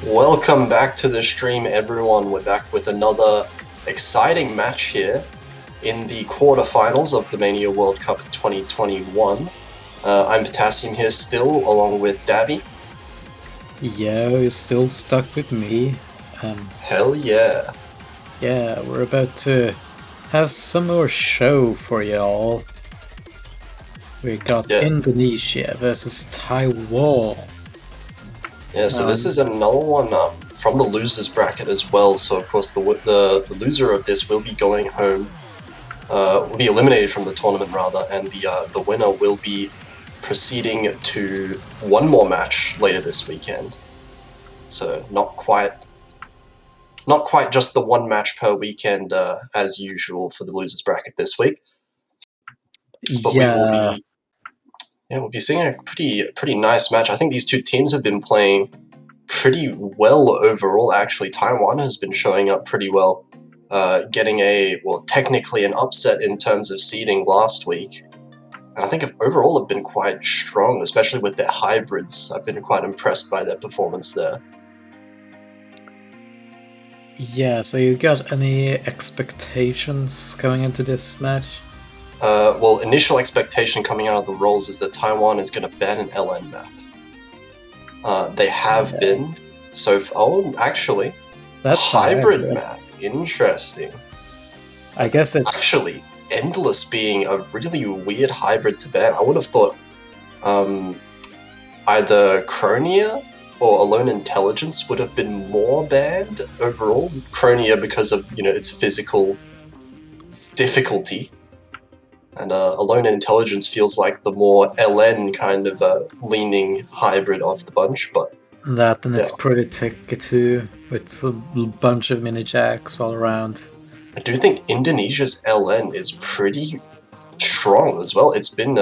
Welcome back to the stream, everyone. We're back with another exciting match here in the quarterfinals of the Mania World Cup 2021. I'm Potassium here still, along with Dabby. Yeah, you're still stuck with me. Hell yeah. Yeah, we're about to have some more show for y'all. We got Indonesia versus Taiwan. Yeah, so this is another one from the losers bracket as well. So of course the loser of this will be going home, will be eliminated from the tournament rather, and the winner will be proceeding to one more match later this weekend. So not quite just the one match per weekend as usual for the losers bracket this week. But we'll be seeing a pretty nice match. I think these two teams have been playing pretty well overall, actually. Taiwan has been showing up pretty well, getting technically an upset in terms of seeding last week. And I think overall have been quite strong, especially with their hybrids. I've been quite impressed by their performance there. Yeah, so you got any expectations going into this match? Well, initial expectation coming out of the rolls is that Taiwan is going to ban an LN map. They have been. Actually, that's hybrid map. Interesting. I guess it's actually Endless being a really weird hybrid to ban. I would have thought either Chronia or Alone Intelligence would have been more banned overall. Chronia because of its physical difficulty, and Alone Intelligence feels like the more LN kind of leaning hybrid of the bunch, but it's pretty techy too, with a bunch of mini jacks all around. I do think Indonesia's LN is pretty strong as well. It's been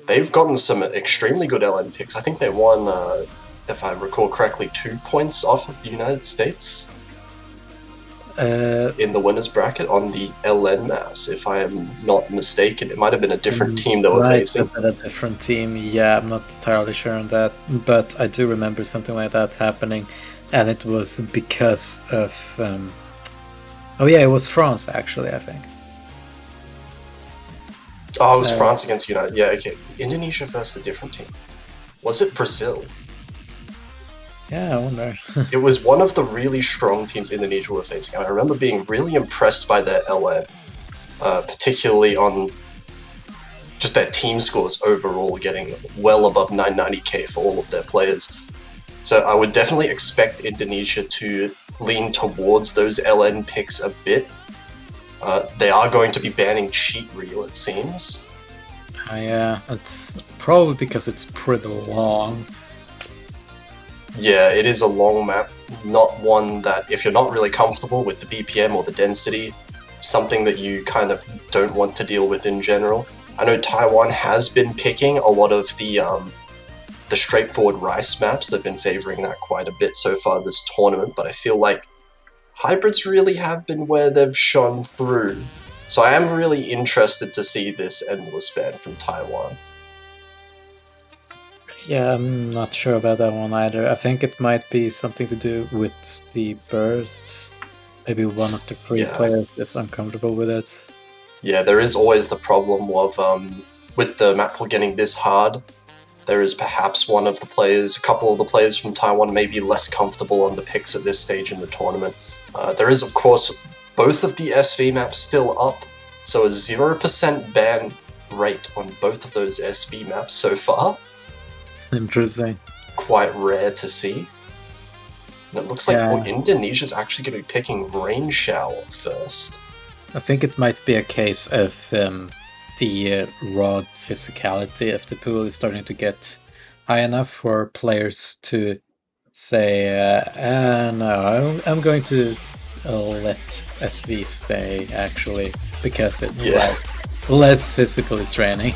they've gotten some extremely good LN picks. I think they won, if I recall correctly, 2 points off of the United States in the winners bracket on the LN maps, if I am not mistaken. It might have been a different team they were facing. A different team, yeah, I'm not entirely sure on that, but I do remember something like that happening, and it was because of it was France, actually, I think. Oh, it was France against United. Yeah, okay. Indonesia versus a different team. Was it Brazil? Yeah, I wonder. It was one of the really strong teams Indonesia were facing. I remember being really impressed by their LN, particularly on just their team scores overall, getting well above 990k for all of their players. So I would definitely expect Indonesia to lean towards those LN picks a bit. They are going to be banning Cheat Reel, it seems. Yeah, it's probably because it's pretty long. Yeah, it is a long map, not one that, if you're not really comfortable with the BPM or the density, something that you kind of don't want to deal with in general. I know Taiwan has been picking a lot of the straightforward rice maps. They've been favoring that quite a bit so far this tournament, but I feel like hybrids really have been where they've shone through. So I am really interested to see this Endless ban from Taiwan. Yeah, I'm not sure about that one either. I think it might be something to do with the bursts. Maybe one of the three players is uncomfortable with it. Yeah, there is always the problem of, with the map pool getting this hard, there is perhaps a couple of the players from Taiwan may be less comfortable on the picks at this stage in the tournament. There is, of course, both of the SV maps still up, so a 0% ban rate on both of those SV maps so far. Interesting. Quite rare to see. And it looks like Indonesia's actually going to be picking Rain Shower first. I think it might be a case of the raw physicality of the pool is starting to get high enough for players to say, no, I'm going to let SV stay, actually, because it's less physically straining.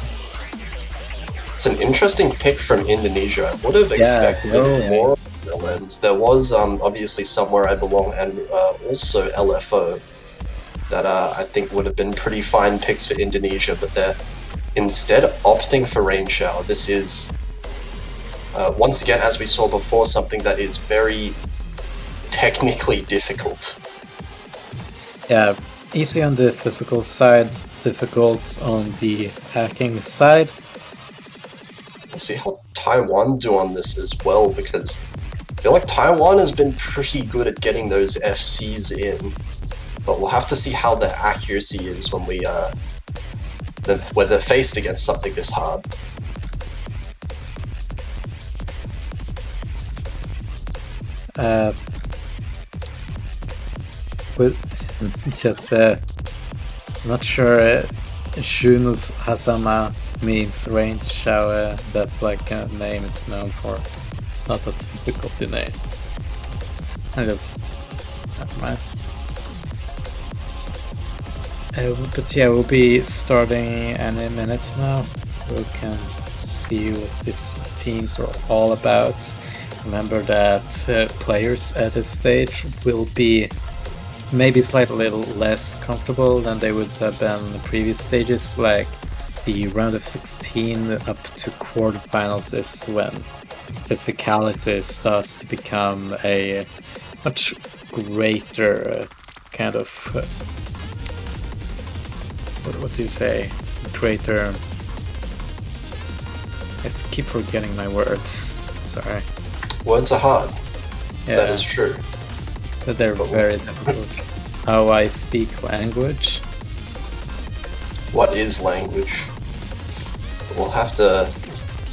It's an interesting pick from Indonesia. I would have expected more of the lens. There was obviously Somewhere I Belong and also LFO that I think would have been pretty fine picks for Indonesia, but they're instead opting for Rain Shower. This is Once again, as we saw before, something that is very technically difficult. Yeah, easy on the physical side, difficult on the hacking side. We'll see how Taiwan do on this as well, because I feel like Taiwan has been pretty good at getting those FCs in, but we'll have to see how their accuracy is when when they're faced against something this hard. Just not sure Juno's Hazama means range, how that's like a name it's known for. It's not a difficulty name. Never mind. But yeah, we'll be starting any minute now. We can see what these teams are all about. Remember that players at this stage will be maybe slightly little less comfortable than they would have been in the previous stages. Like the round of 16 up to quarterfinals is when physicality starts to become a much greater kind of what do you say? Greater. I keep forgetting my words. Sorry. Words are hard. Yeah, that is true. But they're very difficult. How I speak language. What is language? We'll have to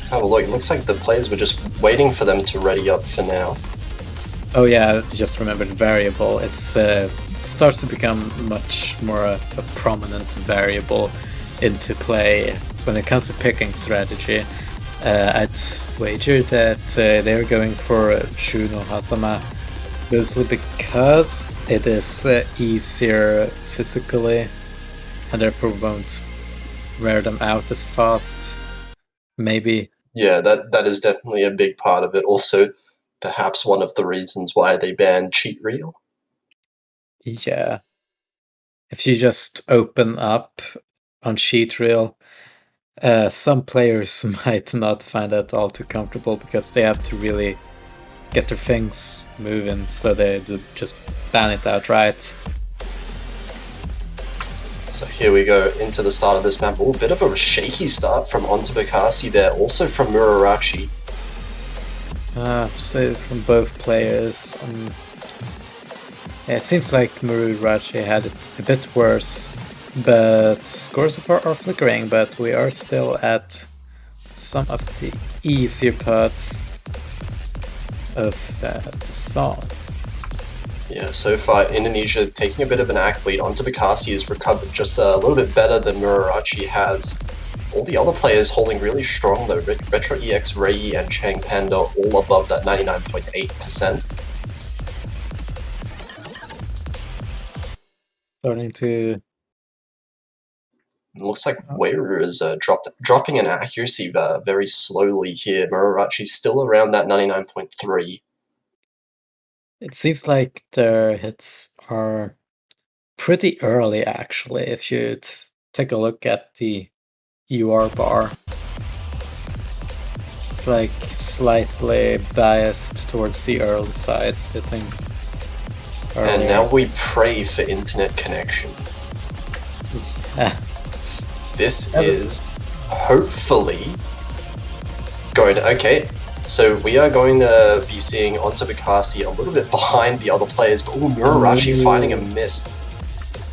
have a look. It looks like the players were just waiting for them to ready up for now. Oh yeah, I just remembered variable. It's starts to become much more a prominent variable into play when it comes to picking strategy. I'd wager that they're going for Juno Hazama mostly because it is easier physically and therefore won't wear them out as fast. Maybe. Yeah, that is definitely a big part of it. Also, perhaps one of the reasons why they banned cheat reel. Yeah. If you just open up on cheat reel, some players might not find that all too comfortable because they have to really get their things moving, so they just ban it outright. So here we go into the start of this map. A bit of a shaky start from Onto Bakasi there, also from Murarachi. So from both players. Yeah, it seems like Murarachi had it a bit worse, but scores so far are flickering, but we are still at some of the easier parts of the song. Yeah, so far Indonesia taking a bit of an act lead. Onto Bakasi has recovered just a little bit better than Murarachi has. All the other players holding really strong though. Retro EX, Rei, and Chang Panda all above that 99.8%. Starting to... It looks like Weru is dropping in accuracy very slowly here. Murarachi's still around that 99.3. It seems like their hits are pretty early, actually, if you take a look at the UR bar. It's like slightly biased towards the early sides, I think. And now we pray for internet connection. Yeah. This is hopefully going to... Okay, so we are going to be seeing Onto Bakasi a little bit behind the other players, but Murarachi finding a miss.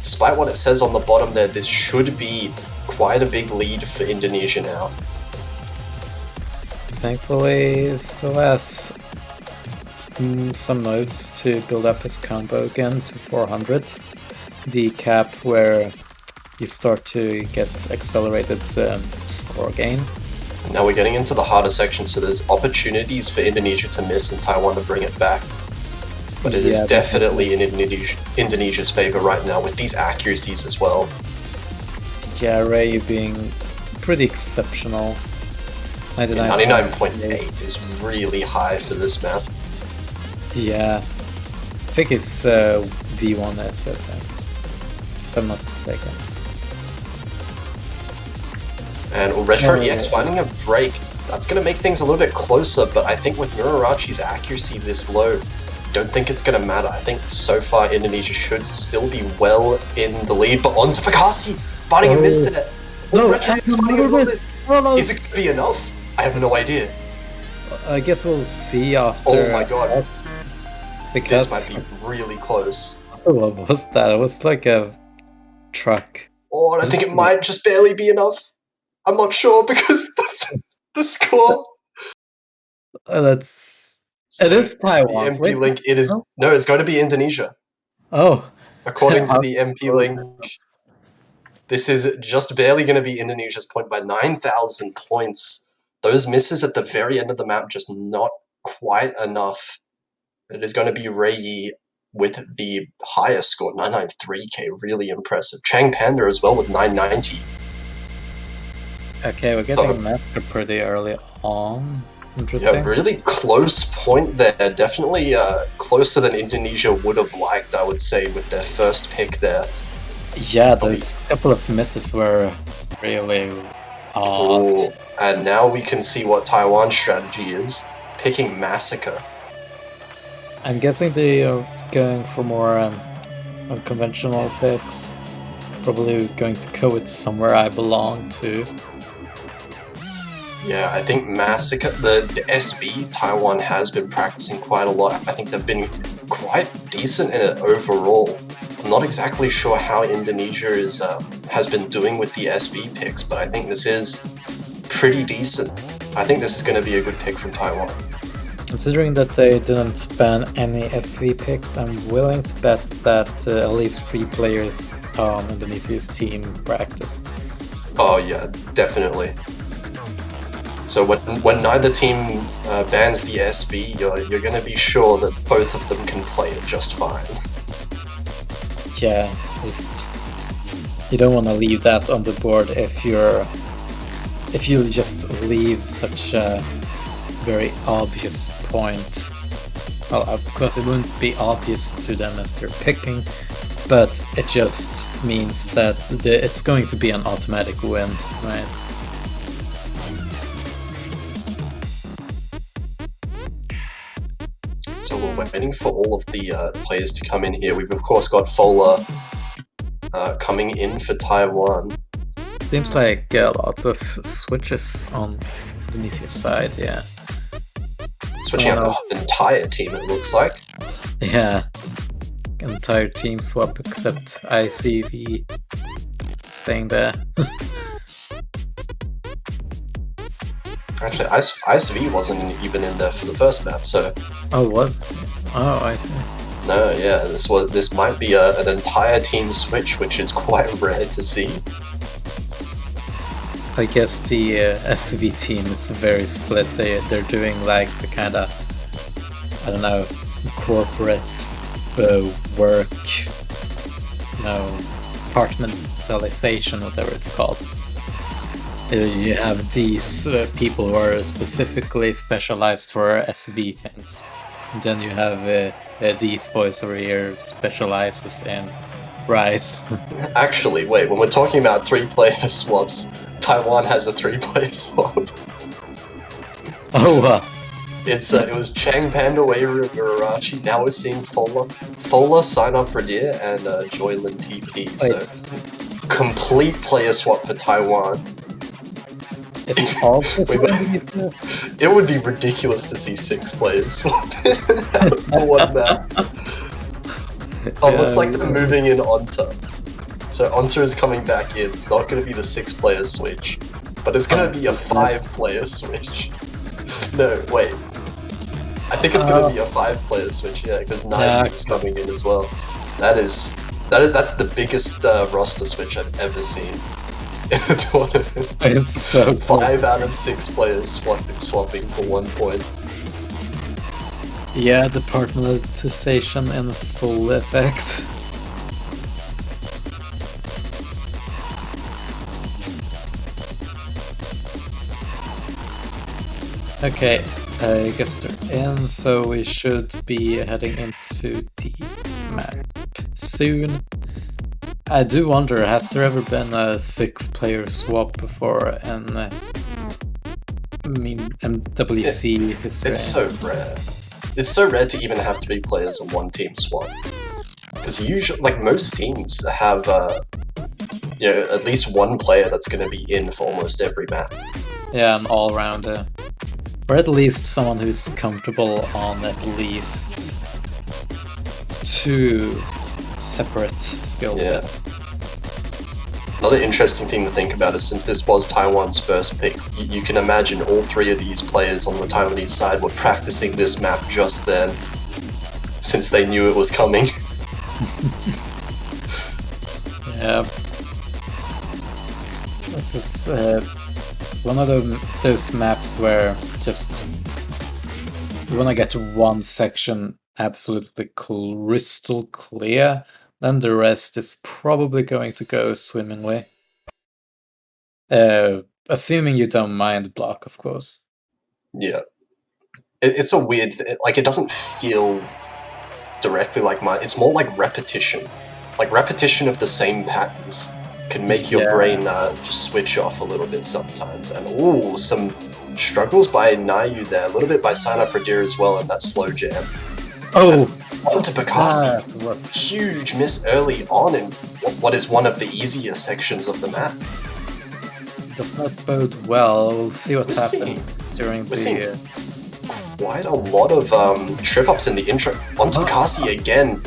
Despite what it says on the bottom there, this should be quite a big lead for Indonesia now. Thankfully, still has some modes to build up his combo again to 400. The cap where you start to get accelerated score gain. Now we're getting into the harder section, so there's opportunities for Indonesia to miss and Taiwan to bring it back. But it is definitely in Indonesia's favor right now with these accuracies as well. Yeah, Rei being pretty exceptional. 99.8 is really high for this map. Yeah, I think it's V1 SSM, if I'm not mistaken. And Retro EX finding a break. That's going to make things a little bit closer, but I think with Murarachi's accuracy this low, don't think it's going to matter. I think so far Indonesia should still be well in the lead, but on to Pakasi, finding a miss there. No, Is it going to be enough? I have no idea. I guess we'll see after. Oh my god. Because this might be really close. What was that? It was like a truck. Oh, and I think it might just barely be enough. I'm not sure because the score. It is Taiwan. The MP link. It is no. It's going to be Indonesia. Oh, according to the MP link, this is just barely going to be Indonesia's point by 9,000 points. Those misses at the very end of the map just not quite enough. It is going to be Rei with the highest score, 993k, really impressive. Chang Panda as well with 990. Okay, we're getting master pretty early on. Yeah, really close point there. Definitely closer than Indonesia would have liked, I would say, with their first pick there. Yeah, those couple of misses were really odd. Ooh, and now we can see what Taiwan's strategy is, picking Massacre. I'm guessing they are going for more unconventional picks. Probably going to go with Somewhere I Belong to. Yeah, I think Massacre, the SB, Taiwan has been practicing quite a lot. I think they've been quite decent in it overall. I'm not exactly sure how Indonesia has been doing with the SB picks, but I think this is pretty decent. I think this is going to be a good pick from Taiwan. Considering that they didn't ban any SV picks, I'm willing to bet that at least 3 players on Indonesia's team practice. Oh yeah, definitely. So when neither team bans the SB, you're going to be sure that both of them can play it just fine. Yeah, you don't want to leave that on the board if you just leave such a very obvious point. Well, of course it wouldn't be obvious to them as they're picking, but it just means that it's going to be an automatic win, right? So we're waiting for all of the players to come in here. We've of course got Fola coming in for Taiwan. Seems like lots of switches on Indonesia's side, yeah. Switching out the entire team, it looks like. Yeah, entire team swap except ICV staying there. Actually, ICV wasn't even in there for the first map, so. Oh, what? Oh, I see. No, yeah, this might be an entire team switch, which is quite rare to see. I guess the SV team is very split. They're doing like the kind of, I don't know, corporate work, compartmentalization, whatever it's called. You have these people who are specifically specialized for SV things. And then you have these boys over here specializes in Rise. Actually, wait, when we're talking about 3-player swaps, Taiwan has a 3-player swap. Oh, it was Chang Panda, Weiru, Murarachi. Now we're seeing Fola sign up Radir, and Joylin TP. So complete player swap for Taiwan. It would be ridiculous to see 6 players swap on one map. Oh, yeah, looks like they're moving in Onta. So Onta is coming back in. It's not going to be the 6-player switch, but it's going to be a 5-player switch. No, wait. I think it's going to be a 5-player switch, yeah, because Nine is coming in as well. That's the biggest roster switch I've ever seen in a tournament. It's so cool. 5 out of 6 players swapping for 1 point. Yeah, departmentalization in full effect. Okay, I guess they're in, so we should be heading into the map soon. I do wonder, has there ever been a 6-player swap before in mean, MWC history. It's so rare. It's so rare to even have 3 players on one team swap. Because usually, like, most teams have, at least one player that's going to be in for almost every map. Yeah, an all-rounder. Or at least someone who's comfortable on at least 2 separate skill sets. Another interesting thing to think about is since this was Taiwan's first pick, you can imagine all 3 of these players on the Taiwanese side were practicing this map just then, since they knew it was coming. Yeah. This is one of those maps where just you want to get one section absolutely crystal clear, then the rest is probably going to go swimmingly. Assuming you don't mind block, of course. Yeah. It's a weird... Like, it doesn't feel directly like mine. It's more like repetition. Like, repetition of the same patterns can make your brain just switch off a little bit sometimes. And, ooh, some struggles by Nayu there. A little bit by Sign Up Radir as well in that slow jam. Oh! Onto Bakassi. Huge miss early on in what is one of the easier sections of the map. Does not bode well. We'll see what happens during the... Quite a lot of trip-ups in the intro. Onto Bakassi again.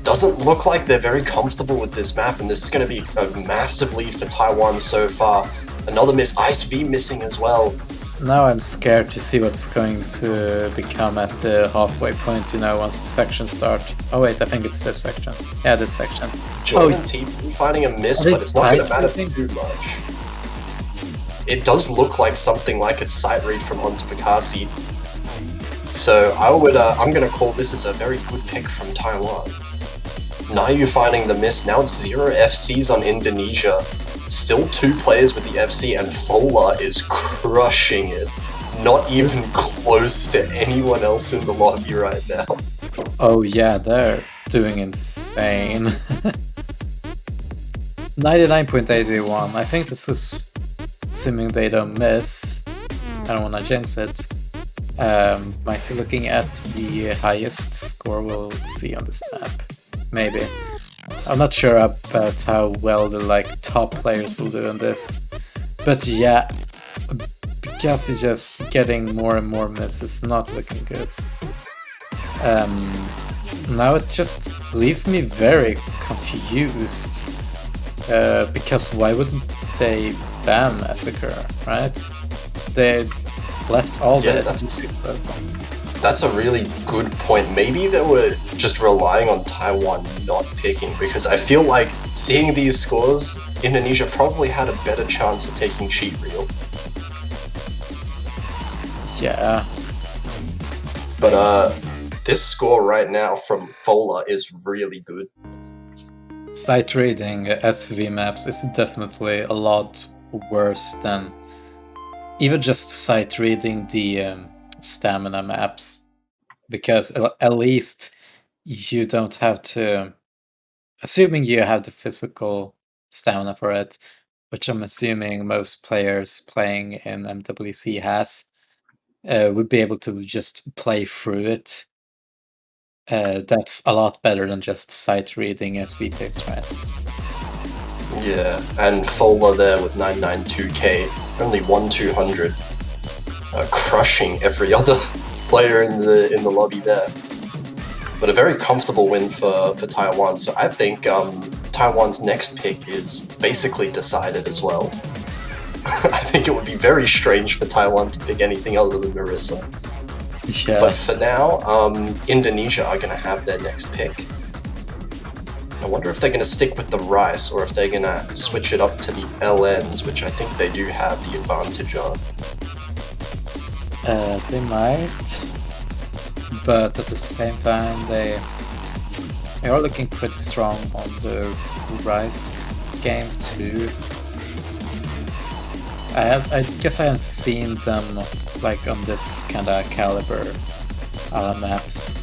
Doesn't look like they're very comfortable with this map, and this is going to be a massive lead for Taiwan so far. Another miss. Ice V missing as well. Now I'm scared to see what's going to become at the halfway point, once the sections start. Oh wait, I think it's this section. Yeah, this section. John and TP finding a miss, but it's not going to matter too much. It does look like something like it's sight read from Onto Bakassi. So I'm going to call this as a very good pick from Taiwan. Nayu finding the miss. Now it's 0 FCs on Indonesia. Still 2 players with the FC, and Fola is crushing it. Not even close to anyone else in the lobby right now. Oh yeah, they're doing insane. 99.81. I think this is assuming they don't miss. I don't want to jinx it. Might be looking at the highest score we'll see on this map. Maybe. I'm not sure about how well the top players will do on this. But yeah, because he's just getting more and more misses, not looking good. Now it just leaves me very confused. Because why wouldn't they ban Massacre, right? They left all That's a really good point. Maybe they were just relying on Taiwan not picking, because I feel like seeing these scores, Indonesia probably had a better chance of taking Cheat Reel. Yeah. But this score right now from Fola is really good. Sight reading SV maps is definitely a lot worse than even just sight reading the stamina maps, because at least you don't have to, assuming you have the physical stamina for it, which I'm assuming most players playing in MWC has, would be able to just play through it. That's a lot better than just sight reading SV picks, right? Yeah, and Fola there with 992k, only 1-200, crushing every other player in the lobby there. But a very comfortable win for Taiwan, so I think Taiwan's next pick is basically decided as well. I think it would be very strange for Taiwan to pick anything other than Marissa. Yeah. But for now, Indonesia are going to have their next pick. I wonder if they're going to stick with the Rice, or if they're going to switch it up to the LNs, which I think they do have the advantage on. They might, but at the same time they are looking pretty strong on the Rice game too. I guess I haven't seen them on this kind of caliber maps.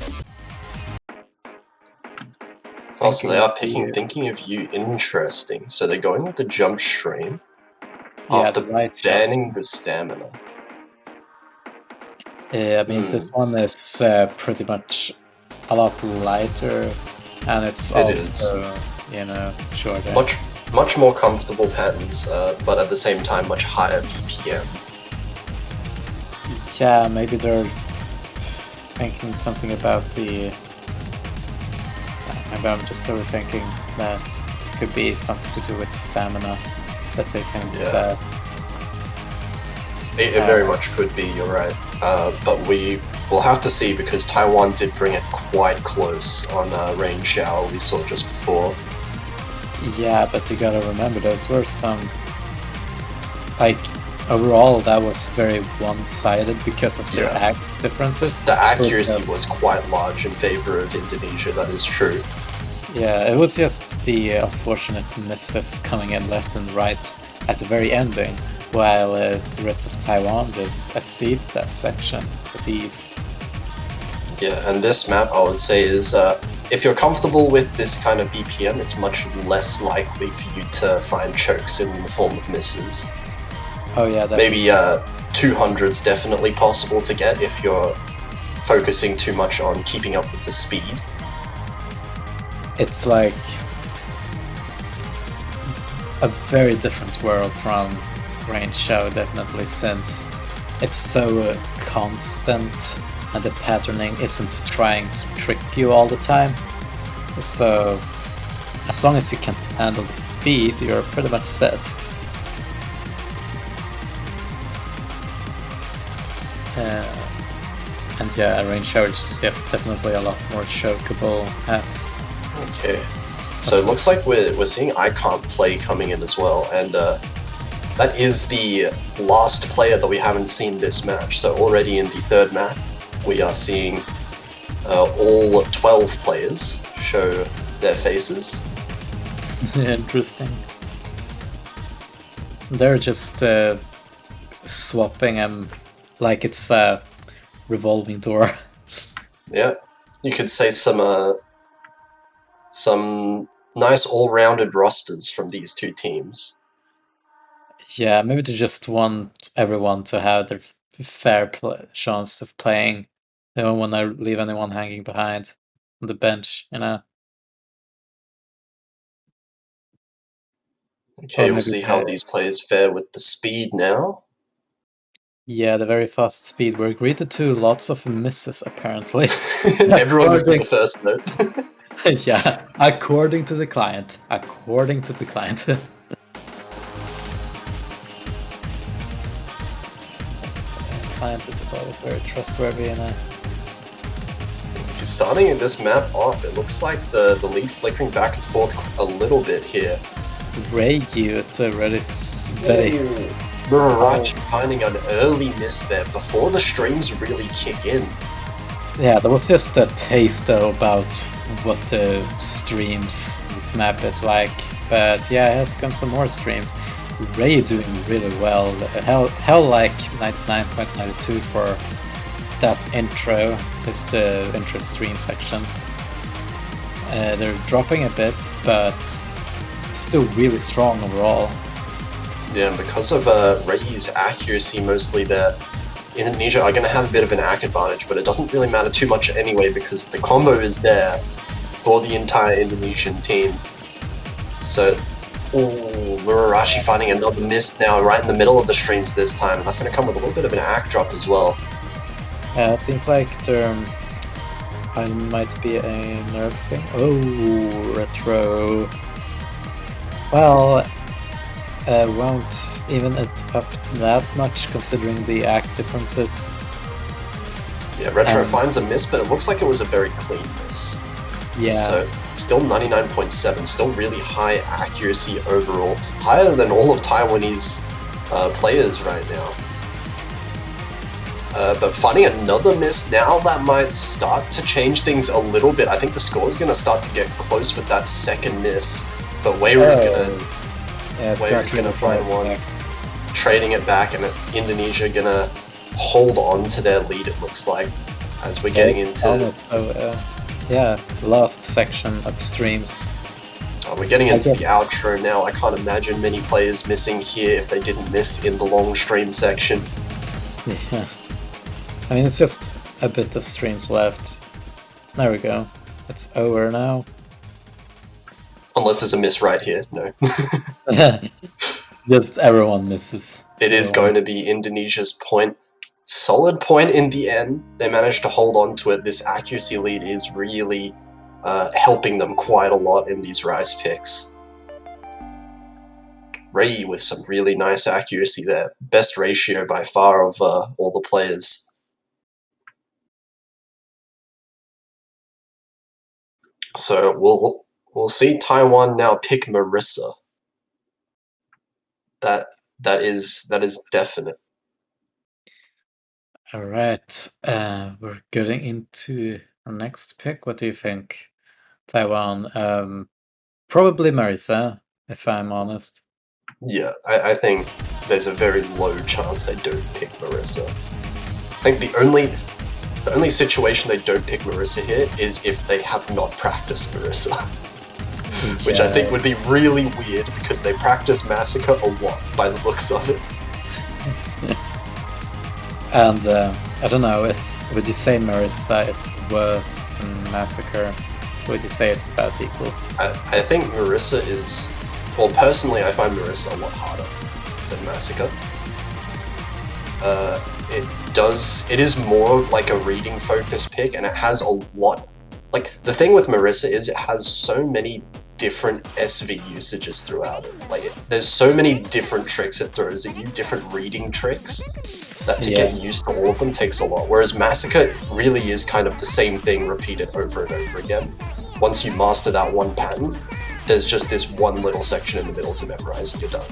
Also, they are picking Thinking of You. Interesting. So they're going with the jump stream after banning the stamina. I mean, this one is pretty much a lot lighter, and it's It is. also, you know, shorter. Much more comfortable patterns, but at the same time much higher BPM. Yeah, maybe they're thinking something about the... Maybe I'm just overthinking that it could be something to do with stamina, that they think that... It very much could be, you're right. But we will have to see, because Taiwan did bring it quite close on Rain Shower we saw just before. Yeah, but you gotta remember, those were some... Like, overall, that was very one-sided because of their act differences. The accuracy was quite large in favor of Indonesia, that is true. Yeah, it was just the unfortunate misses coming in left and right at the very ending, while the rest of Taiwan just exceeded that section with ease. Yeah, and this map, I would say, is if you're comfortable with this kind of BPM, it's much less likely for you to find chokes in the form of misses. Oh yeah, definitely. Maybe 200's definitely possible to get if you're focusing too much on keeping up with the speed. It's like a very different world from Rain Show, definitely, since it's so constant and the patterning isn't trying to trick you all the time. So as long as you can handle the speed, you're pretty much set. And yeah, Rain Shower is just definitely a lot more chokeable as... Okay, so it looks like we're seeing I Can't Play coming in as well, and that is the last player that we haven't seen this match. So already in the third map, we are seeing all 12 players show their faces. Interesting. They're just swapping them like it's a revolving door. Yeah, you could say some nice all-rounded rosters from these two teams. Yeah, maybe they just want everyone to have their fair chance of playing. They don't want to leave anyone hanging behind on the bench, you know? Okay, we'll see how these players fare with the speed now. Yeah, the very fast speed. We're greeted to lots of misses, apparently. Everyone was at the first note. Yeah, according to the client. According to the client. Client is always very trustworthy, you know. Starting this map off, it looks like the lead flickering back and forth a little bit here. Ryu to very... Murarachi finding an early miss there before the streams really kick in. Yeah, there was just a taste though about what the streams this map is like. But yeah, here comes some more streams. Ray doing really well. Hell like 99.92 for that intro. Is the intro stream section. They're dropping a bit, but still really strong overall. Yeah, and because of Ray's accuracy mostly there, Indonesia are going to have a bit of an act advantage, but it doesn't really matter too much anyway because the combo is there for the entire Indonesian team. So, Murarashi finding another miss now right in the middle of the streams this time, and that's going to come with a little bit of an act drop as well. It seems like there might be a nerf thing. Oh, retro. Well, won't even it up that much considering the act differences. Yeah, retro finds a miss, but it looks like it was a very clean miss. Yeah. So still 99.7, still really high accuracy overall, higher than all of Taiwanese players right now. But finding another miss now, that might start to change things a little bit. I think the score is going to start to get close with that second miss, but Weira is going to find one, trading it back, and Indonesia going to hold on to their lead, it looks like, as we're getting into... yeah, last section of streams. We're getting into the outro now. I can't imagine many players missing here if they didn't miss in the long stream section. Yeah. I mean, it's just a bit of streams left. There we go. It's over now. Unless there's a miss right here, no. Just everyone misses. It is going to be Indonesia's point. Solid point in the end. They managed to hold on to it. This accuracy lead is really helping them quite a lot in these Rise picks. Ray with some really nice accuracy there. Best ratio by far of all the players. So we'll see Taiwan now pick Marissa. That is definite. All right, we're getting into our next pick. What do you think, Taiwan? Probably Marissa, if I'm honest. Yeah, I think there's a very low chance they don't pick Marissa. I think the only situation they don't pick Marissa here is if they have not practiced Marissa. Which I think would be really weird because they practice Massacre a lot by the looks of it. And I don't know, would you say Marissa is worse than Massacre? Would you say it's about equal? I think Marissa is... Well, personally, I find Marissa a lot harder than Massacre. It is more of like a reading focused pick, and it has a lot... Like, the thing with Marissa is it has so many different SV usages throughout it. Like, there's so many different tricks it throws at you, different reading tricks, that to get used to all of them takes a lot. Whereas Massacre really is kind of the same thing repeated over and over again. Once you master that one pattern, there's just this one little section in the middle to memorize and you're done.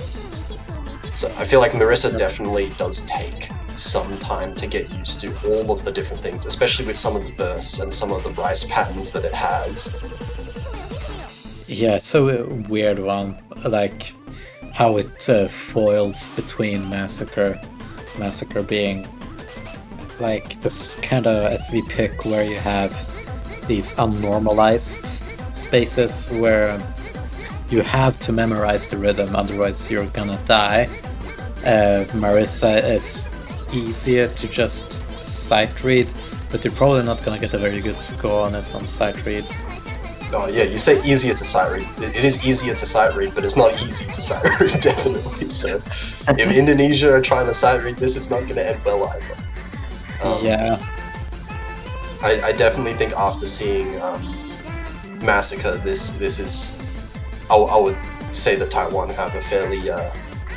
So I feel like Marissa definitely does take some time to get used to all of the different things, especially with some of the bursts and some of the Rice patterns that it has. Yeah, it's a weird one, like how it foils between Massacre being like this kind of SV pick where you have these unnormalized spaces where you have to memorize the rhythm, otherwise you're gonna die. Marissa is easier to just sight read, but you're probably not gonna get a very good score on it on sight read. Oh yeah, you say easier to sight read. It is easier to sight read, but it's not easy to sight read, definitely. So if Indonesia are trying to sight read this, it's not going to end well either. Yeah. I definitely think after seeing Massacre, this is... I would say that Taiwan have a fairly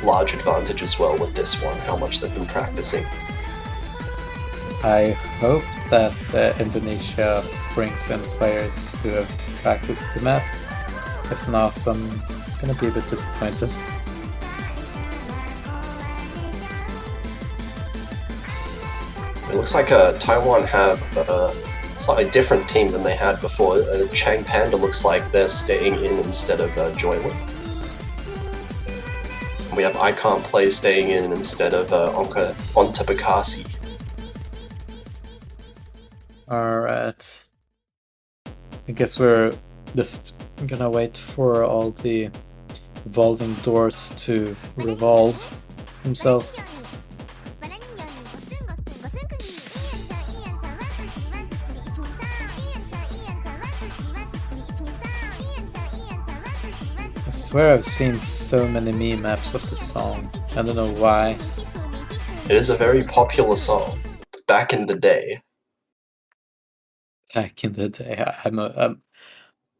large advantage as well with this one, how much they've been practicing. I hope that Indonesia brings in players who have practiced the map. If not, I'm gonna be a bit disappointed. It looks like Taiwan have a slightly different team than they had before. Chang Panda looks like they're staying in instead of Joylin. We have I Can't Play staying in instead of Onta Bakasi. Alright. I guess we're just gonna wait for all the evolving doors to revolve himself. I swear I've seen so many meme maps of this song. I don't know why. It is a very popular song back in the day. Back in the day, I'm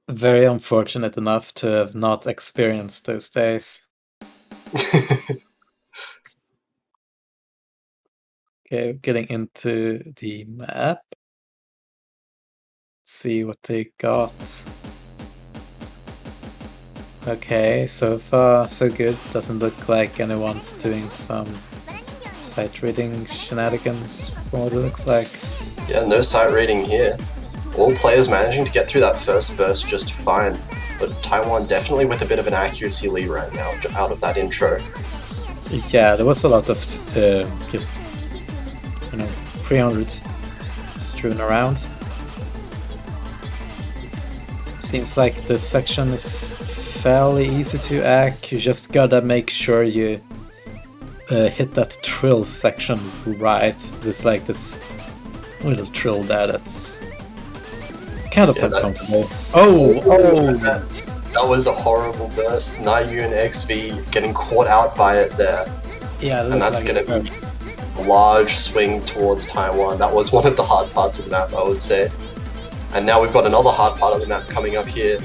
very unfortunate enough to have not experienced those days. Okay, getting into the map. Let's see what they got. Okay, so far so good. Doesn't look like anyone's doing some sight reading shenanigans from what it looks like. Yeah, no sight reading here. All players managing to get through that first burst just fine, but Taiwan definitely with a bit of an accuracy lead right now out of that intro. Yeah, there was a lot of just 300s strewn around. Seems like this section is fairly easy to act. You just gotta make sure you hit that trill section right. There's like this little trill there that's kind of Yeah, uncomfortable. Oh! That was a horrible burst. Nayu and XV getting caught out by it there. Yeah, and that's going to be a large swing towards Taiwan. That was one of the hard parts of the map, I would say. And now we've got another hard part of the map coming up here.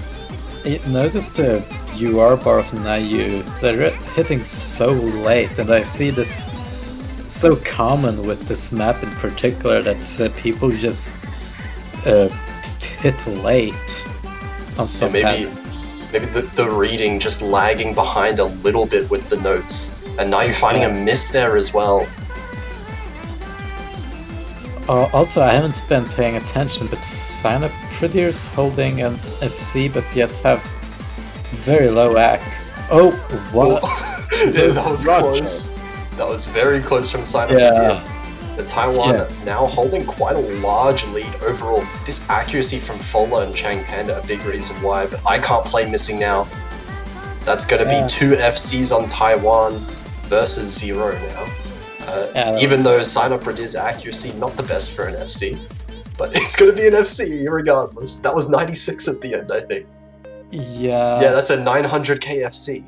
Notice the UR bar of Nayu. They're hitting so late, and I see this so common with this map in particular that people just hit late on some maybe the reading just lagging behind a little bit with the notes, and now you're finding a miss there as well. Also, I haven't been paying attention, but Sign-Up Prettiers holding an FC, but yet have very low AC. Oh, what? Yeah, that was close. That was very close from Sign-Up Prettier. But Taiwan now holding quite a large lead overall. This accuracy from Fola and Chang Panda a big reason why, but I can't play missing now. That's going to be 2 FCs on Taiwan versus 0 now. Even though Sign-Up Pretier's accuracy not the best for an FC, but it's going to be an FC regardless. That was 96 at the end, I think. Yeah. Yeah, that's a 900k FC.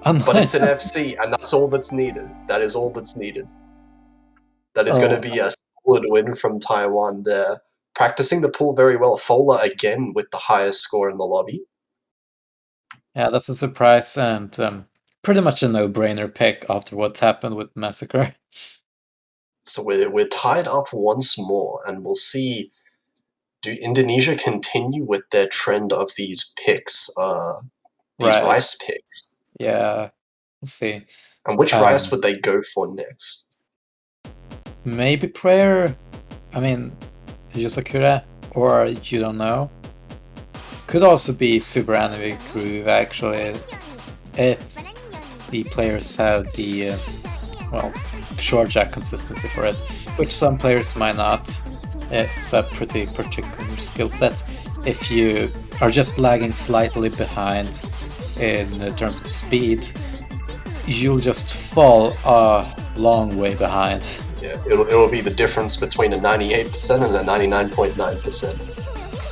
But it's an FC, and that's all that's needed. That is all that's needed. That is going to be a solid win from Taiwan there. Practicing the pool very well. Fola again with the highest score in the lobby. Yeah, that's a surprise, and pretty much a no-brainer pick after what's happened with Massacre. So we're tied up once more, and we'll see, do Indonesia continue with their trend of these picks, these rice picks? Yeah, let's see. And which rice would they go for next? Maybe Prayer, I mean, Yusakura, or you don't know. Could also be Super Anime Groove, actually, if the players have the, short jack consistency for it, which some players might not. It's a pretty particular skill set. If you are just lagging slightly behind in terms of speed, you'll just fall a long way behind. Yeah, it'll be the difference between a 98% and a 99.9%.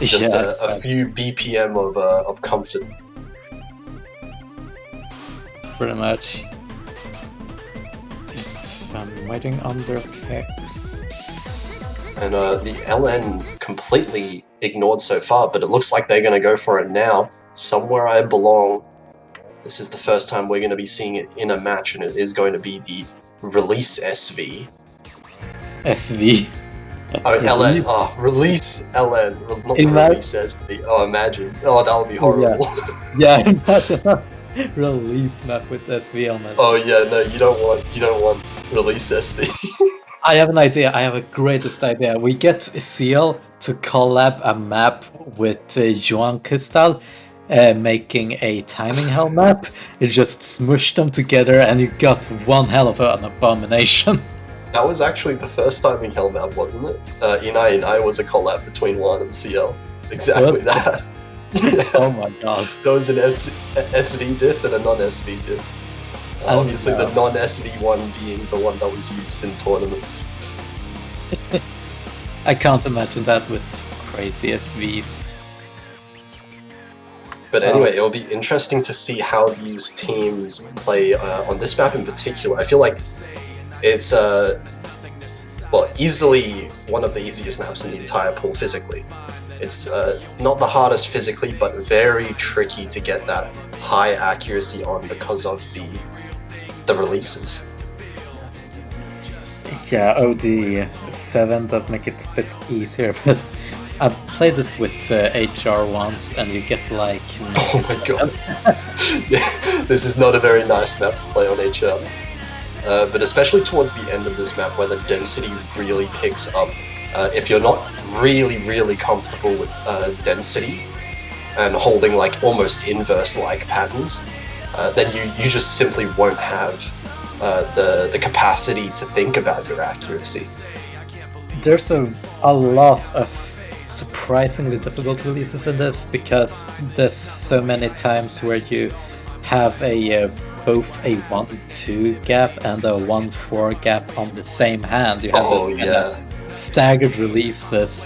Just a few BPM of comfort. Pretty much. Just waiting on their picks. And the LN completely ignored so far, but it looks like they're going to go for it now. Somewhere I Belong. This is the first time we're going to be seeing it in a match, and it is going to be the Release SV. SV. Oh, LN. Oh, Release LN. Not the Release SV. Oh, imagine. Oh, that would be horrible. Yeah, imagine a release map with SV on this. Oh yeah, no, you don't want Release SV. I have an idea. I have a greatest idea. We get Seal to collab a map with Joan Cristal, making a timing hell map. You just smush them together, and you got one hell of an abomination. That was actually the first timing hell map, wasn't it? Inai was a collab between Juan and CL. Exactly that. Oh my god. There was an SV diff and a non-SV diff. Obviously the non-SV one being the one that was used in tournaments. I can't imagine that with crazy SVs. But anyway, it'll be interesting to see how these teams play on this map in particular. I feel like it's easily one of the easiest maps in the entire pool physically. It's not the hardest physically, but very tricky to get that high accuracy on because of the releases. Yeah, OD7 does make it a bit easier, but I've played this with HR once, and you get like... Oh my god. This is not a very nice map to play on HR. But especially towards the end of this map, where the density really picks up. If you're not really comfortable with density and holding like almost inverse-like patterns, then you just simply won't have the capacity to think about your accuracy. There's a lot of surprisingly difficult releases in this, because there's so many times where you have both a 1-2 gap and a 1-4 gap on the same hand. You have staggered releases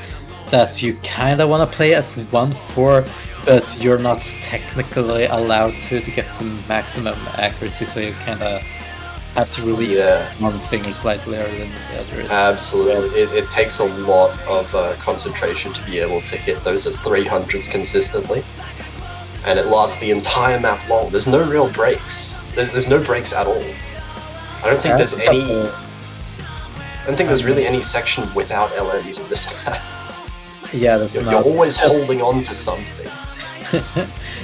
that you kind of want to play as 1-4, but you're not technically allowed to get to maximum accuracy, so you kind of have to release one finger slightly earlier than the other. Absolutely. It takes a lot of concentration to be able to hit those as 300s consistently. And it lasts the entire map long. There's no real breaks. There's no breaks at all. I don't think there's any... I don't think there's really any section without LNs in this map. Yeah, that's You're always holding on to something.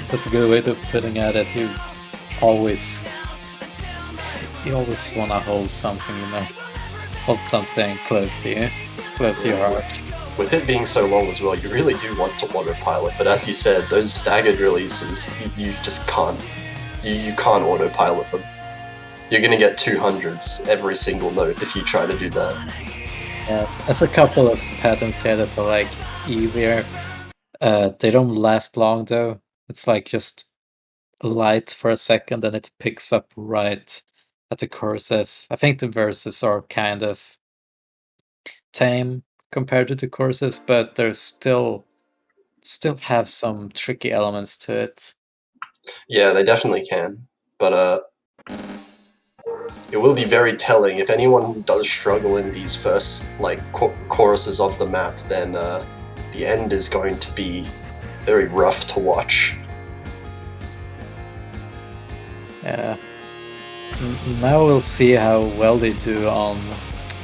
That's a good way of putting it. You always want to hold something, you know, hold something close to you, close to your heart. With it being so long as well, you really do want to autopilot, but as you said, those staggered releases, you just can't. You can't autopilot them. You're gonna get 200s every single note if you try to do that. Yeah, there's a couple of patterns here that are like easier. They don't last long though. It's like just light for a second, and it picks up right at the choruses. I think the verses are kind of tame compared to the choruses, but there's still have some tricky elements to it. Yeah, they definitely can, but it will be very telling if anyone does struggle in these first like choruses of the map. Then the end is going to be very rough to watch. Yeah. Now we'll see how well they do on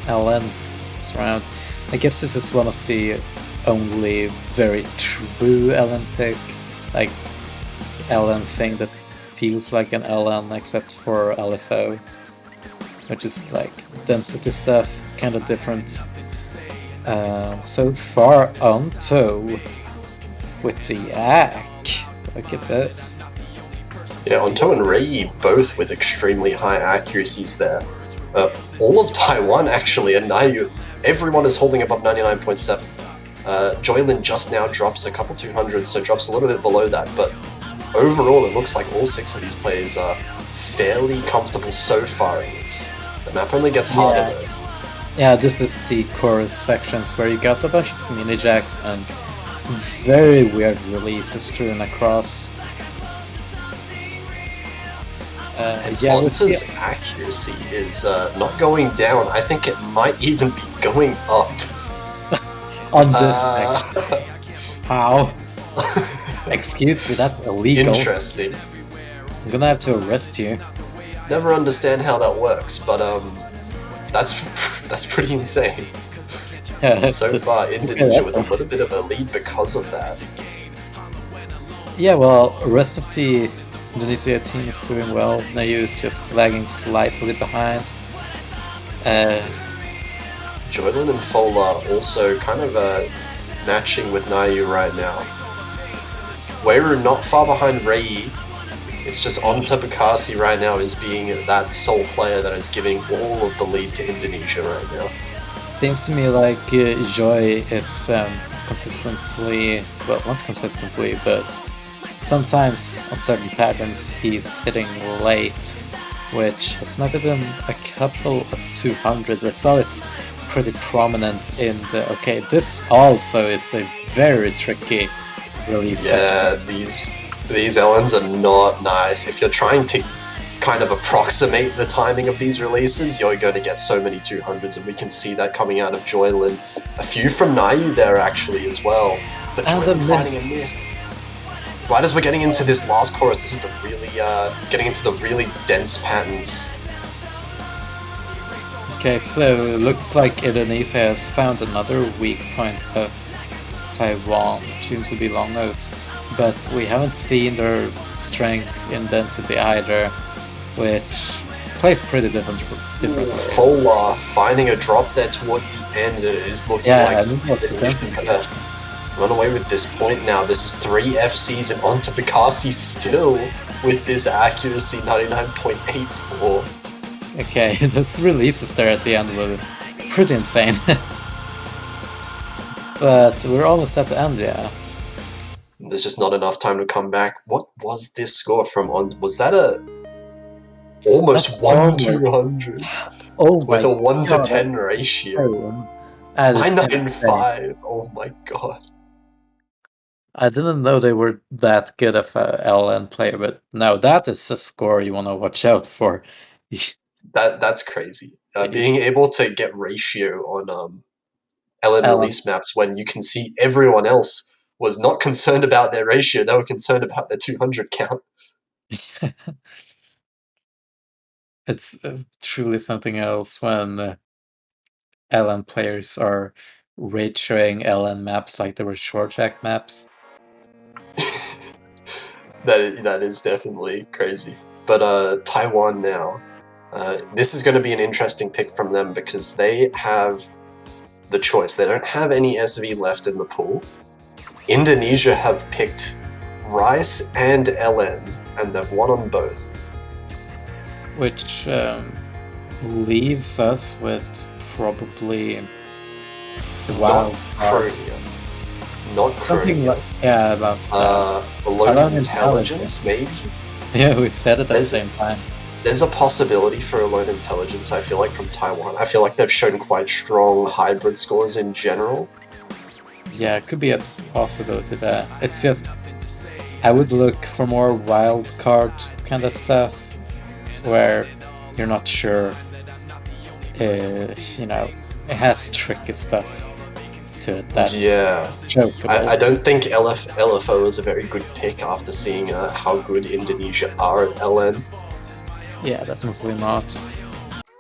LNs this round. I guess this is one of the only very true LN pick, like LN thing that feels like an LN except for LFO, which is like density stuff, kind of different. So far on toe with the Ack. Look at this. Yeah, Onto and Rei both with extremely high accuracies there. All of Taiwan actually, and Nayu, everyone is holding above 99.7. Joylin just now drops a couple 200s, so drops a little bit below that, but overall it looks like all 6 of these players are fairly comfortable so far in this. The map only gets harder though. Yeah, this is the chorus sections where you got a bunch of mini jacks and very weird releases strewn across. And Onta's accuracy is not going down. I think it might even be going up. On this section. How? Excuse me, that's illegal. Interesting. I'm gonna have to arrest you. Never understand how that works, but that's pretty insane. Yeah, so far, Indonesia with a little bit of a lead because of that. Yeah, well, the rest of the Indonesia team is doing well. Nayu is just lagging slightly behind. Joylin and Fola also kind of matching with Nayu right now. Weiru not far behind Rei. It's just Onta Bekasi right now is being that sole player that is giving all of the lead to Indonesia right now. Seems to me like Joy is consistently, well, not consistently, but sometimes on certain patterns he's hitting late, which has netted him a couple of 200s. I saw it pretty prominent in the... Okay, this also is a very tricky release. Yeah, these LNs are not nice. If you're trying to kind of approximate the timing of these releases, you're going to get so many 200s, and we can see that coming out of Joylin. A few from Nayu there actually as well, but Joylin finding a miss. Right as we're getting into this last chorus, this is the really getting into the really dense patterns. Okay, so it looks like Indonesia has found another weak point of Taiwan, which seems to be long notes, but we haven't seen their strength in density either, which plays pretty differently. Fola finding a drop there towards the end. It is looking like Indonesia's gonna run away with this point now. This is 3 FCs and Onta Bekasi still with this accuracy, 99.84. Okay, those releases there at the end were pretty insane. But we're almost at the end, yeah. There's just not enough time to come back. What was this score from on? Was that a almost 1-200? Oh my with a 1 to 10 ratio? 995. Oh my god. I didn't know they were that good of a LN player, but no, that is a score you want to watch out for. That's crazy. Jeez. Being able to get ratio on LN LN. release maps when you can see everyone else was not concerned about their ratio, they were concerned about their 200 count. It's truly something else when LN players are ratioing LN maps like they were short jack maps. That is definitely crazy. But Taiwan now, this is going to be an interesting pick from them because they have the choice. They don't have any SV left in the pool. Indonesia have picked Rice and LN, and they've won on both. Which leaves us with probably Not Cronia. Not Cronia. Like, yeah, about Alone Intelligence, maybe? Yeah, we said it at the same time. There's a possibility for Alone Intelligence, I feel like, from Taiwan. I feel like they've shown quite strong hybrid scores in general. Yeah, it could be a possibility there. It's just, I would look for more wild card kind of stuff, where you're not sure, you know, it has tricky stuff to it. That's I don't think LFO is a very good pick after seeing how good Indonesia are at LN. Yeah, definitely not.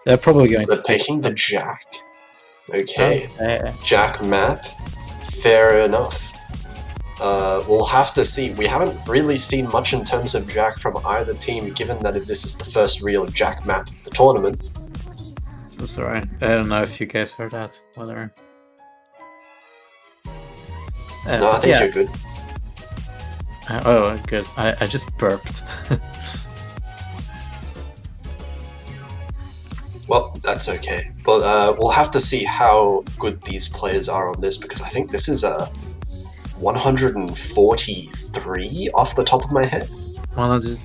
They're probably going to picking the Jack. Okay. Jack map. Fair enough. We'll have to see. We haven't really seen much in terms of Jack from either team, given that this is the first real Jack map of the tournament. So sorry. I don't know if you guys heard that. Whether. No, I think you're good. Oh, good. I just burped. Well, that's okay. But we'll have to see how good these players are on this, because I think this is a 143 off the top of my head. 100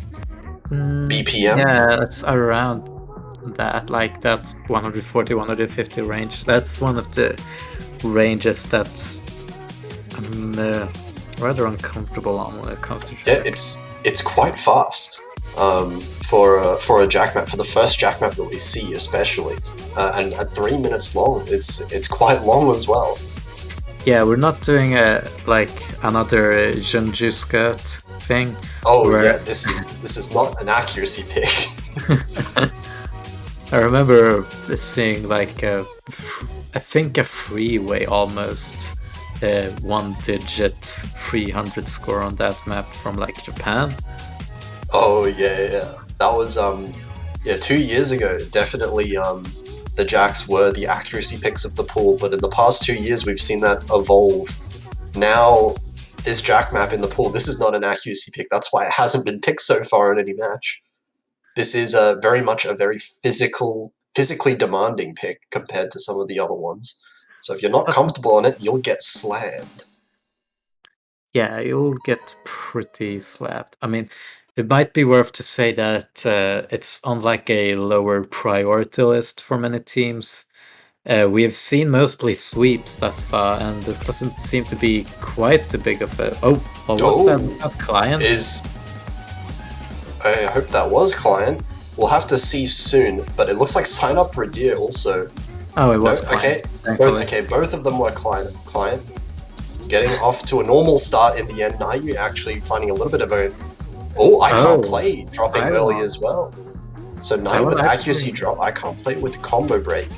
BPM? Yeah, it's around that. Like, that's 140, 150 range. That's one of the ranges that I'm rather uncomfortable on when it comes to Jack. Yeah, it's quite fast. For a Jack map, for the first Jack map that we see, especially, and at 3 minutes long, it's quite long as well. Yeah, we're not doing like another Junjuska thing. Oh yeah, this is not an accuracy pick. I remember seeing like I think a freeway almost 1-digit 300 score on that map from like Japan. Oh yeah. That was 2 years ago. Definitely the Jacks were the accuracy picks of the pool, but in the past 2 years we've seen that evolve. Now this Jack map in the pool, this is not an accuracy pick. That's why it hasn't been picked so far in any match. This is very much a very physically demanding pick compared to some of the other ones. So if you're not comfortable on it, you'll get slammed. Yeah, you'll get pretty slapped. I mean, it might be worth to say that it's on like a lower priority list for many teams. We have seen mostly sweeps thus far, and this doesn't seem to be quite a big of a... Oh, what was that client? I hope that was client. We'll have to see soon, but it looks like sign up Radir also. Oh, it was client. Okay, both of them were client. Getting off to a normal start in the end. Now you're actually finding a little bit of a... Oh, I can't play, dropping early as well. So 9 with accuracy drop, I can't play with combo break.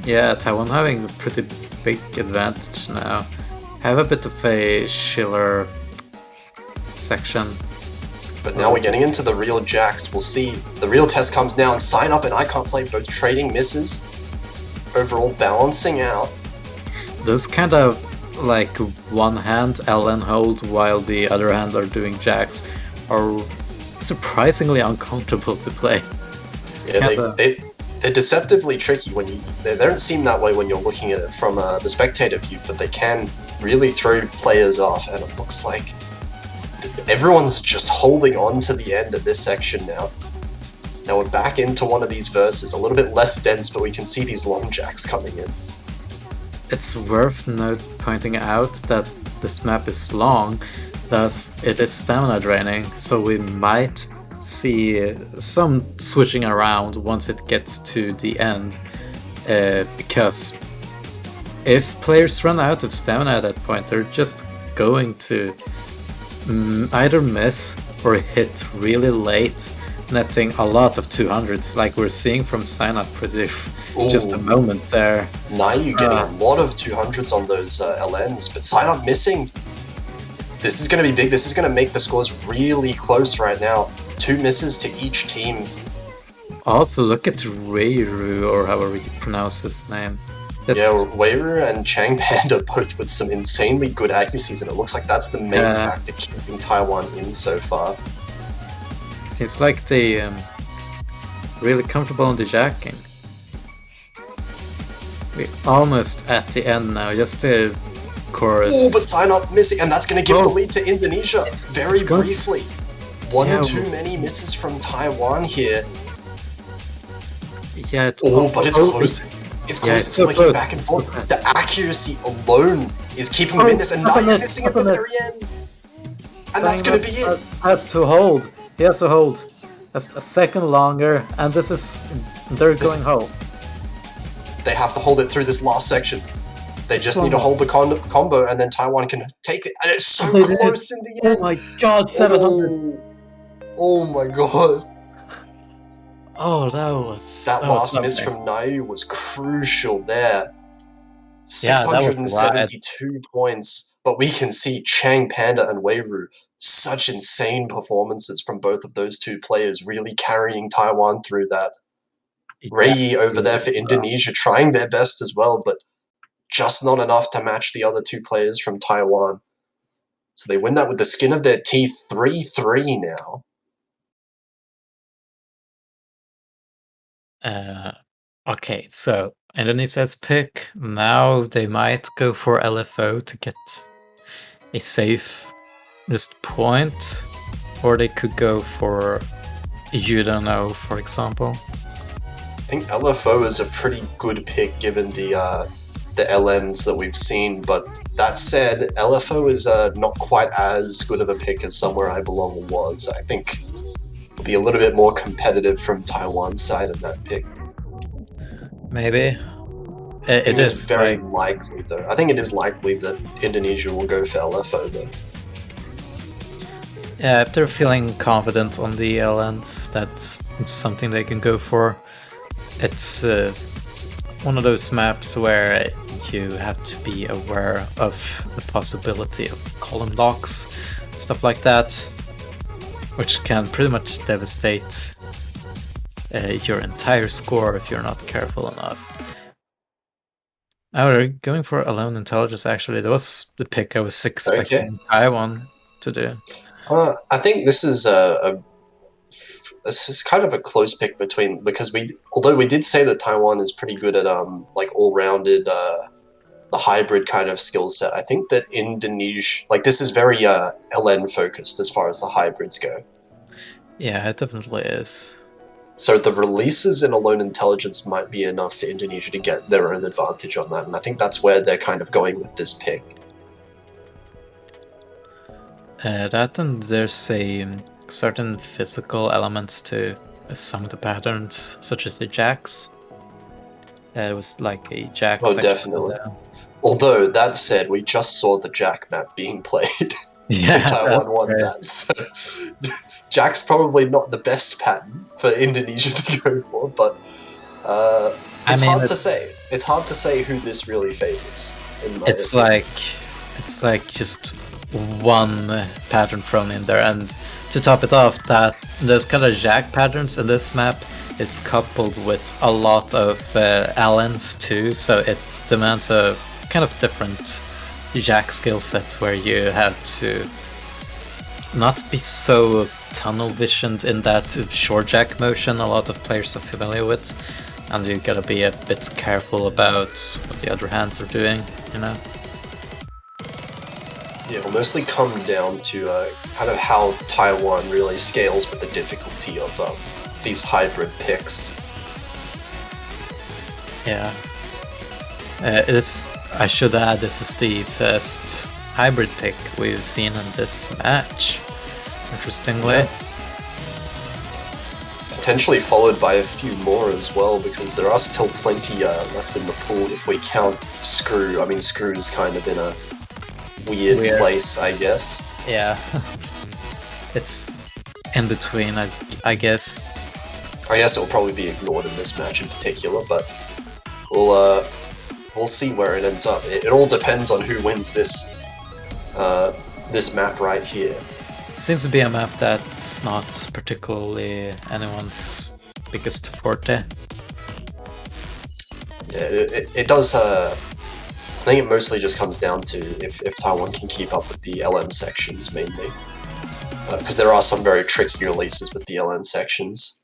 Yeah, Taiwan having a pretty big advantage now. Have a bit of a chiller section. But now we're getting into the real Jacks. We'll see. The real test comes now, and sign up and I can't play, both trading misses. Overall balancing out. Those kind of like one hand LN hold while the other hand are doing Jacks are surprisingly uncomfortable to play. Yeah, they're deceptively tricky when they don't seem that way when you're looking at it from the spectator view, but they can really throw players off, and it looks like everyone's just holding on to the end of this section now. Now we're back into one of these verses, a little bit less dense, but we can see these long Jacks coming in. it's worth pointing out that this map is long, thus it is stamina draining, so we might see some switching around once it gets to the end, because if players run out of stamina at that point, they're just going to either miss or hit really late, netting a lot of 200s, like we're seeing from Signup pretty just a moment there. Now you're getting a lot of 200s on those LNs, but Signup missing. This is going to be big. This is going to make the scores really close right now. 2 misses to each team. Also, look at Reiru, or however you pronounce his name. Yeah, Weiru and Chang Panda both with some insanely good accuracies, and it looks like that's the main factor keeping Taiwan in so far. Seems like they really comfortable in the jacking. We're almost at the end now, just the chorus. Oh, but Signup missing, and that's going to give the lead to Indonesia very briefly. One too many misses from Taiwan here. Yeah, but it's close. It's close, it's flicking back and forth. The accuracy alone is keeping them in this, and now you're missing at the very end. And that's going to be it. That's to hold. He has to hold. That's a second longer, and they're going home. They have to hold it through this last section. They just need to hold the combo, and then Taiwan can take it. And it's so close in the end. Oh my god, 700. Oh my god. Oh, that was that last miss from Nayu was crucial there. 672 points, but we can see Chang Panda and Weiru, such insane performances from both of those two players, really carrying Taiwan through that. Rei over there for Indonesia trying their best as well, but just not enough to match the other two players from Taiwan. So they win that with the skin of their teeth, 3-3 now. Okay, so Indonesia's pick. Now they might go for LFO to get a safe just point, or they could go for you don't know, for example. I think LFO is a pretty good pick given the LNs that we've seen, but that said, LFO is not quite as good of a pick as Somewhere I Belong was. I think it'll be a little bit more competitive from Taiwan's side in that pick. Maybe. It is very likely, though. I think it is likely that Indonesia will go for LFO, though. Yeah, if they're feeling confident on the LNs, that's something they can go for. It's one of those maps where you have to be aware of the possibility of column locks, stuff like that, which can pretty much devastate your entire score if you're not careful enough. Now we're going for Alone Intelligence, actually. That was the pick I was expecting Taiwan to do. I think this is this is kind of a close pick because although we did say that Taiwan is pretty good at like all-rounded the hybrid kind of skill set, I think that Indonesia, like, this is very LN focused as far as the hybrids go. Yeah, it definitely is. So the releases in Alone Intelligence might be enough for Indonesia to get their own advantage on that, and I think that's where they're kind of going with this pick. That and there's a certain physical elements to some of the patterns, such as the jacks. It was like a jack. Oh, definitely. Although, that said, we just saw the jack map being played. Yeah, Taiwan won that. So jack's probably not the best pattern for Indonesia to go for, but it's hard to say. It's hard to say who this really favors. It's like just one pattern thrown in there, and to top it off, that those kind of jack patterns in this map is coupled with a lot of LNs too, so it demands a kind of different jack skill set where you have to not be so tunnel visioned in that short jack motion a lot of players are familiar with, and you gotta be a bit careful about what the other hands are doing, you know? Yeah, it'll mostly come down to kind of how Taiwan really scales with the difficulty of these hybrid picks. Yeah. It's I should add, this is the first hybrid pick we've seen in this match, interestingly. Yeah. Potentially followed by a few more as well, because there are still plenty left in the pool if we count Screw. I mean, Screw is kind of in a weird place, I guess. Yeah. It's in between, I guess. I guess it'll probably be ignored in this match in particular, but we'll see where it ends up. It all depends on who wins this this map right here. It seems to be a map that's not particularly anyone's biggest forte. Yeah, it does. I think it mostly just comes down to if Taiwan can keep up with the LN sections mainly, because there are some very tricky releases with the LN sections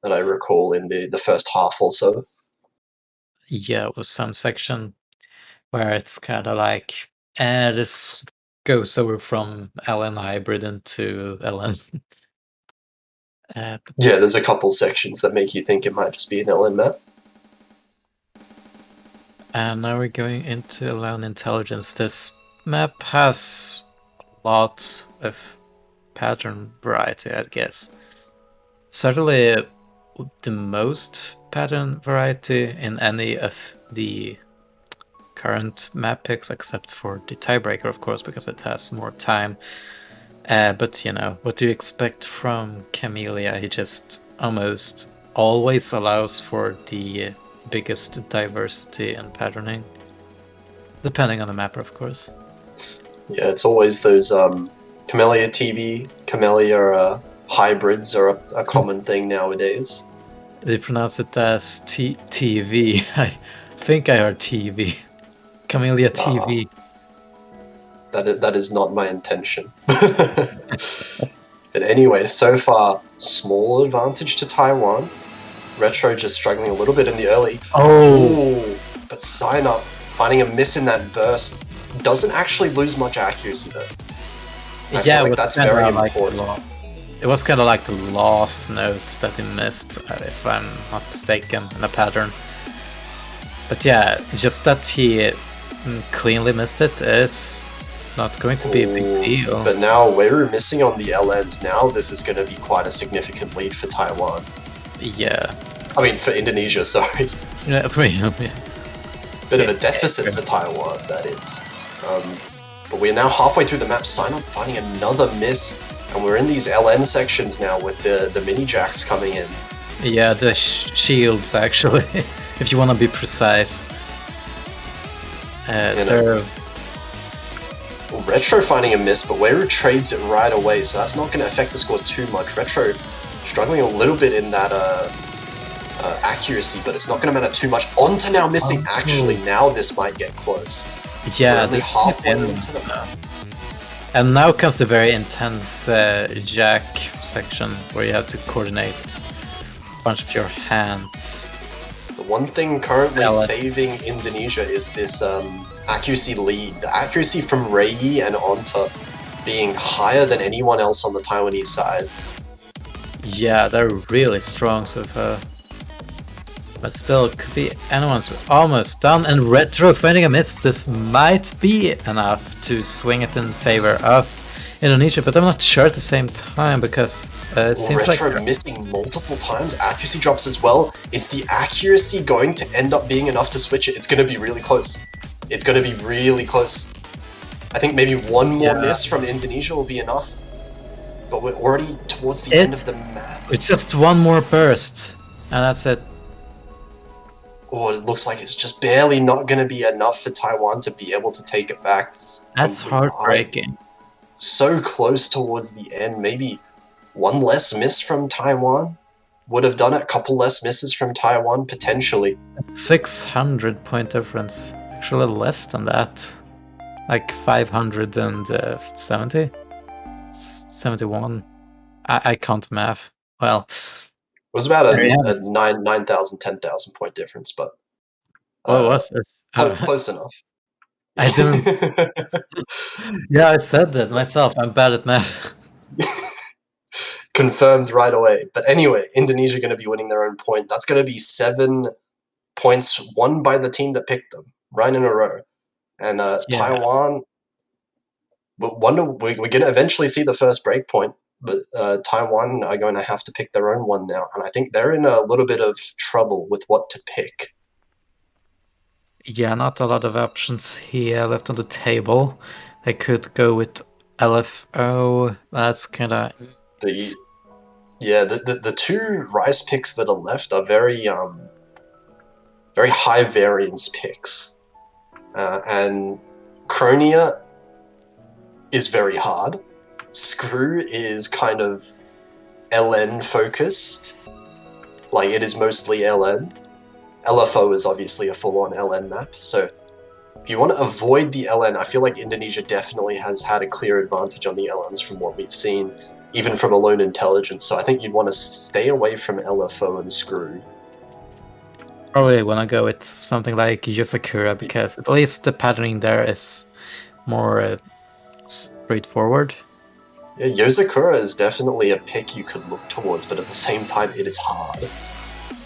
that I recall in the first half also. Yeah, with some section where it's kind of like, this goes over from LN hybrid into LN. Yeah, there's a couple sections that make you think it might just be an LN map. And now we're going into LN Intelligence. This map has a lot of pattern variety, I guess. Certainly the most pattern variety in any of the current map picks, except for the tiebreaker, of course, because it has more time. But you know, what do you expect from Camellia? He just almost always allows for the biggest diversity in patterning, depending on the mapper, of course. Yeah, it's always those Camellia TV, Camellia hybrids are a common thing nowadays. They pronounce it as TV. I think I heard TV. Camellia TV. That is not my intention. But anyway, so far, small advantage to Taiwan. Retro just struggling a little bit in the early. Oh! But Sign Up, finding a miss in that burst, doesn't actually lose much accuracy though. I feel like that's very important. It was kind of like the last note that he missed, if I'm not mistaken, in a pattern. But yeah, just that he cleanly missed it is not going to be a big deal. But now we're missing on the LNs. Now this is going to be quite a significant lead for Taiwan. Yeah. I mean, for Indonesia, sorry. Yeah. Bit of a deficit for Taiwan, that is. But we're now halfway through the map. Sign Up finding another miss, and we're in these LN sections now with the mini jacks coming in. Yeah, the shields actually, if you want to be precise. Retro finding a miss, but Weru trades it right away, so that's not going to affect the score too much. Retro struggling a little bit in that accuracy, but it's not going to matter too much. On to now missing. Actually, now this might get close. Yeah, we're only halfway into the map. And now comes the very intense jack section, where you have to coordinate a bunch of your hands. The one thing currently saving Indonesia is this accuracy lead. The accuracy from Rei and Onta being higher than anyone else on the Taiwanese side. Yeah, they're really strong so far. But still, it could be anyone's. Almost done, and Retro finding a miss. This might be enough to swing it in favor of Indonesia, but I'm not sure at the same time, because it seems Retro like missing multiple times, accuracy drops as well. Is the accuracy going to end up being enough to switch it? It's going to be really close. It's going to be really close. I think maybe one more miss from Indonesia will be enough, but we're already towards the end of the map. It's just one more burst, and that's it. Oh, it looks like it's just barely not going to be enough for Taiwan to be able to take it back. That's heartbreaking. So close towards the end. Maybe one less miss from Taiwan would have done it. A couple less misses from Taiwan, potentially. 600 point difference. Actually less than that. Like 570? 71? I can't math. Well... It was about a 9,000, 10,000 point difference, but what was it? Close enough. I didn't. Yeah, I said that myself. I'm bad at math. Confirmed right away. But anyway, Indonesia going to be winning their own point. That's going to be 7 points won by the team that picked them, right in a row. And Yeah. Taiwan, we're going to eventually see the first breakpoint, but Taiwan are going to have to pick their own one now, and I think they're in a little bit of trouble with what to pick. Yeah, not a lot of options here left on the table. They could go with LFO. That's kind of... The two rice picks that are left are very high variance picks, and Cronia is very hard. Screw is kind of LN focused, like it is mostly LN. LFO is obviously a full-on LN map, so if you want to avoid the LN, I feel like Indonesia definitely has had a clear advantage on the LNs from what we've seen, even from Alone Intelligence, so I think you'd want to stay away from LFO and Screw. Probably want to go with something like Yosakura, because at least the patterning there is more straightforward. Yeah, Yosakura is definitely a pick you could look towards, but at the same time, it is hard.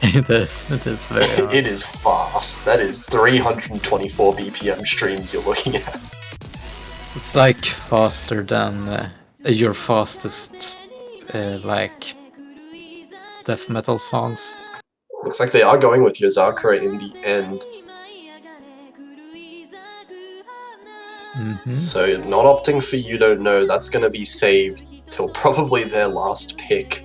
It is very hard. It is fast. That is 324 BPM streams you're looking at. It's like faster than your fastest like death metal songs. Looks like they are going with Yosakura in the end. So not opting for You Don't Know, that's going to be saved till probably their last pick.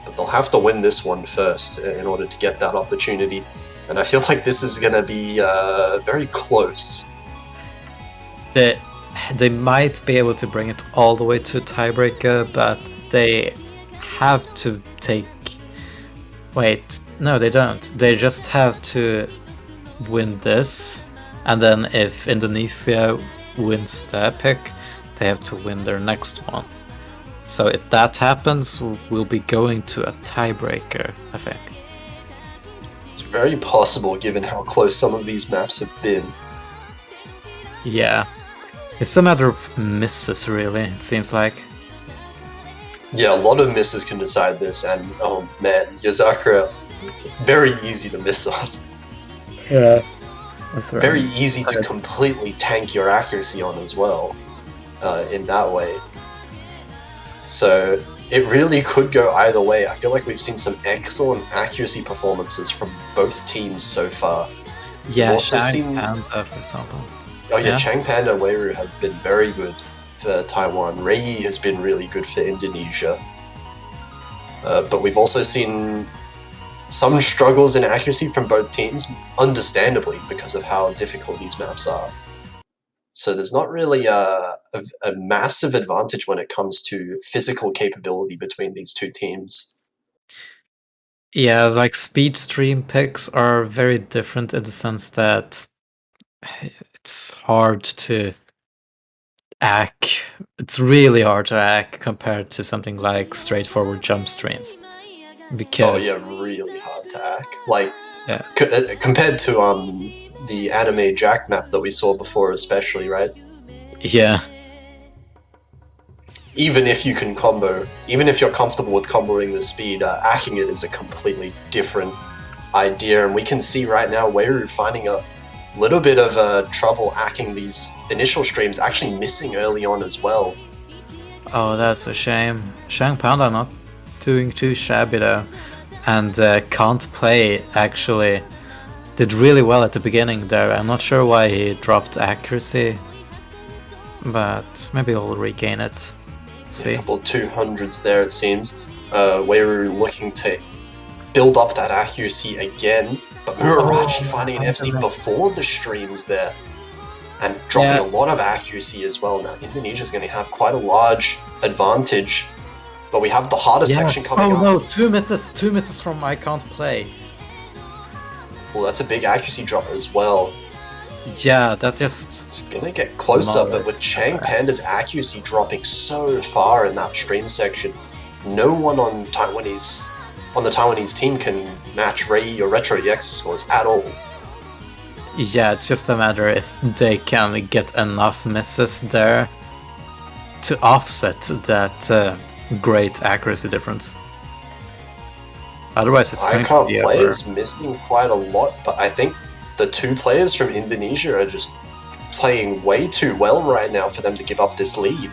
But they'll have to win this one first in order to get that opportunity. And I feel like this is going to be very close. They might be able to bring it all the way to a tiebreaker, but they have to take... Wait, no, they don't. They just have to win this, and then if Indonesia wins their pick, they have to win their next one. So if that happens, we'll be going to a tiebreaker, I think. It's very possible given how close some of these maps have been. Yeah. It's a matter of misses, really, it seems like. Yeah, a lot of misses can decide this, and oh man, Yosakura, very easy to miss on. Yeah. That's right. Very easy to completely tank your accuracy on as well, in that way. So it really could go either way. I feel like we've seen some excellent accuracy performances from both teams so far. Yeah, Chang Panda, for example. Oh yeah, Chang Panda and Weiru have been very good for Taiwan. Rei has been really good for Indonesia. But we've also seen some struggles in accuracy from both teams, understandably, because of how difficult these maps are. So there's not really a massive advantage when it comes to physical capability between these two teams. Yeah, like speed stream picks are very different in the sense that it's hard to hack. It's really hard to hack compared to something like straightforward jump streams. Because really hard to hack. Like, yeah. Compared to the anime Jack map that we saw before, especially, right? Yeah. Even if you can combo, even if you're comfortable with comboing the speed, hacking it is a completely different idea, and we can see right now Weiru finding a little bit of trouble hacking these initial streams, actually missing early on as well. Oh, that's a shame. Shang Panda not doing too shabby though, and Can't Play actually did really well at the beginning there. I'm not sure why he dropped accuracy, but maybe he'll regain it. See? A couple of 200s there, it seems. Weiru looking to build up that accuracy again, but Murarachi finding an FC before the streams there, and dropping a lot of accuracy as well. Now Indonesia's going to have quite a large advantage, but we have the hardest section coming up. Oh no, two misses from I Can't Play. Well, that's a big accuracy drop as well. Yeah, that just... It's gonna get closer, but with Chang Panda's accuracy dropping so far in that stream section, no one on the Taiwanese team can match Rei or Retro EX scores at all. Yeah, it's just a matter if they can get enough misses there to offset that great accuracy difference. Otherwise, it's going I Can't Play is missing quite a lot, but I think the two players from Indonesia are just playing way too well right now for them to give up this lead.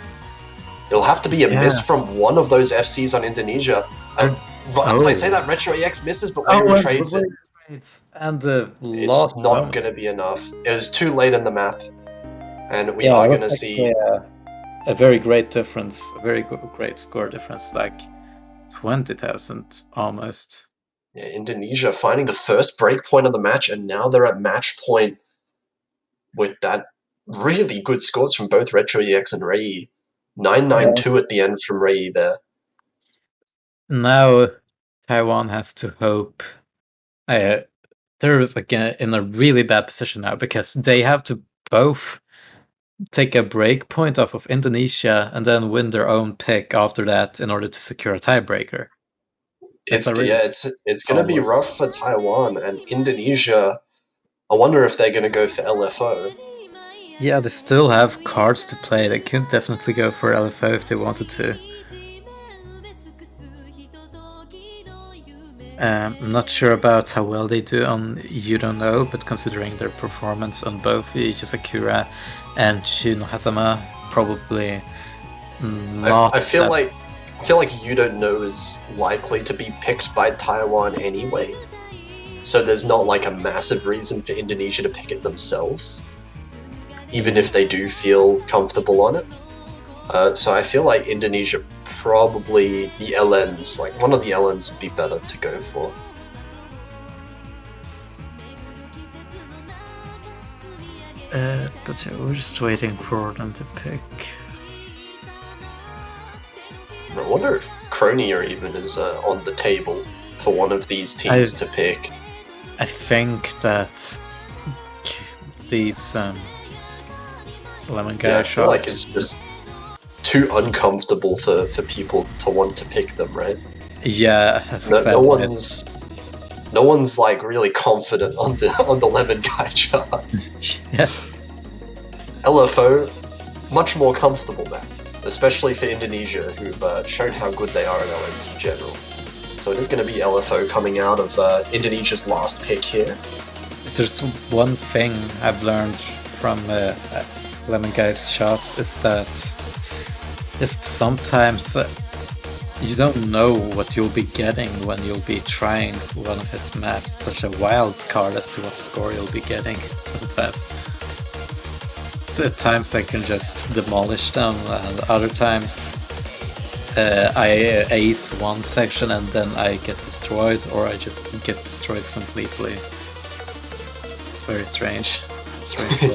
It'll have to be a miss from one of those FCs on Indonesia. I say that Retro EX misses, but Wayru trades it. And the It's not going to be enough. It was too late in the map. And we are going to see a very great difference, a very great score difference, like 20,000 almost. Yeah, Indonesia finding the first break point of the match, and now they're at match point with that really good scores from both Retro EX and Rei. 992 at the end from Rei there. Now Taiwan has to hope. They're again in a really bad position now because they have to both take a break point off of Indonesia and then win their own pick after that in order to secure a tiebreaker. It's going to be rough for Taiwan and Indonesia. I wonder if they're going to go for LFO. Yeah, they still have cards to play. They could definitely go for LFO if they wanted to. I'm not sure about how well they do on You Don't Know, but considering their performance on both Sakura and Shino Hazama, probably not. I feel like You Don't Know is likely to be picked by Taiwan anyway, so there's not like a massive reason for Indonesia to pick it themselves, even if they do feel comfortable on it. So I feel like Indonesia probably the LNs, like one of the LNs would be better to go for. But we're just waiting for them to pick. I wonder if Cronia even is on the table for one of these teams to pick. I think that these Lemon Guy shots. I feel like it's just too uncomfortable for people to want to pick them, right? Yeah, no one's like really confident on the Lemon Guy charts. Yeah. LFO, much more comfortable now, especially for Indonesia, who've shown how good they are at LNs in general. So it is going to be LFO coming out of Indonesia's last pick here. There's one thing I've learned from Lemon Guy's shots is that just sometimes you don't know what you'll be getting when you'll be trying one of his maps. It's such a wild card as to what score you'll be getting sometimes. At times I can just demolish them, and other times I ace one section and then I get destroyed, or I just get destroyed completely. It's very strange.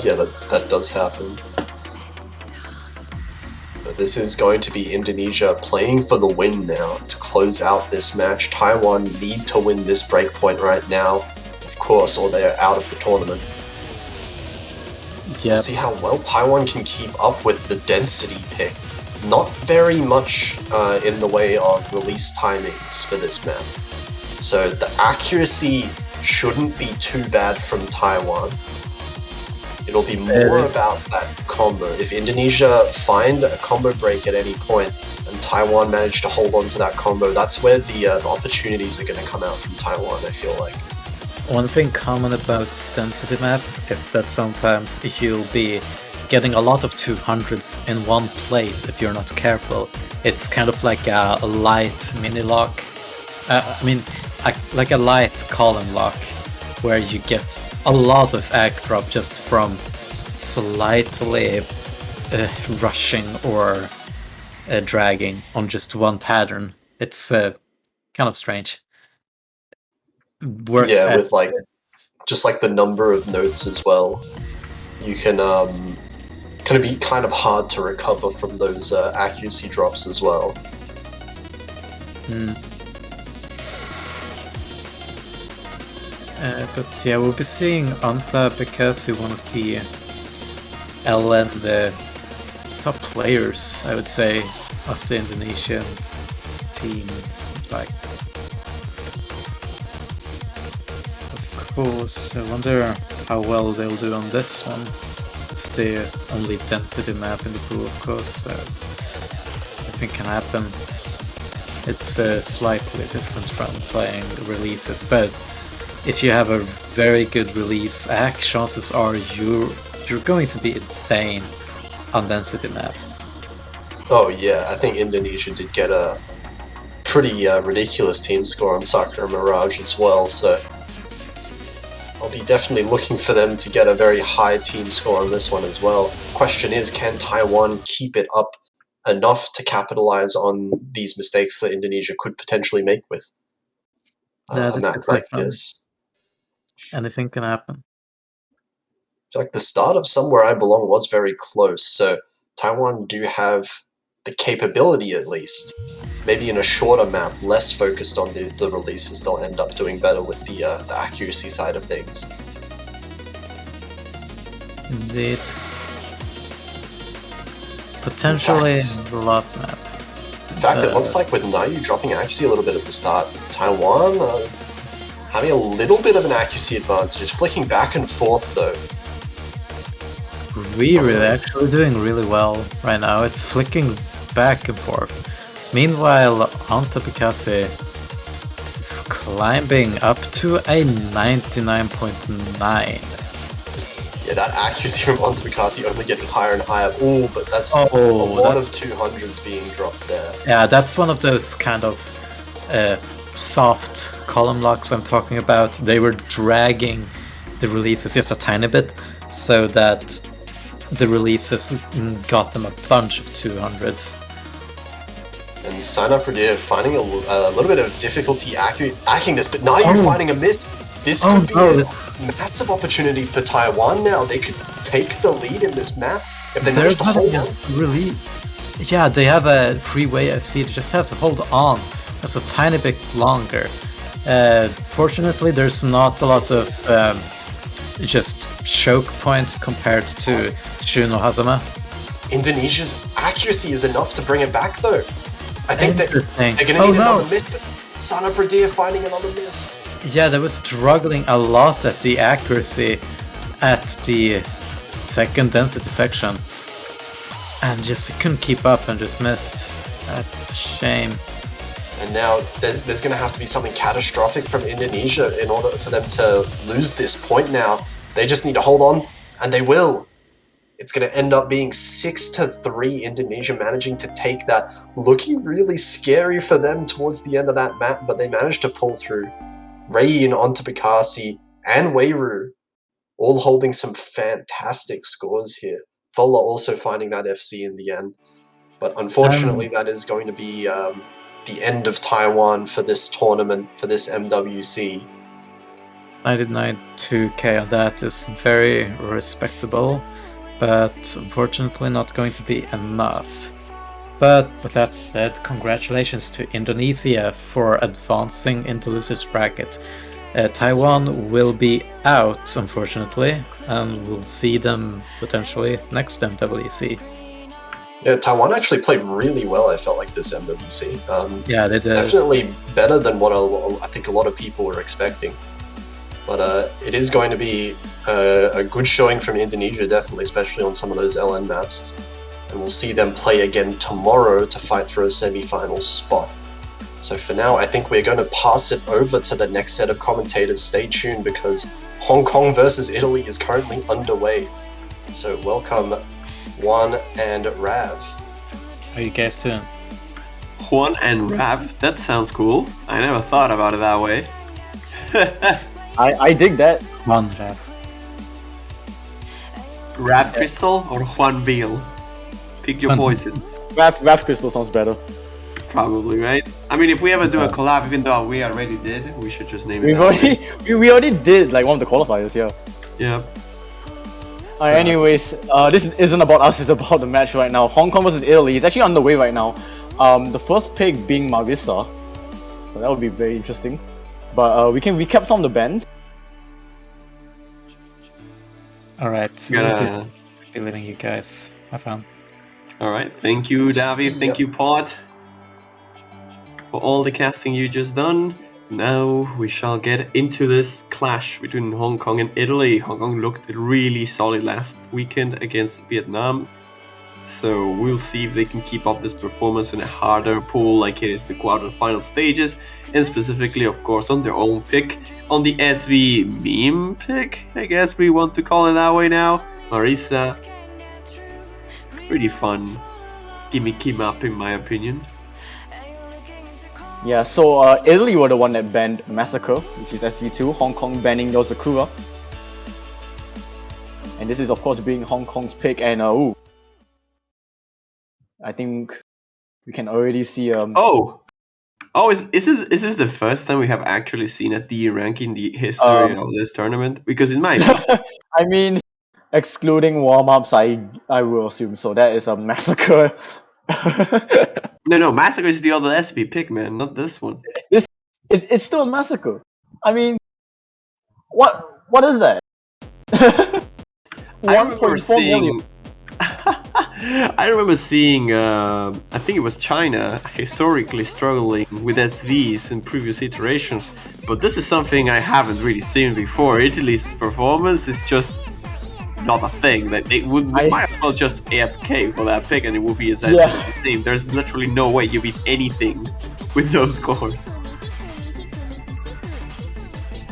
Yeah, that does happen. But this is going to be Indonesia playing for the win now to close out this match. Taiwan need to win this breakpoint right now, of course, or they're out of the tournament. Yep. We'll see how well Taiwan can keep up with the density pick. Not very much in the way of release timings for this map. So the accuracy shouldn't be too bad from Taiwan. It'll be more about that combo. If Indonesia find a combo break at any point and Taiwan manage to hold on to that combo, that's where the opportunities are going to come out from Taiwan, I feel like. One thing common about density maps is that sometimes you'll be getting a lot of 200s in one place if you're not careful. It's kind of like a light mini-lock. Like a light column lock, where you get a lot of ag drop just from slightly rushing or dragging on just one pattern. It's kind of strange. Yeah, with like just like the number of notes as well, you can kind of be kind of hard to recover from those accuracy drops as well. But yeah, we'll be seeing Anta Bekasi, one of the LN, the top players, I would say, of the Indonesian team. Like, of course, I wonder how well they'll do on this one. It's the only density map in the pool, of course. Anything can happen. It's slightly different from playing releases, but if you have a very good release, chances are you're going to be insane on density maps. Oh yeah, I think Indonesia did get a pretty ridiculous team score on Sakura Mirage as well, so I'll be definitely looking for them to get a very high team score on this one as well. Question is, can Taiwan keep it up enough to capitalize on these mistakes that Indonesia could potentially make with a map like this? Anything can happen. I feel like the start of Somewhere I Belong was very close, so Taiwan do have the capability at least. Maybe in a shorter map, less focused on the releases, they'll end up doing better with the accuracy side of things. Indeed. Potentially the last map. In fact, it looks like with Nayu dropping accuracy a little bit at the start, Taiwan having a little bit of an accuracy advantage, is flicking back and forth though. Really, actually doing really well right now. It's flicking back and forth. Meanwhile, Antapikase is climbing up to a 99.9. Yeah, that accuracy from Antapikase only getting higher and higher. Oh, but that's a lot of 200s being dropped there. Yeah, that's one of those kind of soft column locks I'm talking about. They were dragging the releases just a tiny bit so that the releases got them a bunch of 200s. And Sana Pradeer finding a little bit of difficulty acting this, but now you're finding a miss. This could be a massive opportunity for Taiwan now. They could take the lead in this map if they manage to hold on. Really, yeah, they have a freeway FC. They just have to hold on just a tiny bit longer. Fortunately, there's not a lot of just choke points compared to Shuno Hazama. Indonesia's accuracy is enough to bring it back though. I think they're going to need another miss. Sana Pradeer finding another miss. Yeah, they were struggling a lot at the accuracy at the second density section. And just couldn't keep up and just missed. That's a shame. And now there's going to have to be something catastrophic from Indonesia in order for them to lose this point now. They just need to hold on, and they will. It's going to end up being 6-3, Indonesia managing to take that. Looking really scary for them towards the end of that map, but they managed to pull through. Rei and Antapikase and Weiru all holding some fantastic scores here. Fola also finding that FC in the end. But unfortunately, that is going to be the end of Taiwan for this tournament, for this MWC. 99.2k on that is very respectable, but unfortunately not going to be enough. But with that said, congratulations to Indonesia for advancing into losers bracket. Taiwan will be out, unfortunately, and we'll see them potentially next MWC. Yeah, Taiwan actually played really well, I felt like, this MWC. Yeah, they did. Definitely better than what I think a lot of people were expecting. But it is going to be a good showing from Indonesia, definitely, especially on some of those LN maps. And we'll see them play again tomorrow to fight for a semi-final spot. So for now, I think we're going to pass it over to the next set of commentators. Stay tuned because Hong Kong versus Italy is currently underway. So welcome Juan and Rav. How are you guys doing? Juan and Rav, that sounds cool. I never thought about it that way. I dig that. Juan Rav. Rav Crystal or Juan Beal? Pick your poison. Rav Crystal sounds better. Probably, right? I mean, if we ever do a collab, even though we already did, we should just name it. We already did like one of the qualifiers, yeah. Yeah. Anyways, this isn't about us, it's about the match right now. Hong Kong versus Italy is actually underway right now. The first pick being Marisa, so that would be very interesting. But we can recap some of the bands. Alright, so we'll be letting you guys have fun. Alright, thank you, Davi, thank you, Pot, for all the casting you just done. Now we shall get into this clash between Hong Kong and Italy. Hong Kong looked really solid last weekend against Vietnam. So we'll see if they can keep up this performance in a harder pool like it is the quarterfinal stages, and specifically, of course, on their own pick, on the SV meme pick, I guess we want to call it that way now. Marisa, pretty fun gimmicky map in my opinion. Yeah, so Italy were the one that banned Massacre, which is SV2, Hong Kong banning Yozakura. And this is of course being Hong Kong's pick, and ooh, I think we can already see is this the first time we have actually seen a D rank in the history of this tournament? Because it might be. I mean, excluding warm-ups, I will assume so. That is a Massacre. No, Massacre is the other SB pick, man, not this one. It's still a Massacre. I mean, what is that? I remember seeing. I remember seeing. I think it was China historically struggling with SVs in previous iterations, but this is something I haven't really seen before. Italy's performance is just not a thing. That they might as well just AFK for that pick, and it will be essentially the same. There's literally no way you beat anything with those scores.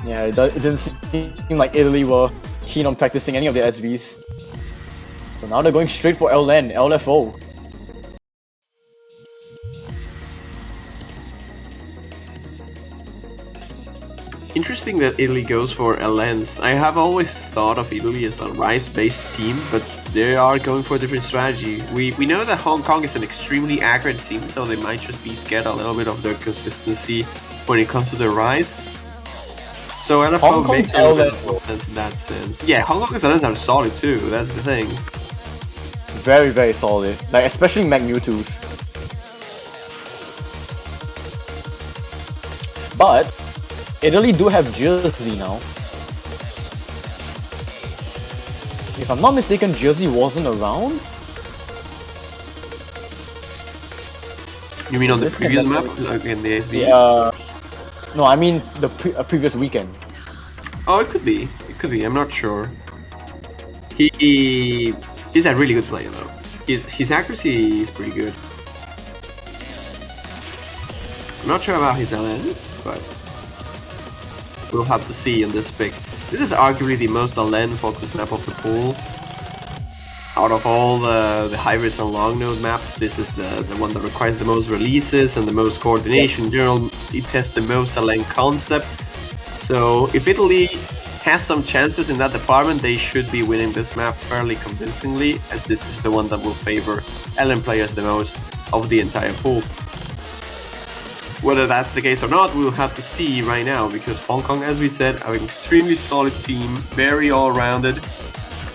Yeah, it didn't seem like Italy were keen on practicing any of their SVs. So now they're going straight for LN, LFO. Interesting that Italy goes for LNs. I have always thought of Italy as a Rise-based team, but they are going for a different strategy. We know that Hong Kong is an extremely accurate team, so they might just be scared a little bit of their consistency when it comes to the Rise. So LFO makes a little bit more sense in that sense. Yeah, Hong Kong's LNs are solid too, that's the thing. Very, very solid. Like, especially Mag Mewtwo's. But Italy do have Jersey now. If I'm not mistaken, Jersey wasn't around. You mean on the previous map? Like in the SB? No, I mean the previous weekend. Oh, it could be. It could be. I'm not sure. He's a really good player though. His accuracy is pretty good. I'm not sure about his LNs, but we'll have to see in this pick. This is arguably the most LN focused map of the pool. Out of all the hybrids and long node maps, this is the one that requires the most releases and the most coordination. In general, it tests the most LN concepts. So if Italy has some chances in that department, they should be winning this map fairly convincingly, as this is the one that will favor LN players the most of the entire pool. Whether that's the case or not, we'll have to see right now, because Hong Kong, as we said, are an extremely solid team, very all-rounded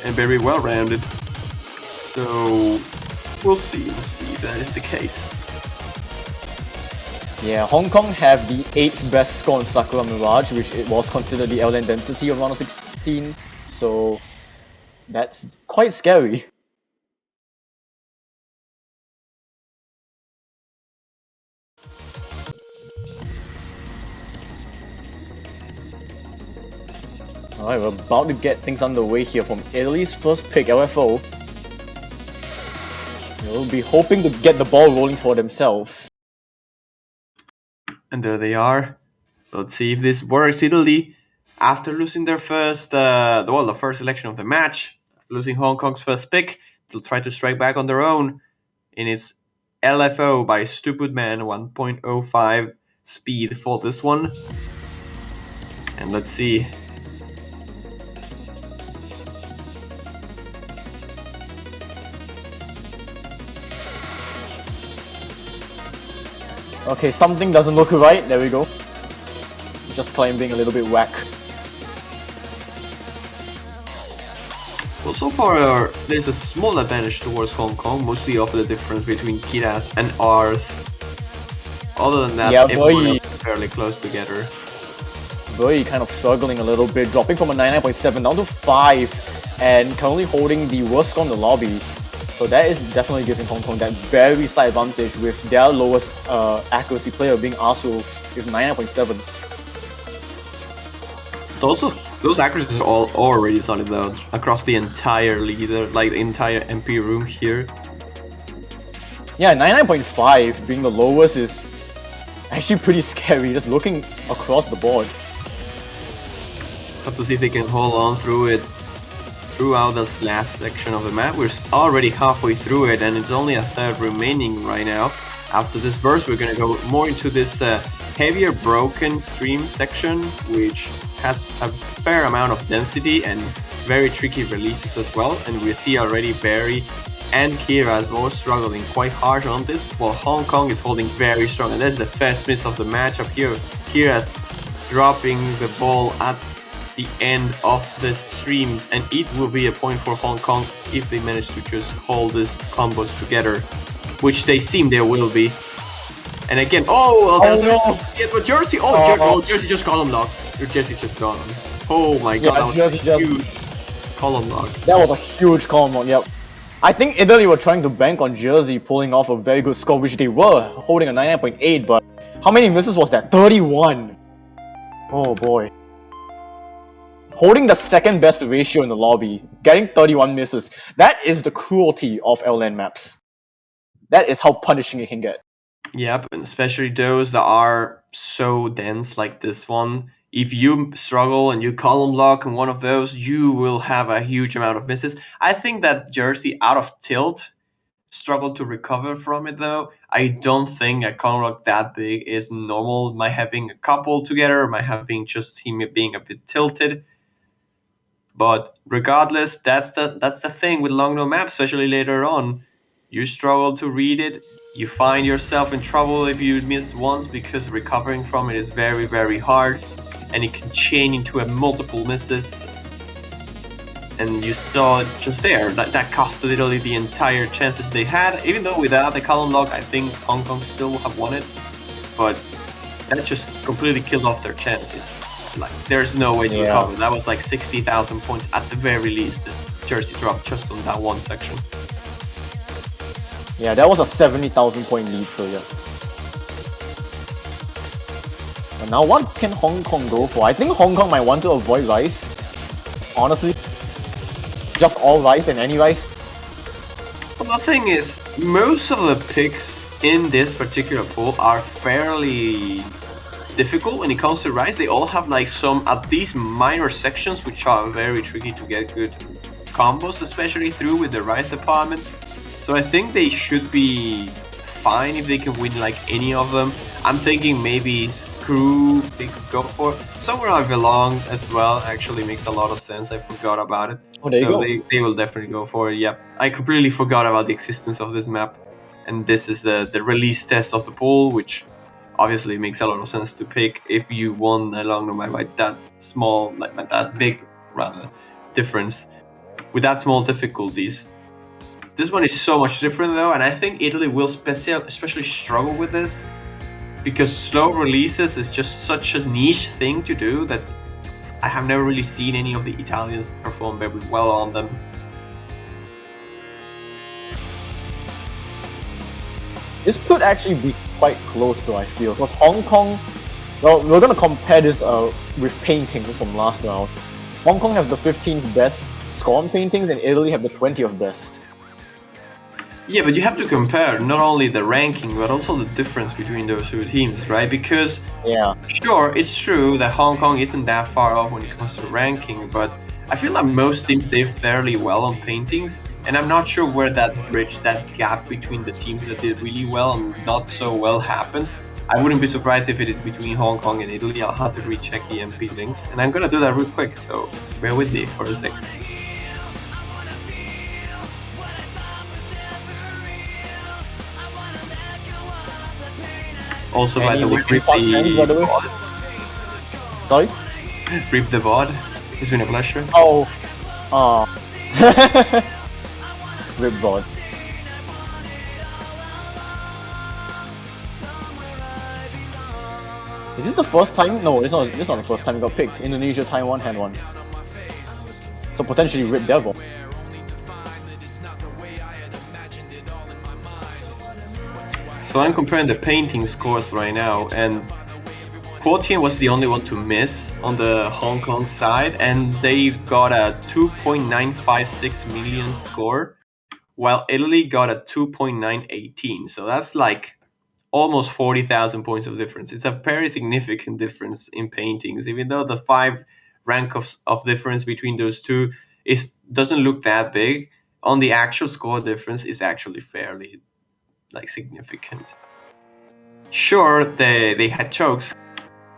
and very well-rounded. So we'll see if that is the case. Yeah, Hong Kong have the 8th best score on Sakura Mirage, which it was considered the LN density of round of 16, so that's quite scary. Alright, we're about to get things underway here from Italy's first pick, LFO. They'll be hoping to get the ball rolling for themselves. And there they are. Let's see if this works. Italy, after losing their first, the first selection of the match, losing Hong Kong's first pick, they'll try to strike back on their own. And it's LFO by Stupid Man, 1.05 speed for this one. And let's see. Okay, something doesn't look right. There we go. Just claim being a little bit whack. Well, so far there's a small advantage towards Hong Kong, mostly off the difference between Kira's and ours. Other than that, everyone else is fairly close together. Boy, kind of struggling a little bit, dropping from a 99.7 down to 5, and currently holding the worst score in the lobby. So that is definitely giving Hong Kong that very slight advantage, with their lowest accuracy player being Arsu with 99.7. Also, those accuracies are all already solid though, across the entire leader, like the entire MP room here. Yeah, 99.5 being the lowest is actually pretty scary, just looking across the board. Have to see if they can hold on through it throughout this last section of the map. We're already halfway through it, and it's only a third remaining right now. After this burst, we're gonna go more into this heavier broken stream section, which has a fair amount of density and very tricky releases as well. And we see already Barry and Kira's both struggling quite hard on this, while Hong Kong is holding very strong. And that's the first miss of the matchup here. Kira's dropping the ball at the end of this streams, and it will be a point for Hong Kong if they manage to just hold these combos together, which they seem there will be. And again, but Jersey, Jersey just column lock. Your Jersey's just gone. Oh my god, that was Jersey a huge column lock. That was a huge column lock, yep. I think Italy were trying to bank on Jersey pulling off a very good score, which they were, holding a 99.8, but how many misses was that? 31! Oh boy. Holding the second best ratio in the lobby, getting 31 misses, that is the cruelty of LN maps. That is how punishing it can get. Yep, and especially those that are so dense like this one. If you struggle and you column lock on one of those, you will have a huge amount of misses. I think that Jersey out of tilt struggled to recover from it though. I don't think a column lock that big is normal. Might having a couple together, might having just him being a bit tilted. But regardless, that's the thing with long no map, especially later on. You struggle to read it, you find yourself in trouble if you miss once, because recovering from it is very, very hard, and it can chain into a multiple misses. And you saw it just there, that costed Italy the entire chances they had. Even though without the column lock, I think Hong Kong still would have won it, but that just completely killed off their chances. Like, there's no way to recover. That was like 60,000 points at the very least that Jersey dropped just on that one section. Yeah, that was a 70,000 point lead, so yeah. But now what can Hong Kong go for? I think Hong Kong might want to avoid rice. Honestly. Just all rice and any rice. Well, the thing is, most of the picks in this particular pool are fairly difficult when it comes to rice. They all have like some, at least minor sections, which are very tricky to get good combos, especially through with the rice department. So I think they should be fine if they can win like any of them. I'm thinking maybe Screw they could go for. Somewhere I Belong as well actually makes a lot of sense. I forgot about it. Oh, there you go. They will definitely go for it. Yeah, I completely forgot about the existence of this map. And this is the release test of the pool, which obviously makes a lot of sense to pick if you won a long no map by that small, like that big rather, difference with that small difficulties. This one is so much different though, and I think Italy will especially struggle with this, because slow releases is just such a niche thing to do that I have never really seen any of the Italians perform very well on them. This could actually be quite close though, I feel, because Hong Kong, well, we're going to compare this with paintings from last round. Hong Kong have the 15th best score on paintings, and Italy have the 20th best. Yeah, but you have to compare not only the ranking, but also the difference between those two teams, right? Because, sure, it's true that Hong Kong isn't that far off when it comes to ranking, but I feel like most teams did fairly well on paintings, and I'm not sure where that bridge, that gap between the teams that did really well and not so well happened. I wouldn't be surprised if it is between Hong Kong and Italy. I'll have to recheck the MP links, and I'm gonna do that real quick, so bear with me for a second. Also, by the way, rip the bod. Sorry? Rip the bod. It's been a pleasure. Oh. Rip bod. Is this the first time? No, it's not the first time it got picked. Indonesia, Taiwan had one. So potentially rip their bod. So I'm comparing the painting scores right now, and Quarterfinals was the only one to miss on the Hong Kong side, and they got a 2.956 million score, while Italy got a 2.918. So that's like almost 40,000 points of difference. It's a very significant difference in paintings, even though the 5 rank of difference between those two doesn't look that big. On the actual score difference, is actually fairly like significant. Sure, they had chokes.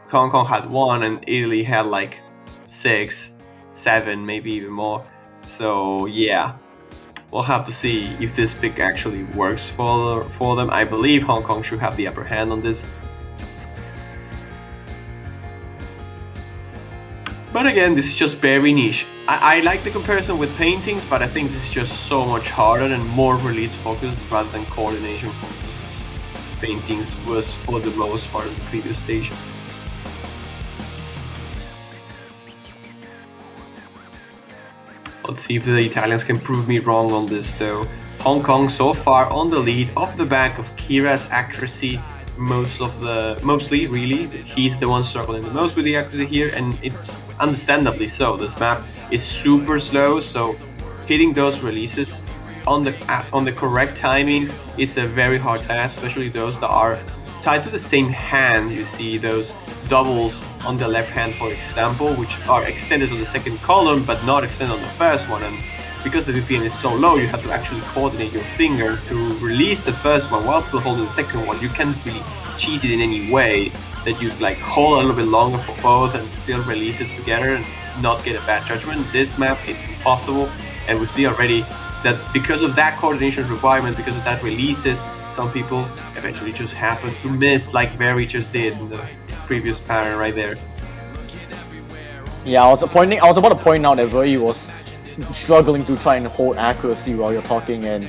Hong Kong had 1, and Italy had like 6, 7, maybe even more. So yeah, we'll have to see if this pick actually works for them. I believe Hong Kong should have the upper hand on this. But again, this is just very niche. I like the comparison with paintings, but I think this is just so much harder and more release focused rather than coordination focused, as paintings was for the most part of the previous stage. Let's see if the Italians can prove me wrong on this though. Hong Kong so far on the lead off the back of Kira's accuracy. Mostly really, he's the one struggling the most with the accuracy here, and it's understandably so. This map is super slow, so hitting those releases on the correct timings is a very hard task, especially those that are tied to the same hand. You see those doubles on the left hand, for example, which are extended on the second column but not extended on the first one, and because the VPN is so low, you have to actually coordinate your finger to release the first one while still holding the second one. You can't really cheese it in any way that you like hold a little bit longer for both and still release it together and not get a bad judgment. This map, it's impossible, and we see already that because of that coordination requirement, because of that releases, some people eventually just happen to miss, like Very just did in the previous pattern right there. Yeah, I was about to point out that Very was struggling to try and hold accuracy while you're talking, and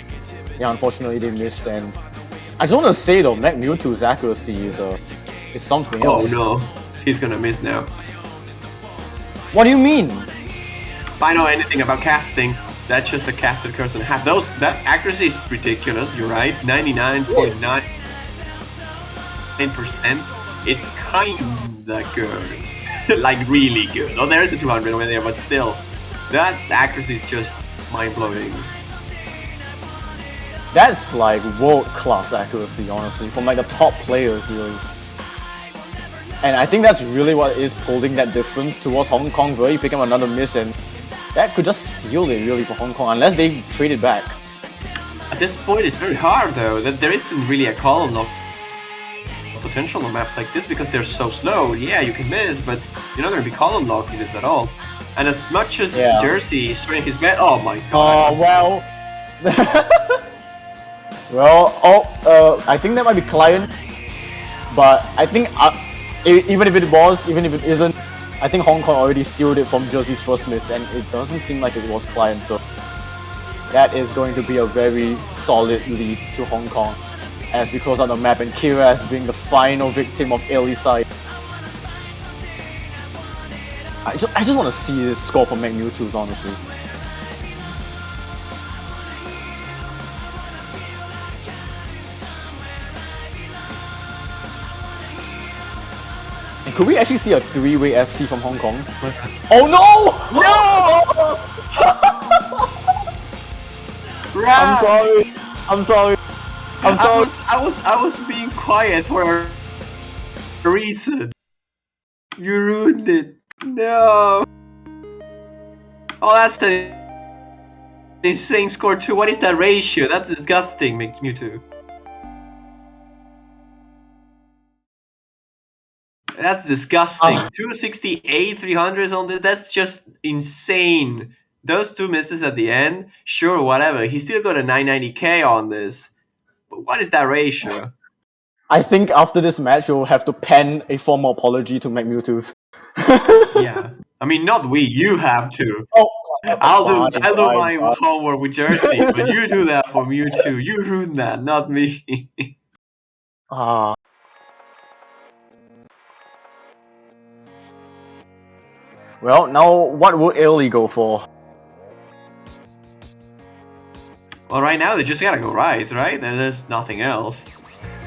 yeah, unfortunately they missed. And I just want to say though, Mac Mewtwo's accuracy is something else. Oh no, he's gonna miss now. What do you mean? If I know anything about casting, that's just a casted curse and half. That accuracy is ridiculous. You're right, 99.9%. It's kinda good, like really good. Oh, there is a 200 over there, but still. That accuracy is just mind-blowing. That's like world-class accuracy, honestly, from like the top players, really. And I think that's really what is holding that difference towards Hong Kong. Very picking up another miss, and that could just seal it really for Hong Kong, unless they trade it back. At this point, it's very hard though. That there isn't really a column of potential on maps like this because they're so slow. Yeah, you can miss, but you're not going to be column locked in this at all. And as much as Jersey is trying his best, oh my god. Oh well. I think that might be client, but I think even if it isn't, I think Hong Kong already sealed it from Jersey's first miss, and it doesn't seem like it was client. So that is going to be a very solid lead to Hong Kong as we close out the map, and Kira as being the final victim of Italy's side. I just want to see this score for Mac Mewtwo's, honestly. And could we actually see a 3-way FC from Hong Kong? Oh no! No! I'm sorry. I was being quiet for a reason. You ruined it. No. Oh, that's the insane score too. What is that ratio? That's disgusting, Mewtwo. That's disgusting. 268, 300s on this. That's just insane. Those two misses at the end, sure, whatever. He still got a 990k on this. But what is that ratio? I think after this match, we'll have to pen a formal apology to Mac Mewtwo's. Yeah, I mean, not we. You have to. Oh, I'll do my homework with Jersey, but you do that for Mewtwo. You ruined that, not me. Well, now what would Italy go for? Well, right now they just gotta go Rise, right? There's nothing else.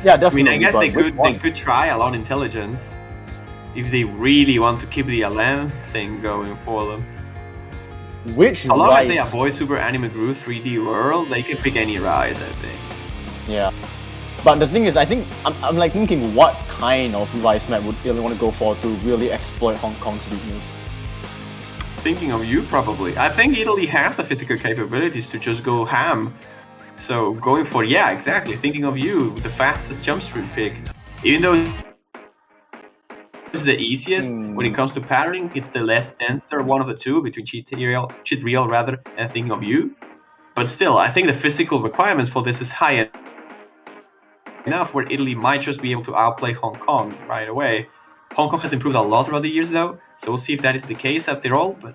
Yeah, definitely. I mean, I guess they could try a lot intelligence if they really want to keep the Alan thing going for them. Which So long as they Rise? avoid Super Anime Guru 3D World, they can pick any Rise, I think. Yeah. But the thing is, I think I'm like thinking what kind of Rise map would Italy want to go for to really exploit Hong Kong's weakness. Thinking of you, probably. I think Italy has the physical capabilities to just go ham. So going for, yeah, exactly. Thinking of you, the fastest jump stream pick. Even though it's the easiest when it comes to patterning, it's the less denser one of the two between cheat real rather, and Thinking of you. But still, I think the physical requirements for this is high enough where Italy might just be able to outplay Hong Kong right away. Hong Kong has improved a lot throughout the years though, so we'll see if that is the case after all. But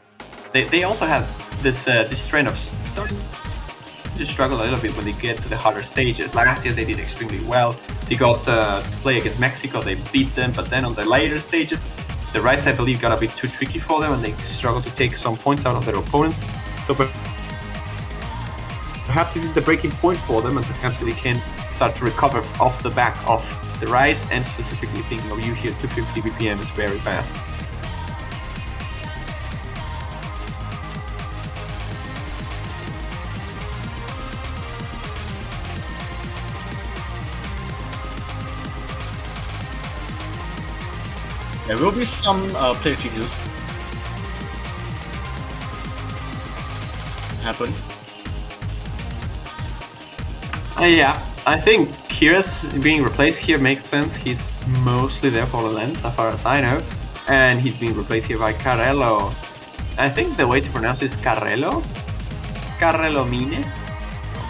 they also have this trend of starting to struggle a little bit when they get to the harder stages. Last year they did extremely well. They got to play against Mexico, they beat them, but then on the later stages, the Rise, I believe, got a bit too tricky for them and they struggled to take some points out of their opponents. So perhaps this is the breaking point for them, and perhaps they can start to recover off the back of the Rise, and specifically Thinking of you here, 250 BPM is very fast. There will be some player changes happen. Yeah, I think Kira's being replaced here makes sense. He's mostly there for the lens, as far as I know. And he's being replaced here by Carrello. I think the way to pronounce it is Carrello? Carrello Mine?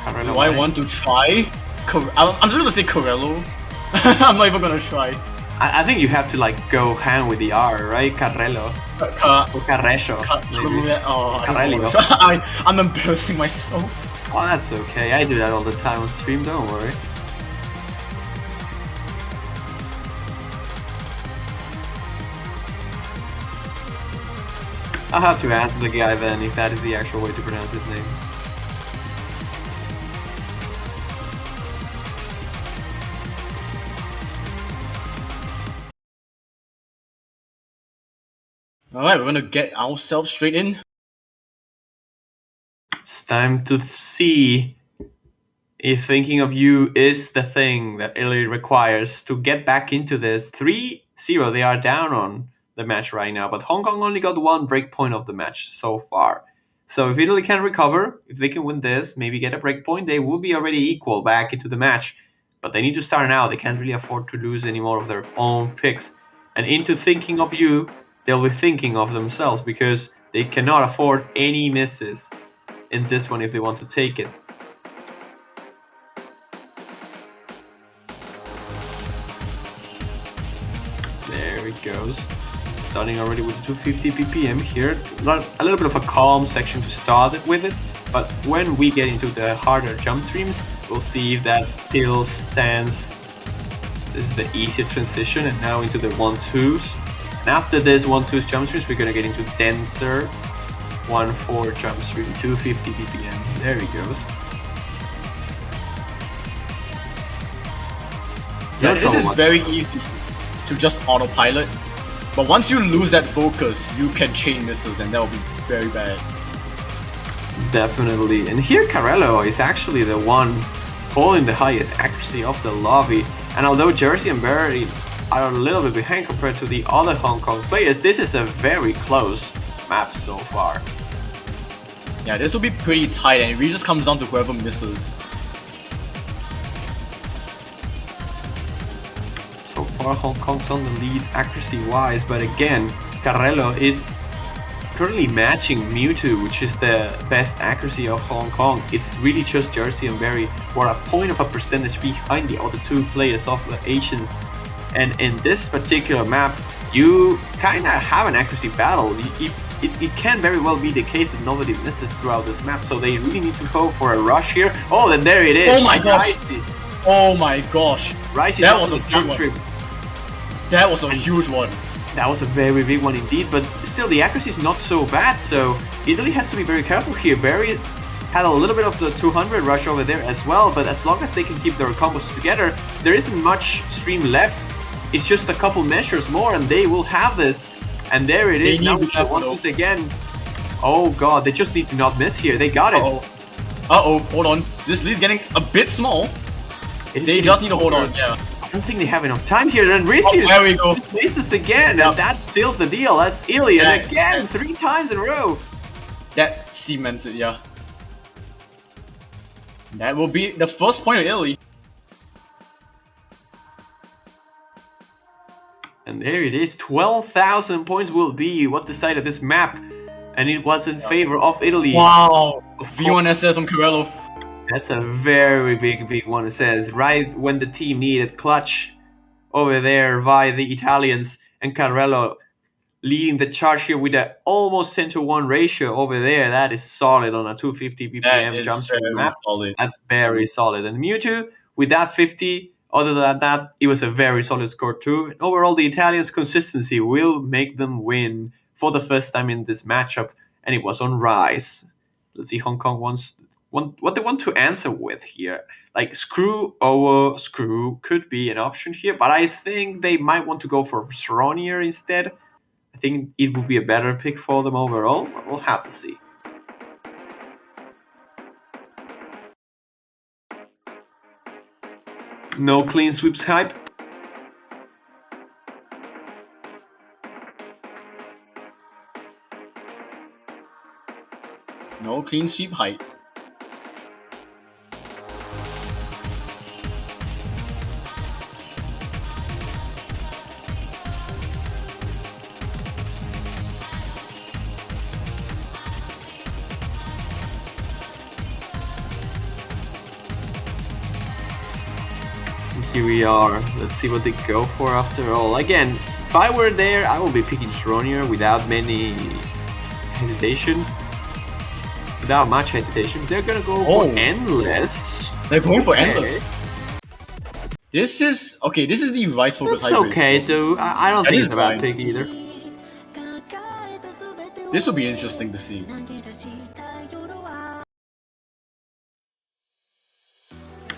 Carrello Do I want to try? I'm just gonna say Corello. I'm not even gonna try. I think you have to like go hand with the R, right? Carrello. Or Carresho. Oh, Carrello. I'm embarrassing myself. Oh, that's okay. I do that all the time on stream, don't worry. I'll have to ask the guy then if that is the actual way to pronounce his name. Alright, we're gonna get ourselves straight in. It's time to see if Thinking of you is the thing that Italy requires to get back into this. 3-0, they are down on the match right now, but Hong Kong only got one break point of the match so far. So if Italy can recover, if they can win this, maybe get a break point, they will be already equal back into the match. But they need to start now. They can't really afford to lose any more of their own picks. And into Thinking of you, they'll be thinking of themselves because they cannot afford any misses in this one if they want to take it. There it goes. Starting already with 250 ppm here. A little bit of a calm section to start with it, but when we get into the harder jump streams, we'll see if that still stands. This is the easier transition, and now into the 1-2s. And after this 1-2s jump streams, we're gonna get into denser 1-4 jump stream, 250 ppm. There he goes. Yeah, this is very easy to just autopilot. But once you lose that focus, you can chain missiles, and that will be very bad. Definitely. And here Carrello is actually the one holding the highest accuracy of the lobby. And although Jersey and Barry are a little bit behind compared to the other Hong Kong players, this is a very close map so far. Yeah, this will be pretty tight, and it really just comes down to whoever misses. So far Hong Kong's on the lead accuracy-wise, but again, Carrello is currently matching Mewtwo, which is the best accuracy of Hong Kong. It's really just Jersey and Barry who are a point of a percentage behind the other two players of the Asians. And in this particular map, you kind of have an accuracy battle. It can very well be the case that nobody misses throughout this map, so they really need to go for a rush here. Oh, then there it is. Oh my gosh! Oh my gosh! That was a big one. That was a huge one. That was a very big one indeed, but still the accuracy is not so bad, so Italy has to be very careful here. Barry had a little bit of the 200 rush over there as well, but as long as they can keep their combos together, there isn't much stream left. It's just a couple measures more and they will have this. And there it is, now with the 1-2s again. Oh god, they just need to not miss here. They got it. Uh-oh, hold on. This lead's getting a bit small. They just need to hold on, yeah. I don't think they have enough time here. And Ricius there we go. misses again, and that seals the deal. That's Illy, and again, Yeah. 3 times in a row. That cements it, yeah. That will be the first point of Italy. And there it is. 12,000 points will be what decided this map, and it was in favor of Italy. Wow. Of course. V1SS from Carello. That's a very big one, it says. Right when the team needed clutch over there by the Italians, and Carrello leading the charge here with an almost 10-to-1 ratio over there. That is solid on a 250 BPM jump stream map. Solid. That's very solid. And Mewtwo with that 50, other than that, it was a very solid score too. And overall, the Italians' consistency will make them win for the first time in this matchup, and it was on Rise. Let's see Hong Kong what they want to answer with here. Like Screw over Screw could be an option here, but I think they might want to go for Sronier instead. I think it would be a better pick for them overall, but we'll have to see. No clean sweeps hype. No clean sweep height. Here we are. Let's see what they go for after all. Again, if I were there, I would be picking Shronier without many hesitations. Without much hesitation. They're gonna go for Endless. They're going for Okay. Endless. This is the Rise focus That's hybrid. okay, too. I don't That think is it's a bad fine. pick either. This will be interesting to see.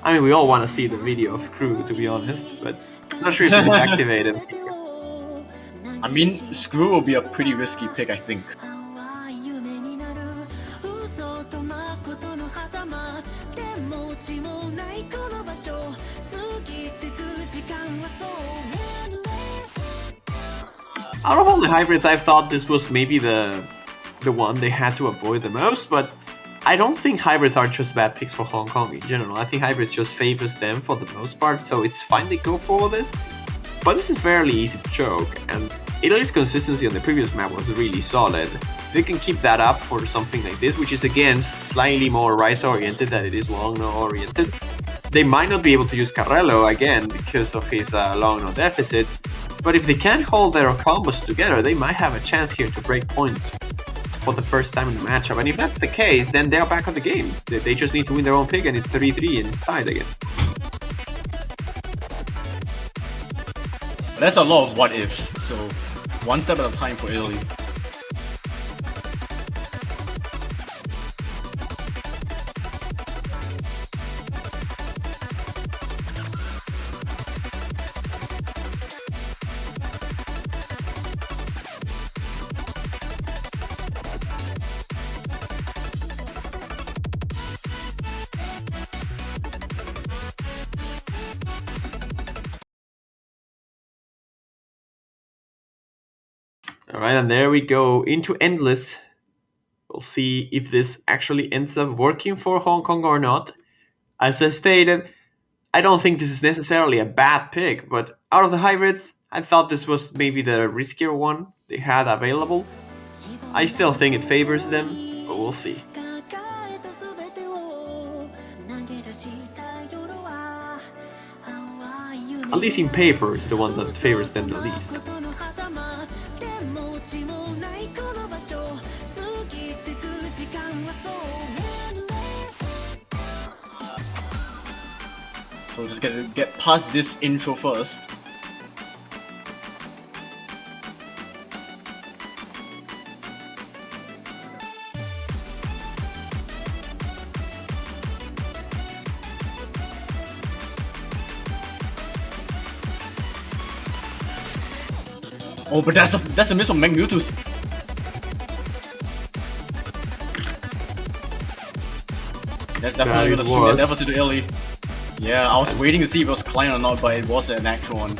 I mean, we all want to see the video of Crew, to be honest, but I'm not sure if it's activated. I mean, Screw will be a pretty risky pick, I think. Out of all the hybrids, I thought this was maybe the one they had to avoid the most, but I don't think hybrids are just bad picks for Hong Kong in general. I think hybrids just favors them for the most part, so it's fine they go for this. But this is fairly easy to choke, and Italy's consistency on the previous map was really solid. They can keep that up for something like this, which is again slightly more Rise-oriented than it is Long-No-oriented. They might not be able to use Carrello again because of his Long-No deficits, but if they can hold their combos together, they might have a chance here to break points for the first time in the matchup. And if that's the case, then they're back on the game. They just need to win their own pick, and it's 3-3 and it's tied again. That's a lot of what ifs, so one step at a time for Italy. Alright, and there we go into Endless. We'll see if this actually ends up working for Hong Kong or not. As I stated, I don't think this is necessarily a bad pick, but out of the hybrids, I thought this was maybe the riskier one they had available. I still think it favors them, but we'll see. At least in paper, it's the one that favors them the least. So just get past this intro first. Oh, but that's a miss on Mewtwo's. That's definitely That gonna it swing the was. devil to the early. Yeah, I was waiting to see if it was Klein or not, but it was an actual one.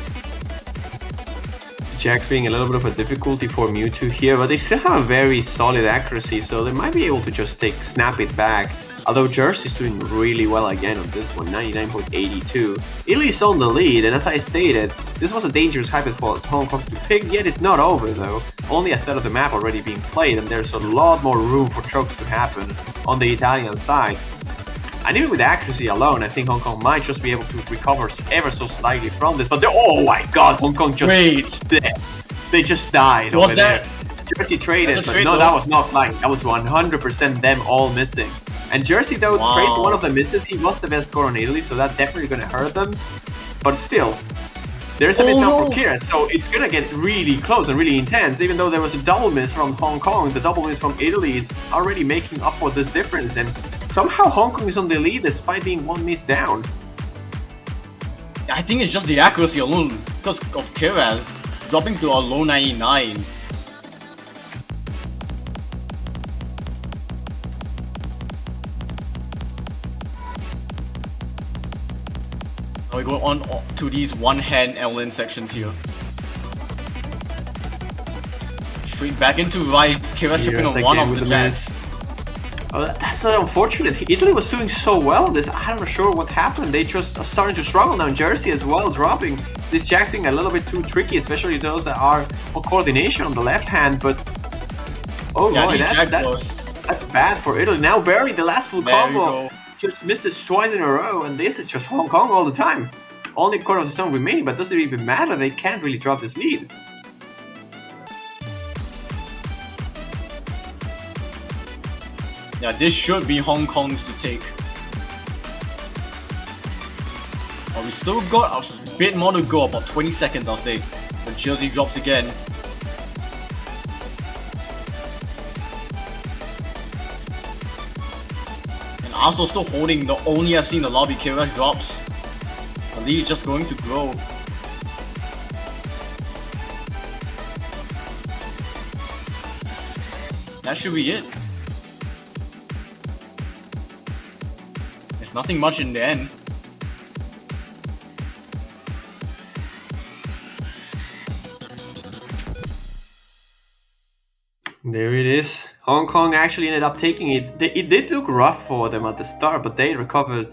Jax being a little bit of a difficulty for Mewtwo here, but they still have a very solid accuracy, so they might be able to just snap it back. Although Jersey's doing really well again on this one, 99.82. Italy's on the lead, and as I stated, this was a dangerous hybrid for Hong Kong to pick, yet it's not over though. Only a third of the map already being played, and there's a lot more room for chokes to happen on the Italian side. And even with accuracy alone, I think Hong Kong might just be able to recover ever so slightly from this. But oh my god, Hong Kong just they just died over there. Jersey traded, but no, that was not flying. That was 100% them all missing. And Jersey though trades one of the misses. He was the best scorer in Italy, so that's definitely gonna hurt them. But still, there's a miss now from Kira, so it's gonna get really close and really intense. Even though there was a double miss from Hong Kong, the double miss from Italy is already making up for this difference. And somehow Hong Kong is on the lead despite being one miss down. I think it's just the accuracy alone because of Kiraz dropping to a low 99. Now we go on to these one-hand Evelyn sections here. Straight back into Rice, Kira shipping on one of the jazz. Oh, that's so unfortunate. Italy was doing so well this. I'm not sure what happened. They just are starting to struggle now. Jersey as well, dropping. This Jaxing a little bit too tricky, especially those that are for coordination on the left hand. But oh yeah, boy, that's bad for Italy. Now Barry, the last full combo, just misses twice in a row, and this is just Hong Kong all the time. Only a quarter of the song remaining, but doesn't even matter. They can't really drop this lead. Yeah, this should be Hong Kong's to take. But we still got a bit more to go, about 20 seconds I'll say. But Jersey drops again. And also still holding the only I've seen the lobby. Kira drops. The lead is just going to grow. That should be it. There's nothing much in the end. There it is. Hong Kong actually ended up taking it. It did look rough for them at the start, but they recovered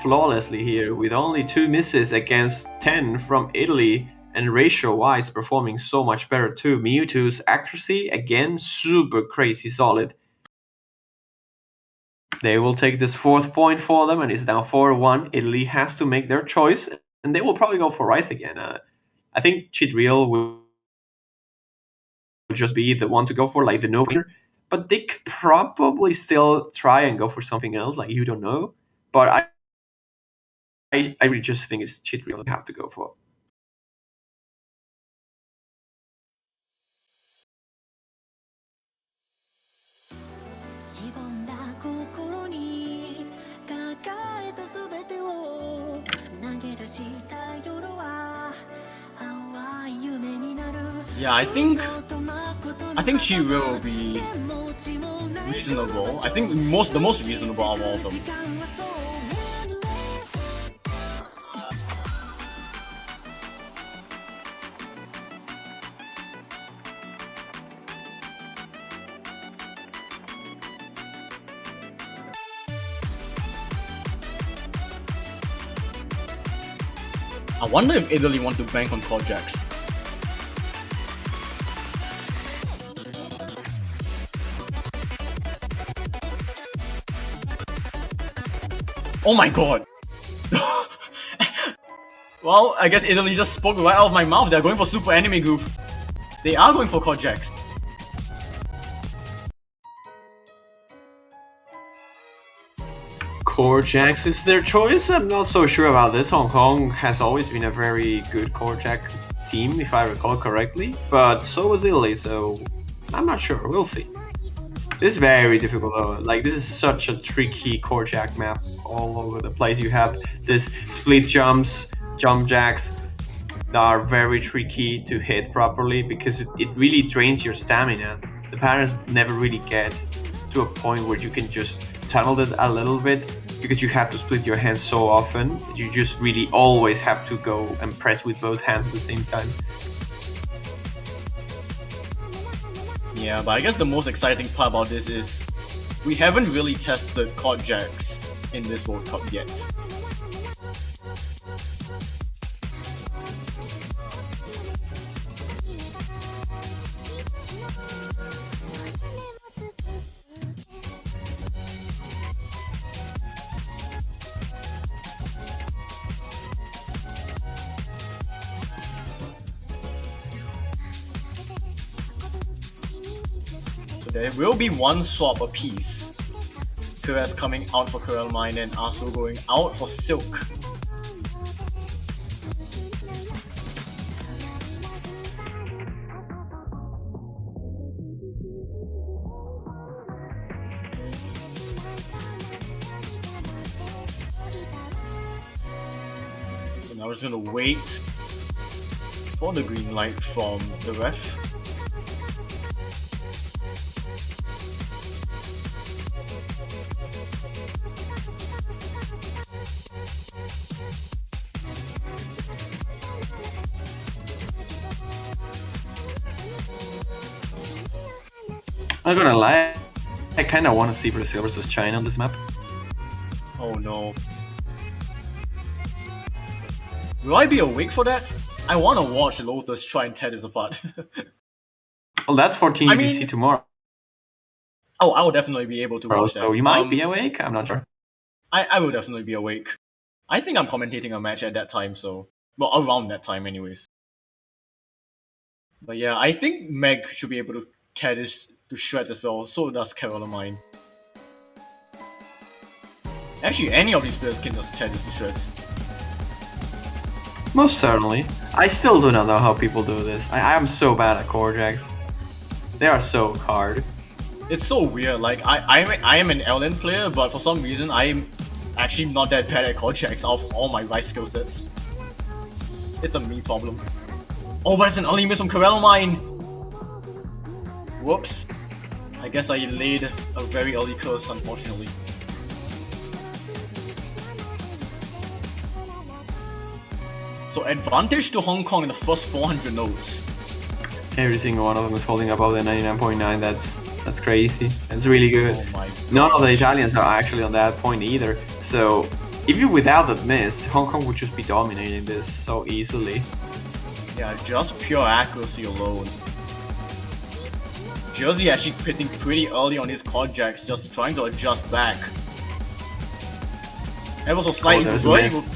flawlessly here with only 2 misses against 10 from Italy, and ratio-wise performing so much better too. Mewtwo's accuracy, again, super crazy solid. They will take this 4th point for them, and it's now 4-1. Italy has to make their choice, and they will probably go for Rice again. I think Chidriel will just be the one to go for, like the no-brainer. But they could probably still try and go for something else, like you don't know. But I really just think it's Chidriel they have to go for. Yeah, I think she will be reasonable. I think the most reasonable of all of them. I wonder if Italy want to bank on Kojax. Oh my god! Well, I guess Italy just spoke right out of my mouth. They're going for Super Anime Goof. They are going for Kojax. Kojax is their choice. I'm not so sure about this. Hong Kong has always been a very good Kojax team, if I recall correctly. But so was Italy, so I'm not sure. We'll see. This is very difficult though. Like, this is such a tricky Kojax map all over the place. You have this split jumps, jump jacks that are very tricky to hit properly because it really drains your stamina. The patterns never really get to a point where you can just tunneled it a little bit because you have to split your hands so often. You just really always have to go and press with both hands at the same time. Yeah, but I guess the most exciting part about this is we haven't really tested chord jacks in this World Cup yet. There will be one swap apiece. Perez coming out for Coraline and Arsenal going out for Silk. So now we're just gonna wait for the green light from the ref. I'm not gonna lie, I kinda wanna see Brazil versus China on this map. Oh no. Will I be awake for that? I wanna watch Lotus try and tear this apart. Well, that's 14 I UTC mean- tomorrow, Oh, I will definitely be able to watch that. so you might be awake, I'm not sure. I will definitely be awake. I think I'm commentating a match at that time, so... Well, around that time anyways. But yeah, I think Meg should be able to tear this to shreds as well, so does Caroline. Actually, any of these players can just tear this to shreds. Most certainly. I still do not know how people do this. I am so bad at core jacks. They are so hard. It's so weird, like, I am an LN player, but for some reason, I'm actually not that bad at chord checks out of all my right skill sets. It's a me problem. Oh, but it's an early miss from Caroline! Whoops. I guess I laid a very early curse, unfortunately. So advantage to Hong Kong in the first 400 notes. Every single one of them is holding above the 99.9. That's crazy. That's really good. Oh my None of the gosh. Italians are actually on that point either. So even without that miss, Hong Kong would just be dominating this so easily. Yeah, just pure accuracy alone. Jersey actually hitting pretty early on his chord jacks, just trying to adjust back. Ever so slightly there's a burning. miss.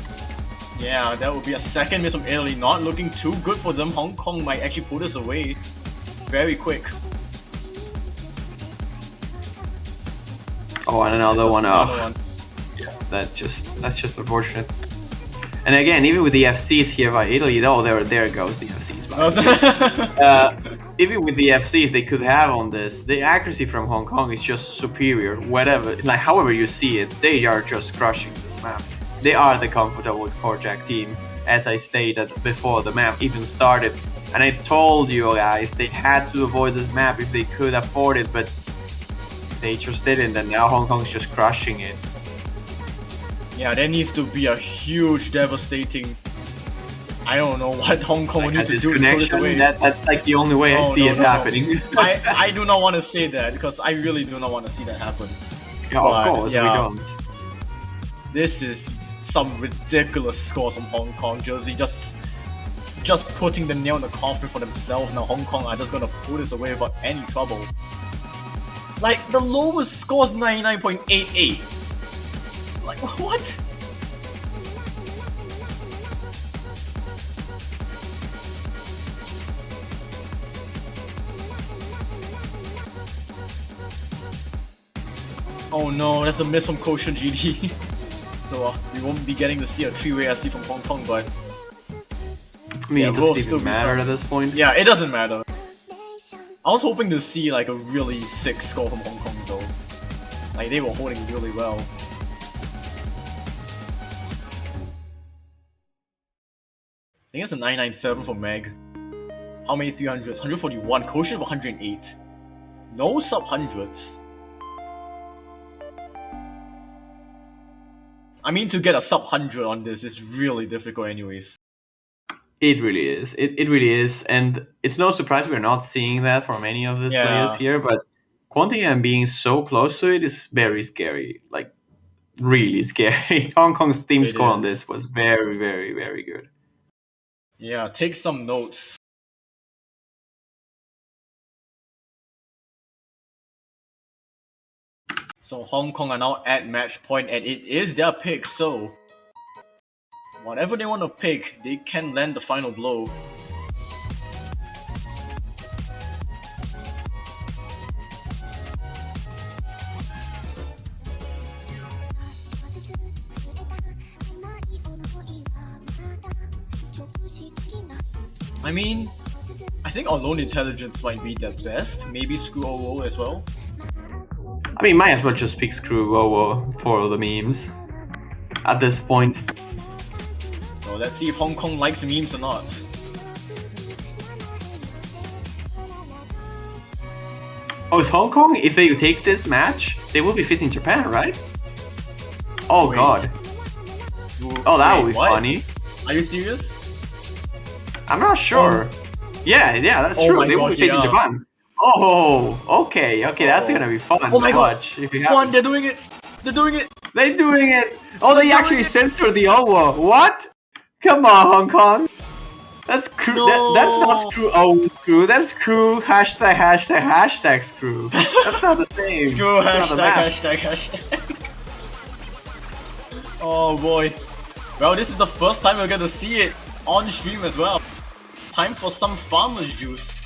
Yeah, that would be a second miss from Italy. Not looking too good for them. Hong Kong might actually put this away very quick. Oh, and another one. Another Oh, one. that's just unfortunate. And again, even with the FCs here by Italy, oh, there goes the FCs. By the way. Even with the FCs they could have on this, the accuracy from Hong Kong is just superior. Whatever, like however you see it, they are just crushing this map. They are the comfortable core jack team, as I stated before the map even started. And I told you guys they had to avoid this map if they could afford it, but they just didn't, and now Hong Kong's just crushing it. Yeah, there needs to be a huge, devastating. I don't know what Hong Kong would Like need a to do to throw this disconnection, away. that's like the only way I Oh, see no, it no, no. happening. I do not want to say that because I really do not want to see that happen. Yeah, But, of course, yeah. we don't. This is some ridiculous scores from Hong Kong. Jersey just putting the nail in the coffin for themselves. Now Hong Kong are just gonna pull this away without any trouble. Like the lowest score is 99.88. Like what? Oh no, that's a miss from Koshan GD. So we won't be getting to see a three-way FC from Hong Kong, but I mean, Yeah, it will doesn't still even be matter some- at this point. yeah, it doesn't matter. I was hoping to see like a really sick score from Hong Kong though. Like they were holding really well. I think it's a 997 for Meg. How many 300s? 141. Quotient of 108. No sub hundreds. I mean, to get a sub 100 on this is really difficult anyways. It really is. It really is. And it's no surprise we're not seeing that from any of these players Yeah. here, but Quantium being so close to it is very scary. Like, really scary. Hong Kong's team It score on is. this was very, very, very good. Yeah, take some notes. So Hong Kong are now at match point, and it is their pick, so whatever they want to pick, they can land the final blow. I mean, I think Alone Intelligence might be the best, maybe Screw OO as well. I mean, might as well just pick Screw Wowo for the memes at this point. So let's see if Hong Kong likes memes or not. Oh, is Hong Kong, if they take this match, they will be facing Japan, right? Oh, Wait. God. Oh, that would be what? funny. Are you serious? I'm not sure. Yeah, that's Oh true. my They will be gosh, facing yeah. Japan. Oh, okay, that's Oh. gonna be fun Oh my to God. watch if it Come on, happens. they're doing it! They're doing it! They're doing it! Oh, they They're actually doing it! censored the OWO. What? Come on, Hong Kong. That's crew. No. That's not screw. Oh, screw. That's screw. Hashtag screw. That's not the same. Screw That's not the map. hashtag. Oh boy. Well, this is the first time we're gonna see it on stream as well. Time for some farmer's juice.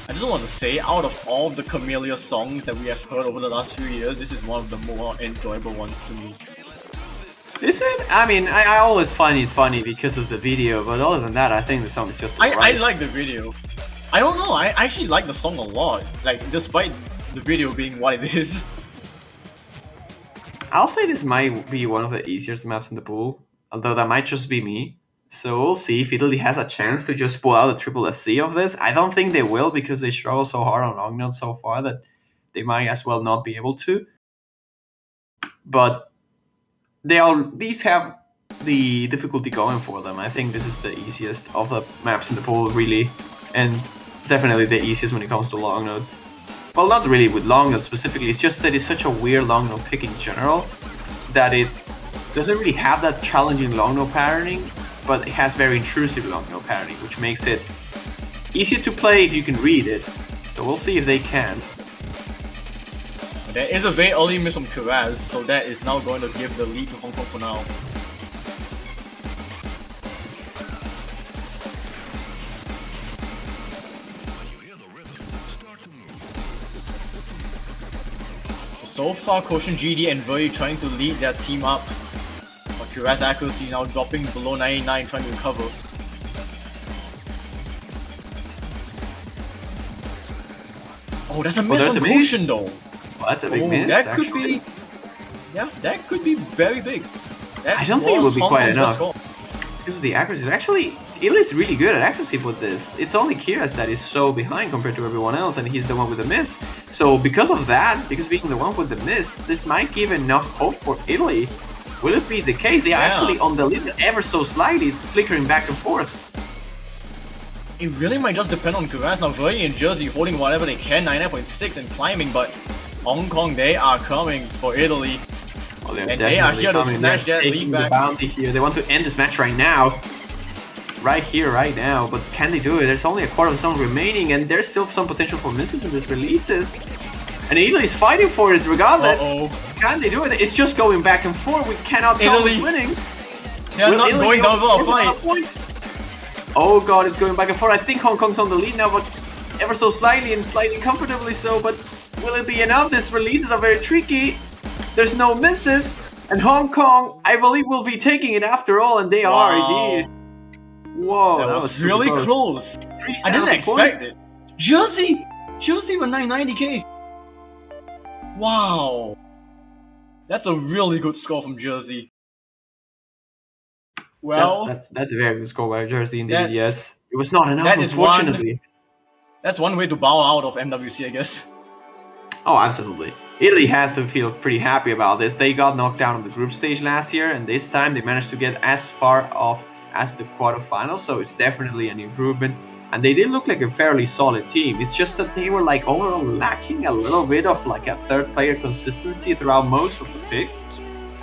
I just want to say, out of all the Camellia songs that we have heard over the last few years, this is one of the more enjoyable ones to me. Is it? I mean, I always find it funny because of the video, but other than that, I think the song is just I alright. like the video. I don't know, I actually like the song a lot. Like, despite the video being what it is. I'll say this might be one of the easiest maps in the pool, although that might just be me. So we'll see if Italy has a chance to just pull out a triple FC of this. I don't think they will because they struggle so hard on long notes so far that they might as well not be able to. But these have the difficulty going for them. I think this is the easiest of the maps in the pool, really, and definitely the easiest when it comes to long notes. Well, not really with long notes specifically, it's just that it's such a weird long note pick in general that it doesn't really have that challenging long note patterning, but it has very intrusive long note patterning, which makes it easier to play if you can read it. So we'll see if they can. There is a very early miss from Kiraz, so that is now going to give the lead to Hong Kong for now. So far, Koshin GD and Verdi trying to lead their team up. But Kiraz accuracy now dropping below 99, trying to recover. Oh, that's a miss there's from a miss. Koshin though. Well, that's a big Oh, miss, that actually. could be... Yeah, that could be very big. That I don't think it was would be Hong quite Kong's best enough. score. Because of the accuracy. Actually, Italy's really good at accuracy with this. It's only Kiras that is so behind compared to everyone else, and he's the one with the miss. So because of that, because being the one with the miss, this might give enough hope for Italy. Will it be the case? They are actually on the lead ever so slightly. It's flickering back and forth. It really might just depend on Kiraz now. Verdi and Jersey holding whatever they can, 99.6 and climbing, but Hong Kong, they are coming for Italy. Well, they're And they are definitely here to coming. snatch They're that lead taking the back. bounty here. They want to end this match right now. Right here, right now. But can they do it? There's only a quarter of the zone remaining, and there's still some potential for misses in these releases. And Italy's fighting for it regardless. Can they do it? It's just going back and forth. We cannot tell who's winning. They're Will not Italy going down for a get another fight. point? Oh god, it's going back and forth. I think Hong Kong's on the lead now, but ever so slightly and slightly comfortably so. But will it be enough? These releases are very tricky. There's no misses. And Hong Kong, I believe, will be taking it after all, and they are indeed. Whoa, That was super really close. 3,000 I didn't points. expect it. Jersey with 990k. Wow. That's a really good score from Jersey. Well, that's a very good score by Jersey indeed. That's- Yes, it was not enough, that is one- unfortunately. that's one way to bow out of MWC, I guess. Oh, absolutely. Italy has to feel pretty happy about this. They got knocked down on the group stage last year, and this time they managed to get as far off as the quarterfinals, so it's definitely an improvement. And they did look like a fairly solid team. It's just that they were like overall lacking a little bit of like a third player consistency throughout most of the picks.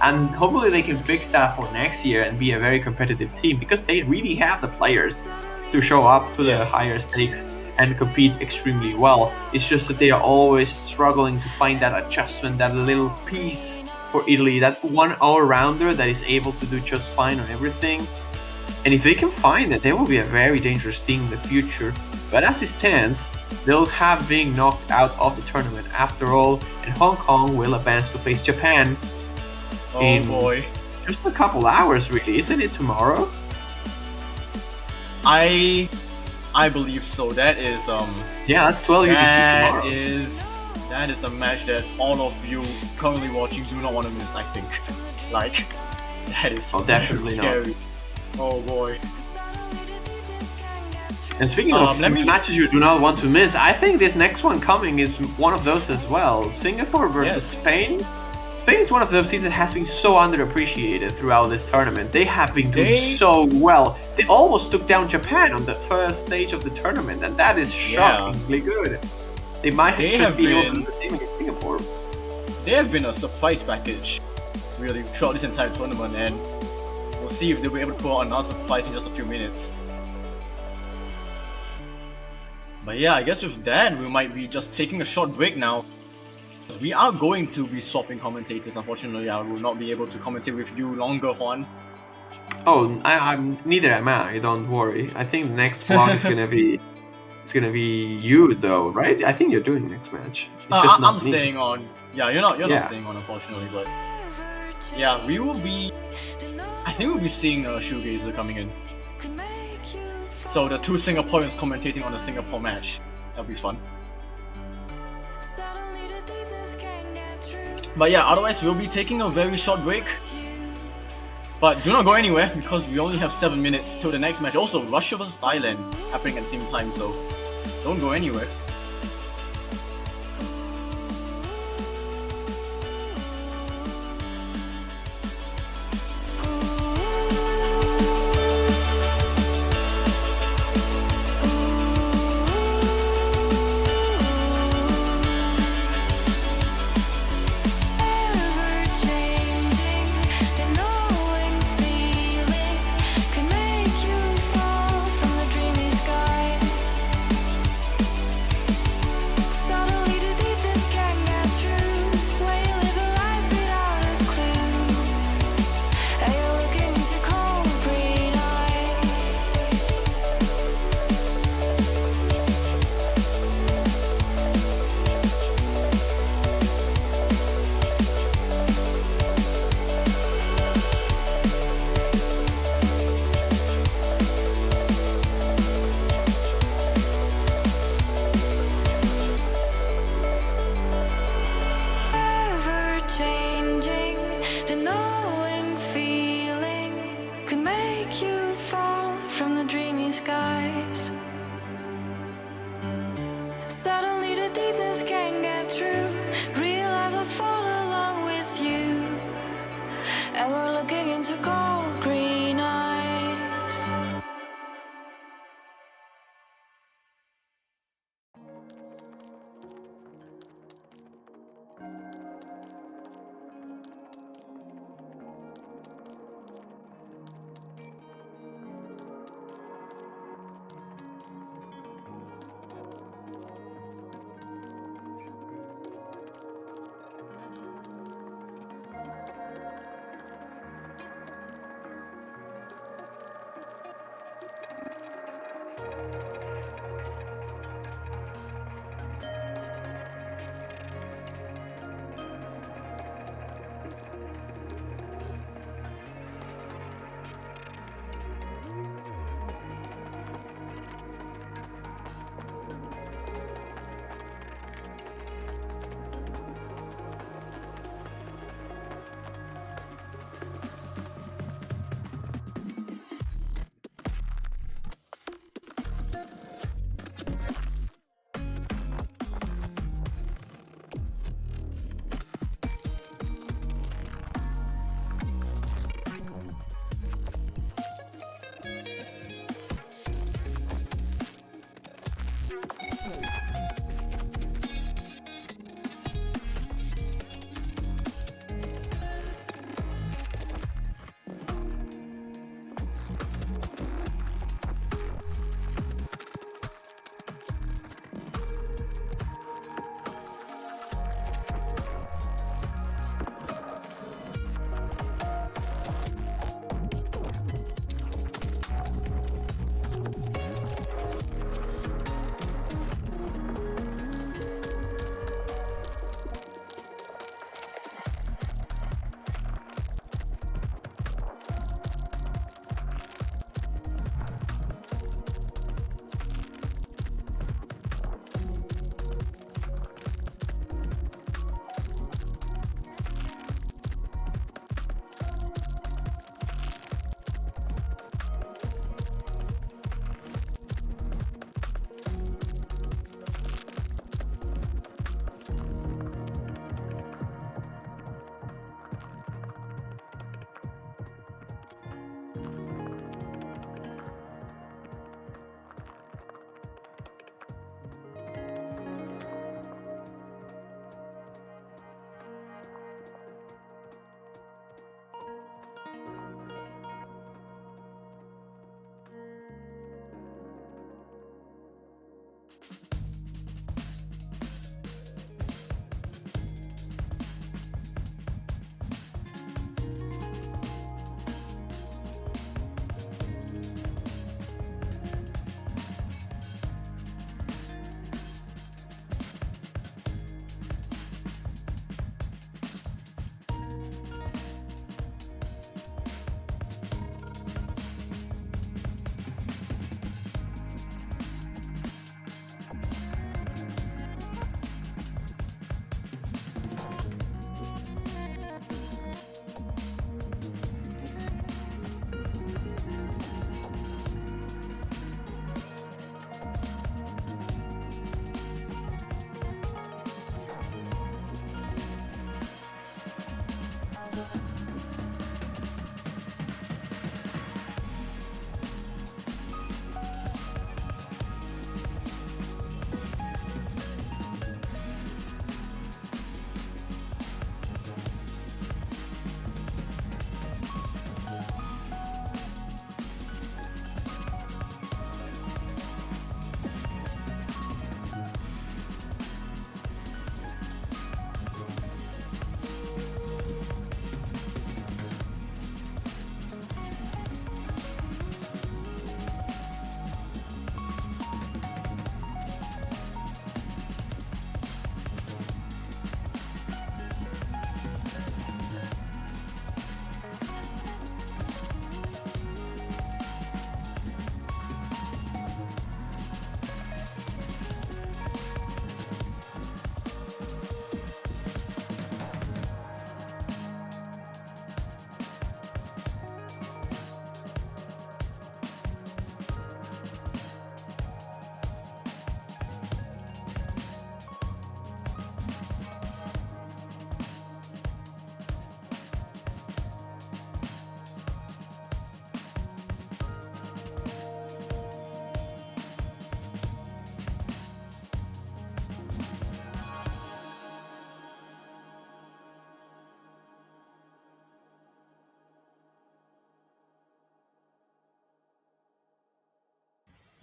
And hopefully they can fix that for next year and be a very competitive team, because they really have the players to show up to the higher stakes and compete extremely well. It's just that they are always struggling to find that adjustment, that little piece for Italy, that one all-rounder that is able to do just fine on everything. And if they can find it, they will be a very dangerous team in the future. But as it stands, they'll have been knocked out of the tournament after all, and Hong Kong will advance to face Japan in boy. just a couple hours, really. Isn't it tomorrow? I believe so. That is Yeah, that's 12 UTC tomorrow. that is a match that all of you currently watching do not want to miss, I think. Like, that is definitely scary. not. Oh boy. And speaking of let me- matches you do not want to miss, I think this next one coming is one of those as well. Singapore versus Spain. Spain is one of those teams that has been so underappreciated throughout this tournament. They have been doing so well. They almost took down Japan on the first stage of the tournament, and that is shockingly good. They might have just been able to do the same against Singapore. They have been a surprise package, really, throughout this entire tournament, and we'll see if they'll be able to pull out another surprise in just a few minutes. But yeah, I guess with that, we might be just taking a short break now. We are going to be swapping commentators. Unfortunately, I will not be able to commentate with you longer, Juan. Oh, I'm neither am I. Don't worry. I think the next vlog is gonna be you though, right? I think you're doing the next match. It's just not I'm me. staying on. Yeah, you're not staying on, unfortunately. But yeah, we will be. I think we'll be seeing Shoegazer coming in. So the two Singaporeans commentating on the Singapore match. That'll be fun. But yeah, otherwise we'll be taking a very short break. But do not go anywhere, because we only have 7 minutes till the next match. Also, Russia vs Thailand happening at the same time, so don't go anywhere.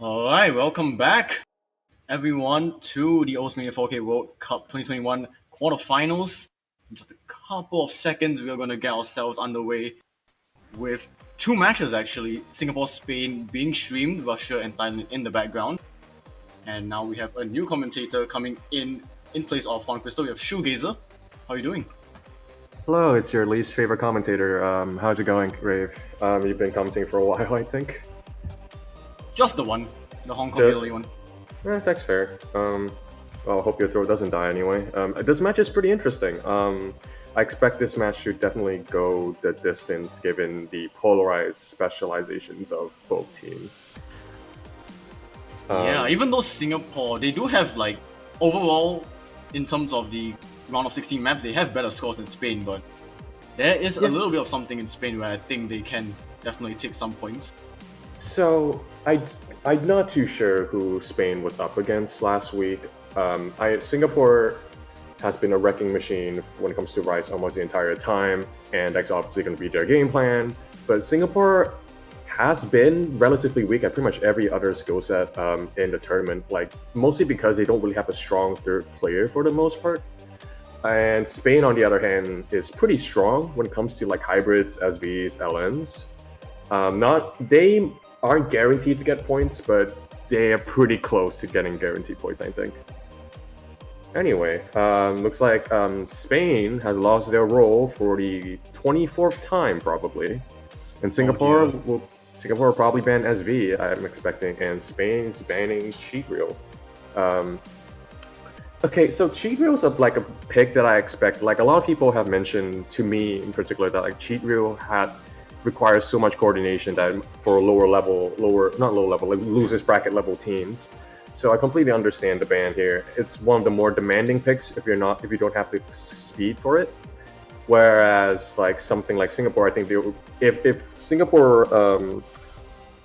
Alright, welcome back, everyone, to the Mania 4K World Cup 2021 quarterfinals. In just a couple of seconds, we are going to get ourselves underway with two matches, actually. Singapore-Spain being streamed, Russia and Thailand in the background. And now we have a new commentator coming in place of Juan Crystal. We have Shoegazer. How are you doing? Hello, it's your least favorite commentator. How's it going, Rave? You've been commentating for a while, I think. Just the one, the Hong Kong Italy one. That's fair. Well, I hope your throw doesn't die anyway. This match is pretty interesting. I expect this match to definitely go the distance given the polarized specializations of both teams. Yeah, even though Singapore, they do have, like, overall, in terms of the round of 16 maps, they have better scores than Spain, but there is a little bit of something in Spain where I think they can definitely take some points. So, I'm not too sure who Spain was up against last week. Singapore has been a wrecking machine when it comes to Rise almost the entire time, and that's obviously going to be their game plan. But Singapore has been relatively weak at pretty much every other skill set in the tournament, like mostly because they don't really have a strong third player for the most part. And Spain, on the other hand, is pretty strong when it comes to like hybrids, SVs, LNs. They aren't guaranteed to get points, but they are pretty close to getting guaranteed points, I think. Anyway, looks like Spain has lost their role for the 24th time, probably. And Singapore will probably ban SV, I'm expecting, and Spain's banning Cheat Reel. Okay, so Cheat Reel is a pick that I expect. Like, a lot of people have mentioned to me in particular that like Cheat Reel requires so much coordination that for losers bracket level teams. So I completely understand the ban here. It's one of the more demanding picks if you don't have the speed for it. Whereas like something like Singapore, I think if Singapore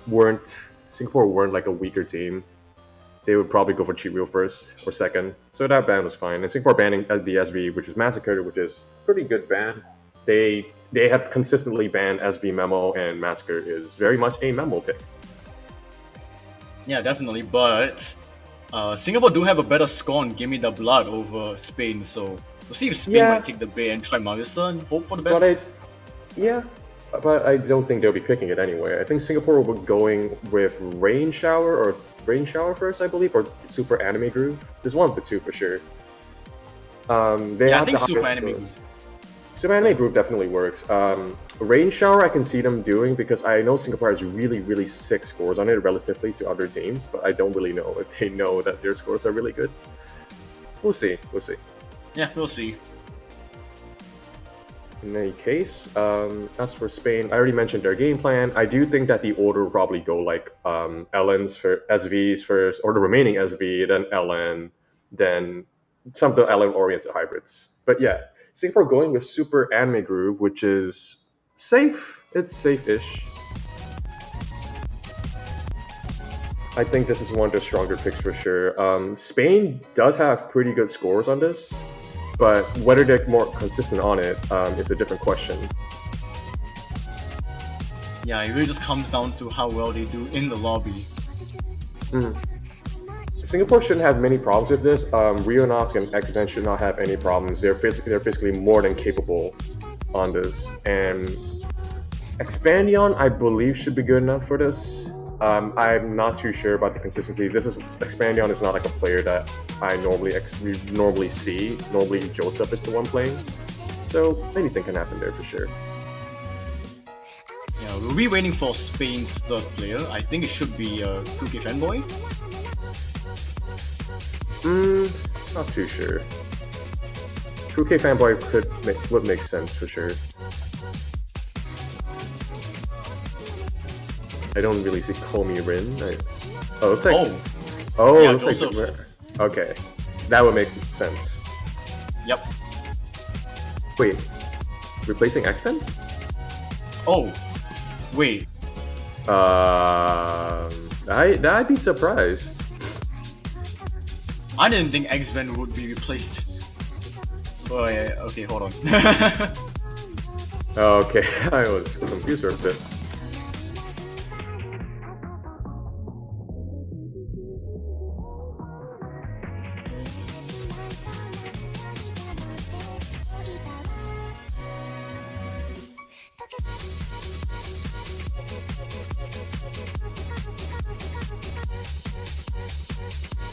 weren't like a weaker team, they would probably go for Cheat Reel first or second. So that ban was fine. And Singapore banning the SV, which is Massacre, which is pretty good ban. They have consistently banned SV Memo, and Massacre is very much a Memo pick. Yeah, definitely, but Singapore do have a better score on Gimme the Blood over Spain, so we'll see if Spain might take the bait and try Marissa and hope for the best. But I don't think they'll be picking it anyway. I think Singapore will be going with Rain Shower first, I believe, or Super Anime Groove. There's one of the two for sure. I think Super Anime Groove. Super Anime Groove definitely works. Rain Shower I can see them doing because I know Singapore has really, really sick scores on it relatively to other teams, but I don't really know if they know that their scores are really good. We'll see. Yeah, we'll see. In any case, as for Spain, I already mentioned their game plan. I do think that the order will probably go like LNs for SVs first, or the remaining SV, then LN, then some of the LN-oriented hybrids. But yeah, Singapore going with Super Anime Groove, which is safe. It's safe-ish. I think this is one of the stronger picks for sure. Spain does have pretty good scores on this, but whether they're more consistent on it is a different question. Yeah, it really just comes down to how well they do in the lobby. Singapore shouldn't have many problems with this. Rionask and Exven should not have any problems. They're physically more than capable on this. And Expandion, I believe, should be good enough for this. I'm not too sure about the consistency. Expandion is not like a player that I normally see. Normally Joseph is the one playing. So anything can happen there for sure. Yeah, we'll be waiting for Spain's third player. I think it should be Cookie Fanboy. Not too sure. 2K Fanboy would make sense for sure. I don't really see Komi Rin. Looks like okay, that would make sense. Yep. Wait, replacing X-Men? Oh, wait. I'd be surprised. I didn't think X-Men would be replaced. Oh yeah, okay, hold on. Okay, I was confused for a bit.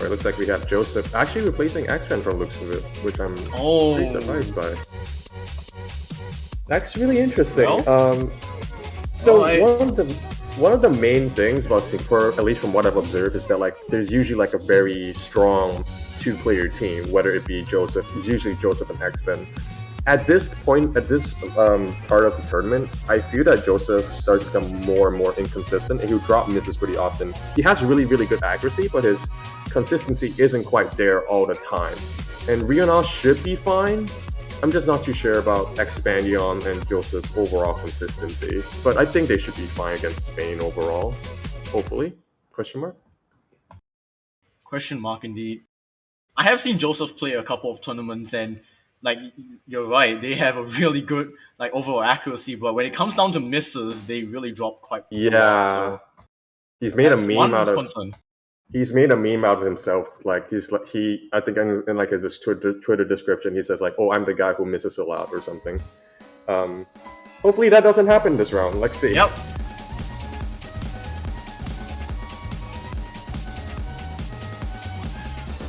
Or it looks like we have Joseph actually replacing X-Men from looks of it, which I'm Oh. pretty surprised by. That's really interesting. Well, So I- one of the main things about Singapore, at least from what I've observed, is that like there's usually like a very strong two-player team, whether it be Joseph, usually Joseph and X-Men. At this point, at this part of the tournament, I feel that Joseph starts to become more and more inconsistent, and he'll drop misses pretty often. He has really, really good accuracy, but his consistency isn't quite there all the time. And Rional should be fine. I'm just not too sure about Expandion and Joseph's overall consistency, but I think they should be fine against Spain overall. Hopefully? Question mark? Question mark indeed. I have seen Joseph play a couple of tournaments, and like you're right, they have a really good like overall accuracy, but when it comes down to misses, they really drop quite a lot, Yeah. so He's made a that's meme one out of concern. he's made a meme out of himself. Like I think in like his Twitter description, he says like, "Oh, I'm the guy who misses a lot" or something. Hopefully that doesn't happen this round. Let's see. Yep.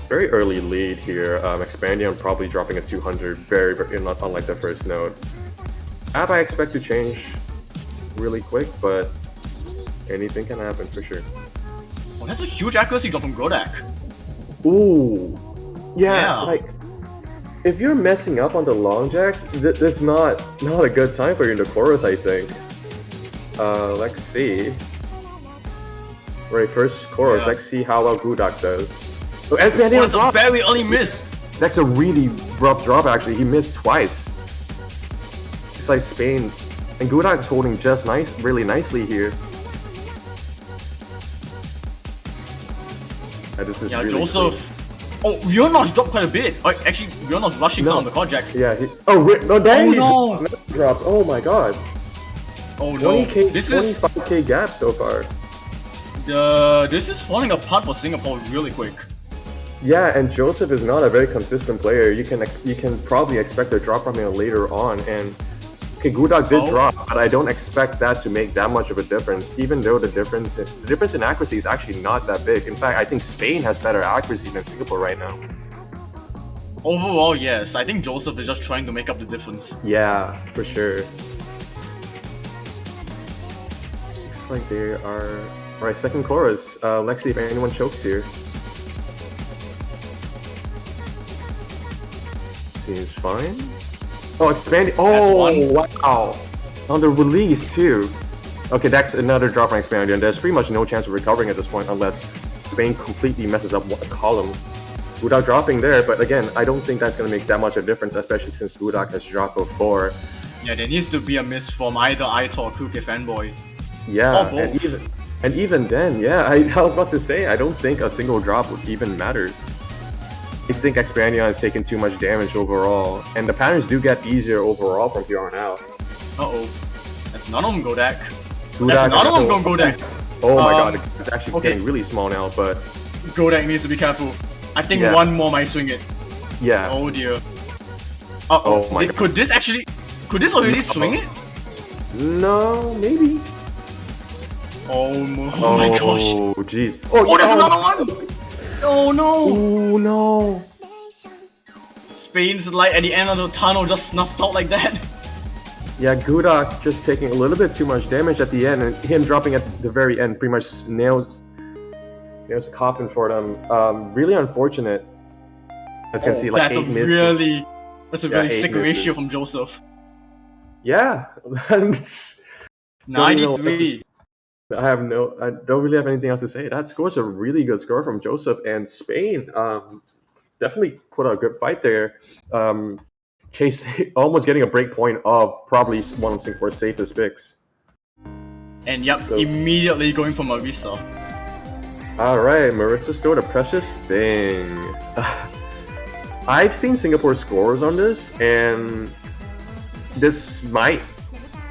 Very early lead here. Expandion probably dropping a 200, very not unlike the first node. App I expect to change really quick, but anything can happen for sure. Oh, that's a huge accuracy drop from Godak. Ooh, Yeah. like if you're messing up on the long jacks, this is not a good time for you in the chorus, I think. Let's see. Right, first chorus. Yeah. Let's see how well Gudak does. Oh, Expandion That's a drops. very early miss. That's a really rough drop, actually. He missed twice. It's like Spain. And Gudak's holding just really nicely here. This is Yeah, really Joseph. clean. Oh, Rional's dropped quite a bit. Actually, Rional's rushing some on the Kojaks. Yeah. No, dang! Oh, he dropped. Oh my god. Oh no, 20k, this is 25k gap so far. this is falling apart for Singapore really quick. Yeah, and Joseph is not a very consistent player. You can probably expect a drop from him later on. And okay, Gudak did drop, but I don't expect that to make that much of a difference. Even though the difference in accuracy is actually not that big. In fact, I think Spain has better accuracy than Singapore right now. Overall, yes, I think Joseph is just trying to make up the difference. Yeah, for sure. Looks like they are. Alright, second chorus. Let's see if anyone chokes here. Seems fine. Oh, expanding. Oh, wow. On the release, too. Okay, that's another drop from Expandion. There's pretty much no chance of recovering at this point unless Spain completely messes up a column. Gudak dropping there, but again, I don't think that's going to make that much of a difference, especially since Gudak has dropped before. Yeah, there needs to be a miss from either Aito or Kuke Fanboy. Yeah, Or both. and even then, yeah, I was about to say, I don't think a single drop would even matter. I think Expandion has taken too much damage overall, and the patterns do get easier overall from here on out. Uh-oh. That's none of them Godak. Gudak That's none of them also- going Godak. Oh my Um, god, it's actually okay. getting really small now, but Godak needs to be careful. I think Yeah. one more might swing it. yeah. Oh dear. Oh my god. Could this already swing it? No, maybe. Oh my gosh. Oh, jeez. Oh, there's another one! Oh no! Oh no. Spain's light at the end of the tunnel just snuffed out like that. Yeah, Gudak just taking a little bit too much damage at the end, and him dropping at the very end pretty much nails a coffin for them. Really unfortunate. As you can see, like that's 8 misses. That's a Yeah, really 8 sick ratio misses. from Joseph. Yeah. It's- 93. I don't really have anything else to say. That score's a really good score from Joseph, and Spain definitely put a good fight there. Chase almost getting a break point of probably one of Singapore's safest picks. And yep, So- immediately going for Marisa. Alright, Marissa Store, the precious thing. I've seen Singapore scores on this, and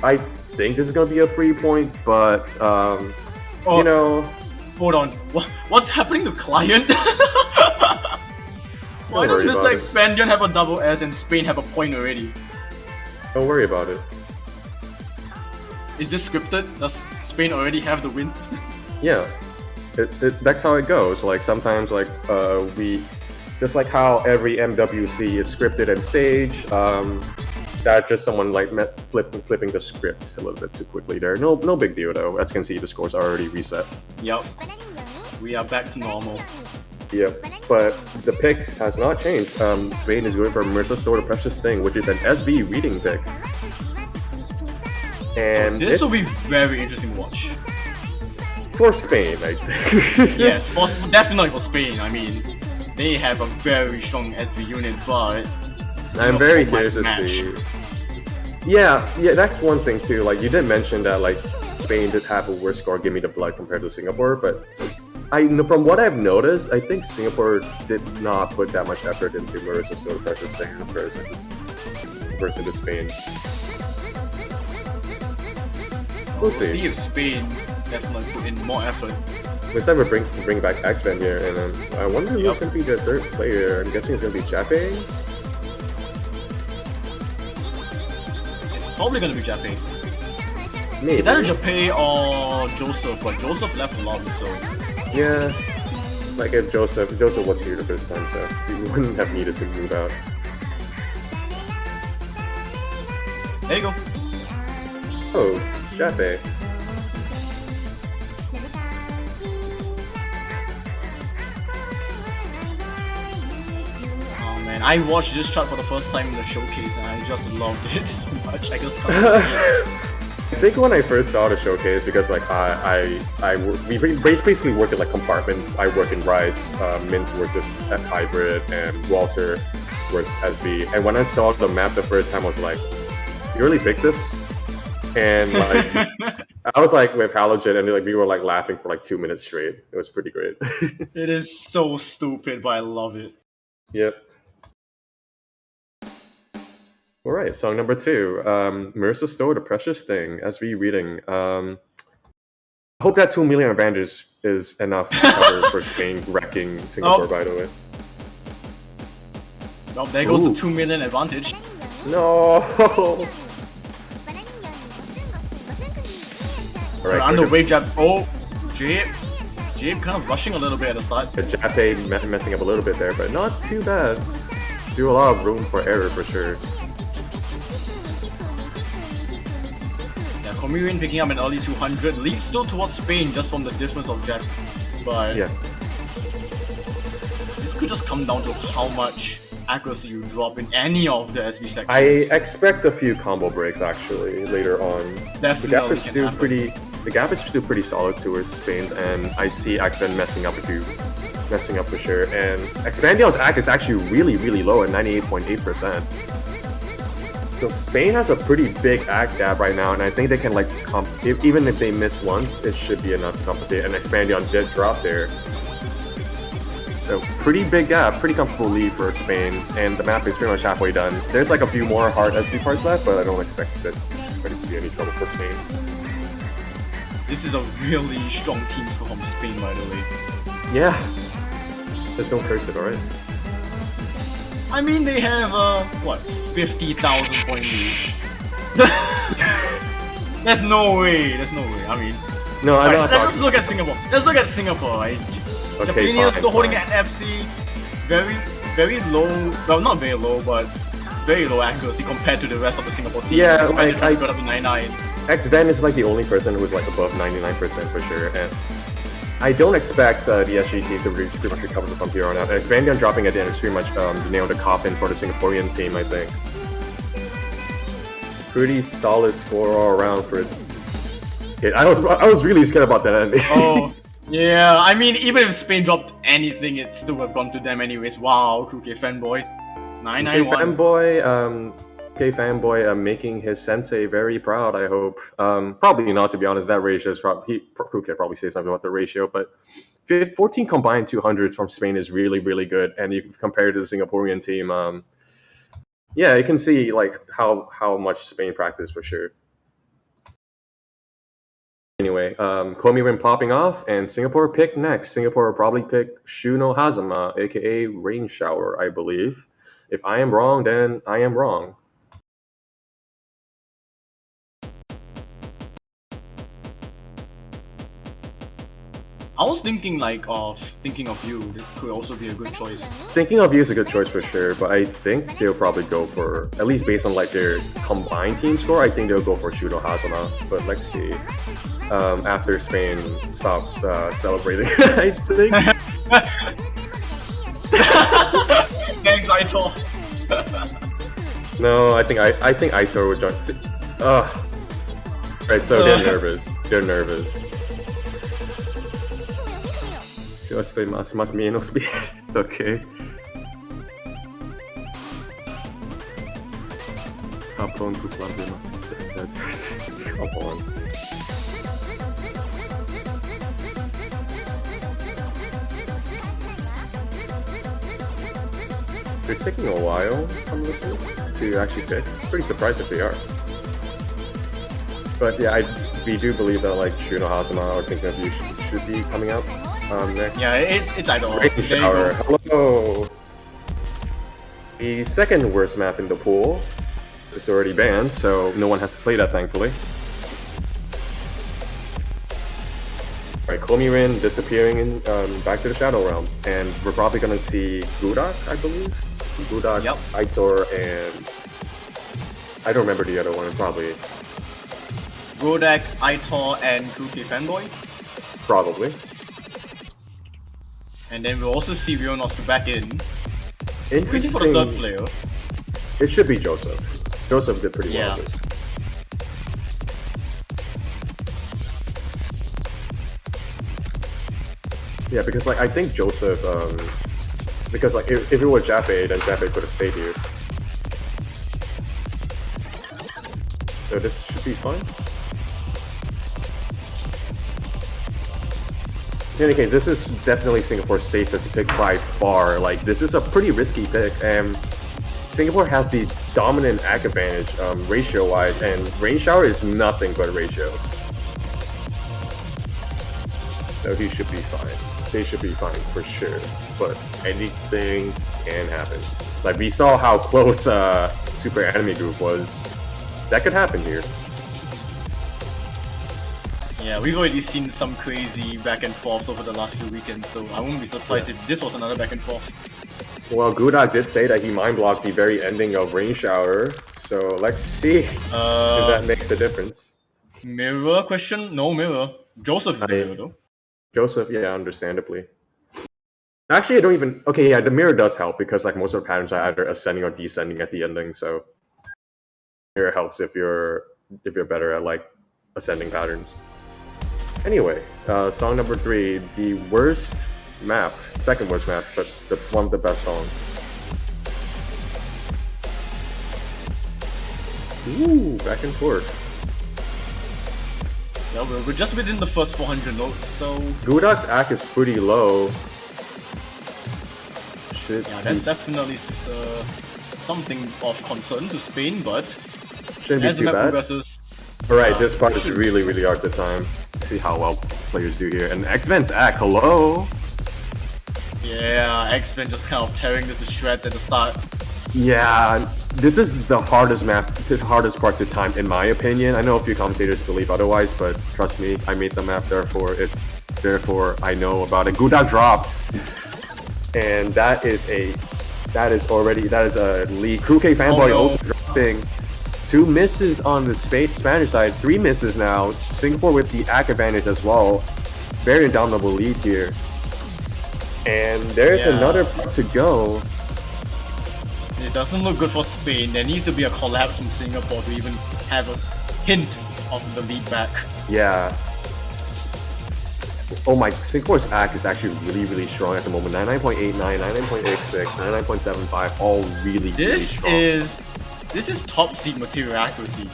I think this is going to be a free point, but, you know, Hold on. What's happening to Client? Why does worry Mr. about it. Expandion have a double S and Spain have a point already? don't worry about it. Is this scripted? Does Spain already have the win? Yeah. that's how it goes. Like sometimes, like we, just like how every MWC is scripted and staged. That's just someone like flipping the script a little bit too quickly there. No big deal though. As you can see, the scores are already reset. Yep. We are back to normal. Yep, but the pick has not changed. Spain is going for Mirza Store the Precious Thing, which is an SV reading pick. And This will be very interesting to watch. for Spain, I think. Yes, definitely for Spain. I mean, they have a very strong SV unit, but I'm very Singapore curious to might match. see. Yeah, that's one thing too. Like you did mention that like Spain did have a worse score, Give Me the Blood, compared to Singapore, but from what I've noticed, I think Singapore did not put that much effort into Marissa Store Precious Thing versus Spain. We'll see. See if Spain definitely put in more effort. Next time we bring back X-Men here, and I wonder who's going to be the third player. I'm guessing it's going to be Jappe. It's probably going to be Jappe. Maybe. It's either Jappe or Joseph, but Joseph left a lot, so Yeah. Like if Joseph was here the first time, so he wouldn't have needed to move out. there you go. Oh, Jappe. Oh man, I watched this chart for the first time in the showcase and I just loved it so much. I just can't I think when I first saw the showcase, because like we basically work in like compartments. I work in Rice, Mint worked at Hybrid, and Walter works SV. And when I saw the map the first time, I was like, "You really picked this?" And like, I was like with Halogen, and like we were like laughing for like 2 minutes straight. It was pretty great. It is so stupid, but I love it. Yep. All right, song number 2. Marissa Stowe, The Precious Thing, SV reading. I hope that 2 million advantage is enough to cover for Spain wrecking Singapore, by the way. Well, there goes the 2 million advantage. No! We're under wave jab. Oh, Jabe kind of rushing a little bit at the start. The Jappe messing up a little bit there, but not too bad. Still a lot of room for error for sure. Yeah, Comirin picking up an early 200 leads still towards Spain just from the difference of jab. But Yeah. this could just come down to how much accuracy you drop in any of the SV sections. I expect a few combo breaks actually later on. Definitely The gap is still pretty solid towards Spain's, and I see X-Men messing up for sure. And Expandion's act is actually really, really low at 98.8%. So Spain has a pretty big act gap right now, and I think they can like even if they miss once, it should be enough to compensate. And Expandion did drop there. So pretty big gap, pretty comfortable lead for Spain, and the map is pretty much halfway done. There's like a few more hard SV parts left, but I don't expect it to be any trouble for Spain. This is a really strong team score from Spain, by the way. Yeah. Just don't curse it, alright? I mean, they have, 50,000 point lead. There's no way. I mean, No, I'm not let's talking. look at Singapore. Right? Okay, Japanians fine, still holding fine. an FC. Very, very low. Well, not very low, but very low accuracy compared to the rest of the Singapore team. Yeah, Despite like, trying to go up to 99. X-Ben is like the only person who's like above 99% for sure, and I don't expect the SG team to pretty much recover from here on out. And Expandion dropping at the end is pretty much nailed the coffin for the Singaporean team, I think. Pretty solid score all around for it. I was really scared about that ending. Oh, yeah. I mean, even if Spain dropped anything, it still would have gone to them anyways. Wow, Kuke fanboy. 991. Fanboy making his sensei very proud, I hope. Probably not, to be honest. That ratio is probably... Who can probably say something about the ratio, but 14 combined 200s from Spain is really, really good. And if you compare it to the Singaporean team, yeah, you can see like how much Spain practiced for sure. Anyway, Komi popping off, and Singapore picked next. Singapore will probably pick Shuno Hazama, aka Rain Shower, I believe. If I am wrong, then I am wrong. I was thinking thinking of you. It could also be a good choice. Thinking of you is a good choice for sure, but I think they'll probably go for, at least based on like their combined team score, I think they'll go for Shudo Hazama. But let's see. After Spain stops celebrating, I think. Thanks, Aito. No, I think Aitor would join. Right, so they're nervous. They're nervous. Se eu estoy más menos bien. Okay. Japón, tu plan de más. Come on. They're taking a while, I'm listening, to actually pick. Pretty surprised if they are. But yeah, we do believe that like Shuno Hazama or Thinking of You should be coming out next. Yeah, it's Idol. Rain Shower. Hello. The second worst map in the pool. It's already banned, so no one has to play that, thankfully. Alright, Komirin disappearing in back to the Shadow Realm, and we're probably gonna see Gudak, I believe. Gudak, Yep. Aitor, and I don't remember the other one. Probably, Rodak, Aitor, and Kuki Fanboy. probably. And then we'll also see Rionos back in. Waiting for the Interesting. third player. It should be Joseph. Joseph did pretty well. Yeah. This. Yeah, because like I think Joseph, because like if it was Jaffe, then Jaffe could have stayed here. So this should be fun. In any case, this is definitely Singapore's safest pick by far. Like this is a pretty risky pick, and Singapore has the dominant ag advantage ratio-wise, and Rain Shower is nothing but ratio. So he should be fine. They should be fine for sure, but anything can happen. Like we saw how close Super Anime Group was. That could happen here. Yeah, we've already seen some crazy back and forth over the last few weekends, so I wouldn't be surprised if this was another back and forth. Well, Gudak did say that he mind blocked the very ending of Rain Shower, so let's see if that makes a difference. Mirror question? No mirror. Joseph is the mirror though. Joseph, yeah, understandably. Actually, I don't even. Okay, yeah, the mirror does help because like most of the patterns are either ascending or descending at the ending, so mirror helps if you're better at like ascending patterns. Anyway, song number 3, the worst map, second worst map, but one of the best songs. Ooh, back and forth. Yeah, we're just within the first 400 notes, so Gudak's act is pretty low. Shit. yeah, that's definitely something of concern to Spain, but Shouldn't be as the too map bad. progresses, Alright, this part is should- really, really hard to time. See how well players do here. And X-Men's act, hello? yeah, X-Men just kind of tearing this to shreds at the start. Yeah, this is the hardest map, the hardest part to time, in my opinion. I know a few commentators believe otherwise, but trust me, I made the map, therefore I know about it. Gudak drops, and that is a Lee Kuke fanboy no. also dropping. 2 misses on the Spanish side, 3 misses now. Singapore with the act advantage as well. Very indomitable lead here, and there's Yeah. another part to go. This doesn't look good for Spain. There needs to be a collapse from Singapore to even have a hint of the lead back. Yeah. Oh my, Singapore's act is actually really, really strong at the moment. 99.89, 99.86, 99.75, all really, really strong. This is top seed material accuracy.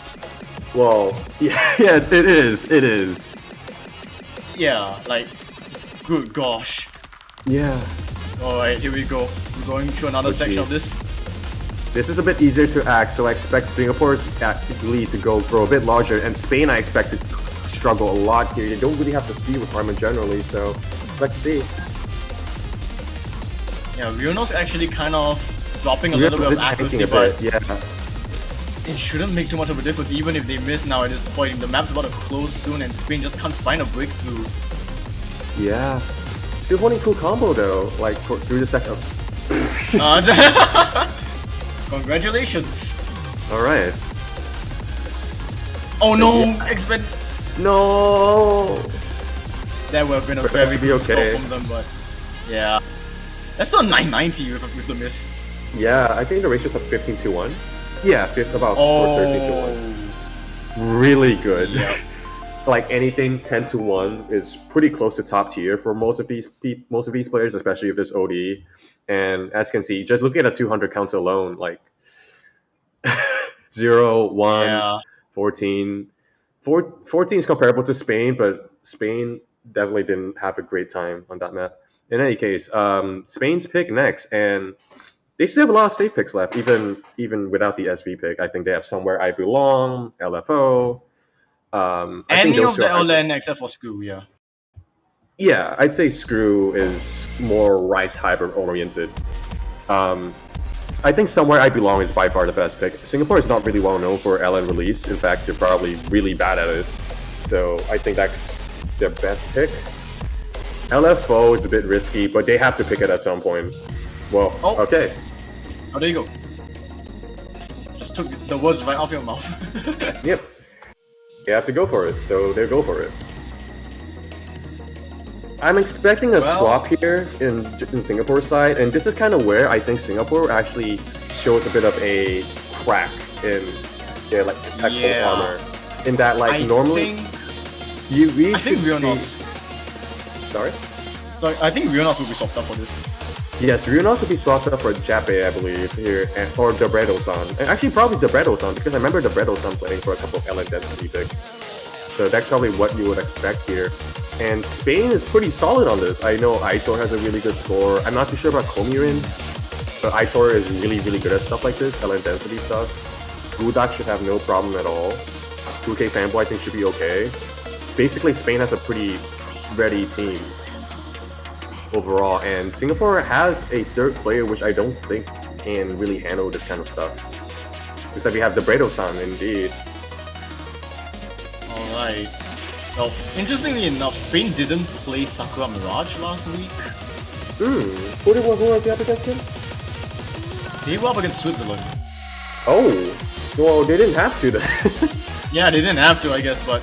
Well, yeah, it is. Yeah, like, good gosh. Yeah. Alright, here we go. We're going through another section of jeez. this. This is a bit easier to act, so I expect Singapore's lead to grow a bit larger, and Spain I expect to struggle a lot here. They don't really have the speed requirement generally, so let's see. Yeah, Rionos actually kind of dropping a little bit of accuracy, a but bit, yeah. it shouldn't make too much of a difference even if they miss now at this point. The map's about to close soon and Spain just can't find a breakthrough. Yeah. Still holding full combo though, like through the second. Congratulations. Alright. Oh no, expand. No! That would have been a But that very should be good okay. score from them, but yeah. That's still 990 with the miss. Yeah, I think the ratio's of 15 to 1. Yeah, about 13 to 1. Really good. Yeah. Like anything 10 to 1 is pretty close to top tier for most of these players, especially if this OD. And as you can see, just looking at the 200 counts alone, like 0, 1, Yeah. 14. 14 is comparable to Spain, but Spain definitely didn't have a great time on that map. In any case, Spain's pick next, and they still have a lot of safe picks left, even without the SV pick. I think they have Somewhere I Belong, LFO. I think Any those of two the are- LN except for Screw, yeah. Yeah, I'd say Screw is more Rice hybrid oriented. I think Somewhere I Belong is by far the best pick. Singapore is not really well known for LN release. In fact, they're probably really bad at it. So I think that's their best pick. LFO is a bit risky, but they have to pick it at some point. Well, Oh. okay. Oh, there you go. Just took the words right off your mouth. Yep. They have to go for it, so they'll go for it. I'm expecting a swap here in Singapore's side, and this is kind of where I think Singapore actually shows a bit of a crack in their like technical Yeah. armor. In that, like, I normally think, we I think should Rionos. see. Sorry. Sorry, I think Rionos will be swapped up for this. Yes, Rionos will be swapped up for Jape, I believe, here, or Debredo-san. And actually, probably Debredo-san, because I remember Debredo-san playing for a couple of LN density picks. So that's probably what you would expect here. And Spain is pretty solid on this. I know Aitor has a really good score. I'm not too sure about Komirin, but Aitor is really, really good at stuff like this, LN density stuff. Budak should have no problem at all. 2K Fanboy, I think, should be okay. Basically, Spain has a pretty ready team overall, and Singapore has a third player which I don't think can really handle this kind of stuff. Because we have Debredo-san, indeed. Alright. Well, interestingly enough, Spain didn't play Sakura Mirage last week. Who was the up against him? They were up against Switzerland. Oh, well, they didn't have to then. Yeah, they didn't have to, I guess, but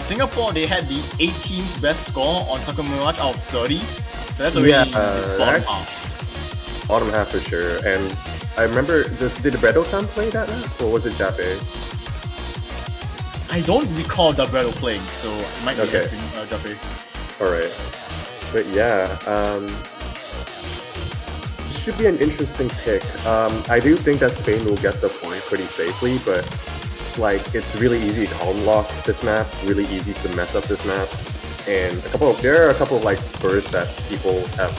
Singapore, they had the 18th best score on Sakura Mirage out of 30. So that's already the bottom half. that's bottom half for sure. And I remember, did Debredo-san play that map, or was it Jape? I don't recall Dabredo playing, so it might be Okay. Jape. Alright. But yeah, this should be an interesting pick. I do think that Spain will get the point pretty safely, but like it's really easy to column lock this map, really easy to mess up this map. And there are a couple of like bursts that people have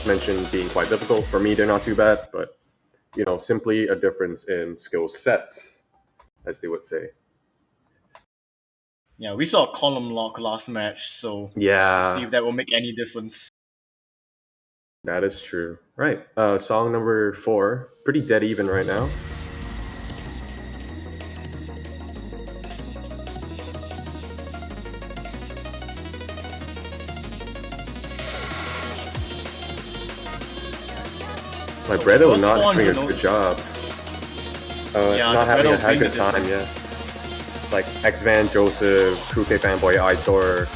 mentioned being quite difficult. For me, they're not too bad, but you know, simply a difference in skill set, as they would say. Yeah, we saw a column lock last match, so Yeah, see if that will make any difference. that is true. Right. Song number 4. Pretty dead even right now. My Bredo first not doing a 400 good notes. job. Yeah, Not having Bredo a had a playing good the time, yeah. Like X-Van, Joseph, Kuke Fanboy, Aitor,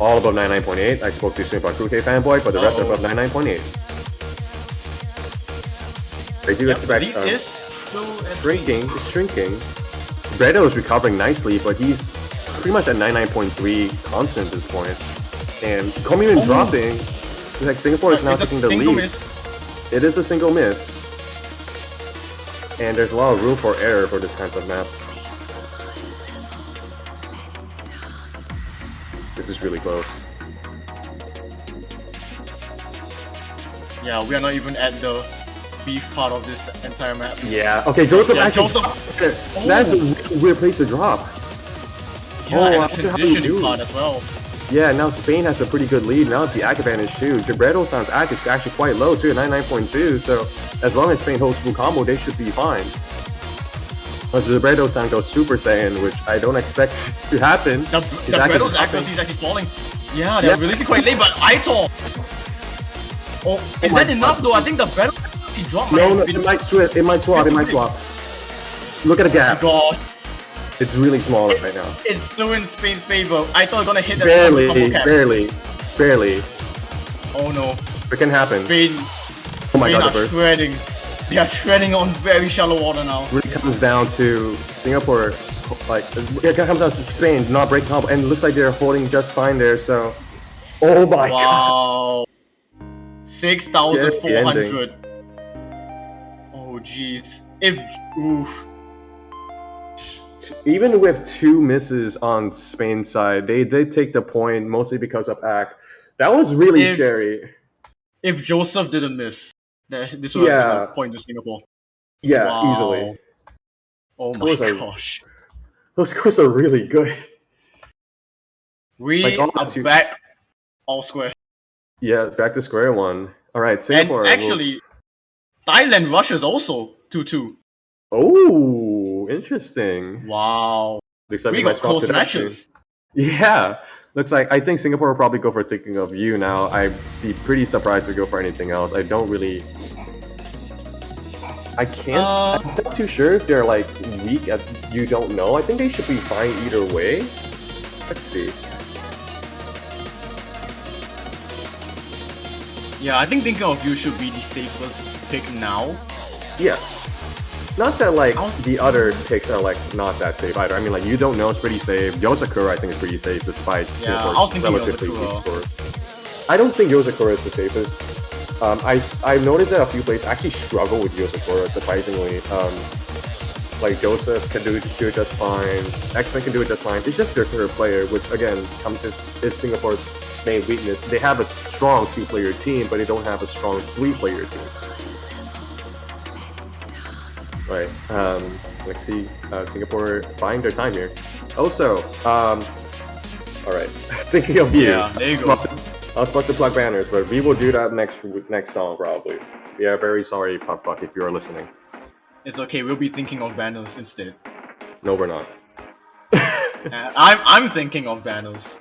all above 99.8. I spoke too soon about Kuke Fanboy, but the rest are above 99.8. I do expect Lead is still at shrinking. Bredo is recovering nicely, but he's pretty much at 99.3 constant at this point. And Komirin dropping. It's like Singapore is now It's a taking the single lead. miss. It is a single miss. And there's a lot of room for error for this kinds of maps. This is really close. Yeah, we are not even at the beef part of this entire map. Yeah. Okay, Joseph Yeah, actually. Joseph- That's a weird place to drop. Yeah, I and wonder the how you transitioning do. part as well. Yeah, now Spain has a pretty good lead. Now the ACK advantage too. Debredo-san's ACK is actually quite low too, 99.2. So as long as Spain holds full combo, they should be fine. Unless Debredo-san goes Super Saiyan, which I don't expect to happen. The His ACK is Bredo's dropping. accuracy is actually falling. Yeah, they're releasing quite late, but I thought. Oh, is that enough though? I think the battle he dropped. No, it might switch. It might swap. It might swap. Look at the gap. God, It's really small right now. it's still in Spain's favor. I thought gonna hit that Barely, combo cap. barely. Oh no, It can happen. Spain. Oh my Spain god, are the burst. shredding. They are shredding on very shallow water now. Really comes down to Singapore, like it comes down to Spain not breaking combo, and it looks like they're holding just fine there. So, oh my god, Wow. 6,400. Oh jeez. Oof. even with 2 misses on Spain's side, they did take the point mostly because of Ack. That was really scary. If Joseph didn't miss, this would have been a point to Singapore. Yeah, Wow. easily. Oh my Those are- gosh. Those scores are really good. We Like, all are two- back all square. Yeah, back to square one. All right, Singapore. And actually, Thailand Russia's also 2-2. Oh, interesting. Wow. Looks like We might got swap close to that soon. matches. Yeah, looks like I think Singapore will probably go for Thinking of You now. I'd be pretty surprised if we go for anything else. I don't really. I can't. I'm not too sure if they're like weak at You Don't Know. I think they should be fine either way. Let's see. Yeah, I think Thinking of You should be the safest pick now. Yeah. Not that like the other picks are like not that safe either. I mean like You Don't Know is pretty safe. Yozakura I think is pretty safe despite Yeah, I was Singapore's thinking relatively weak Yozakura. score. I don't think Yozakura is the safest. I've noticed that a few players actually struggle with Yozakura surprisingly. Like Joseph can do it just fine. X-Men can do it just fine. It's just their third player, which again is Singapore's main weakness. They have a strong 2-player team, but they don't have a strong 3-player team. Right. Let's see. Singapore buying their time here. Also, all right. Thinking of You. Yeah, there you go. I was about to plug banners, but we will do that next song probably. We are very sorry, Puck Puck, if you are listening. It's okay, we'll be thinking of banners instead. No, we're not. I'm thinking of banners.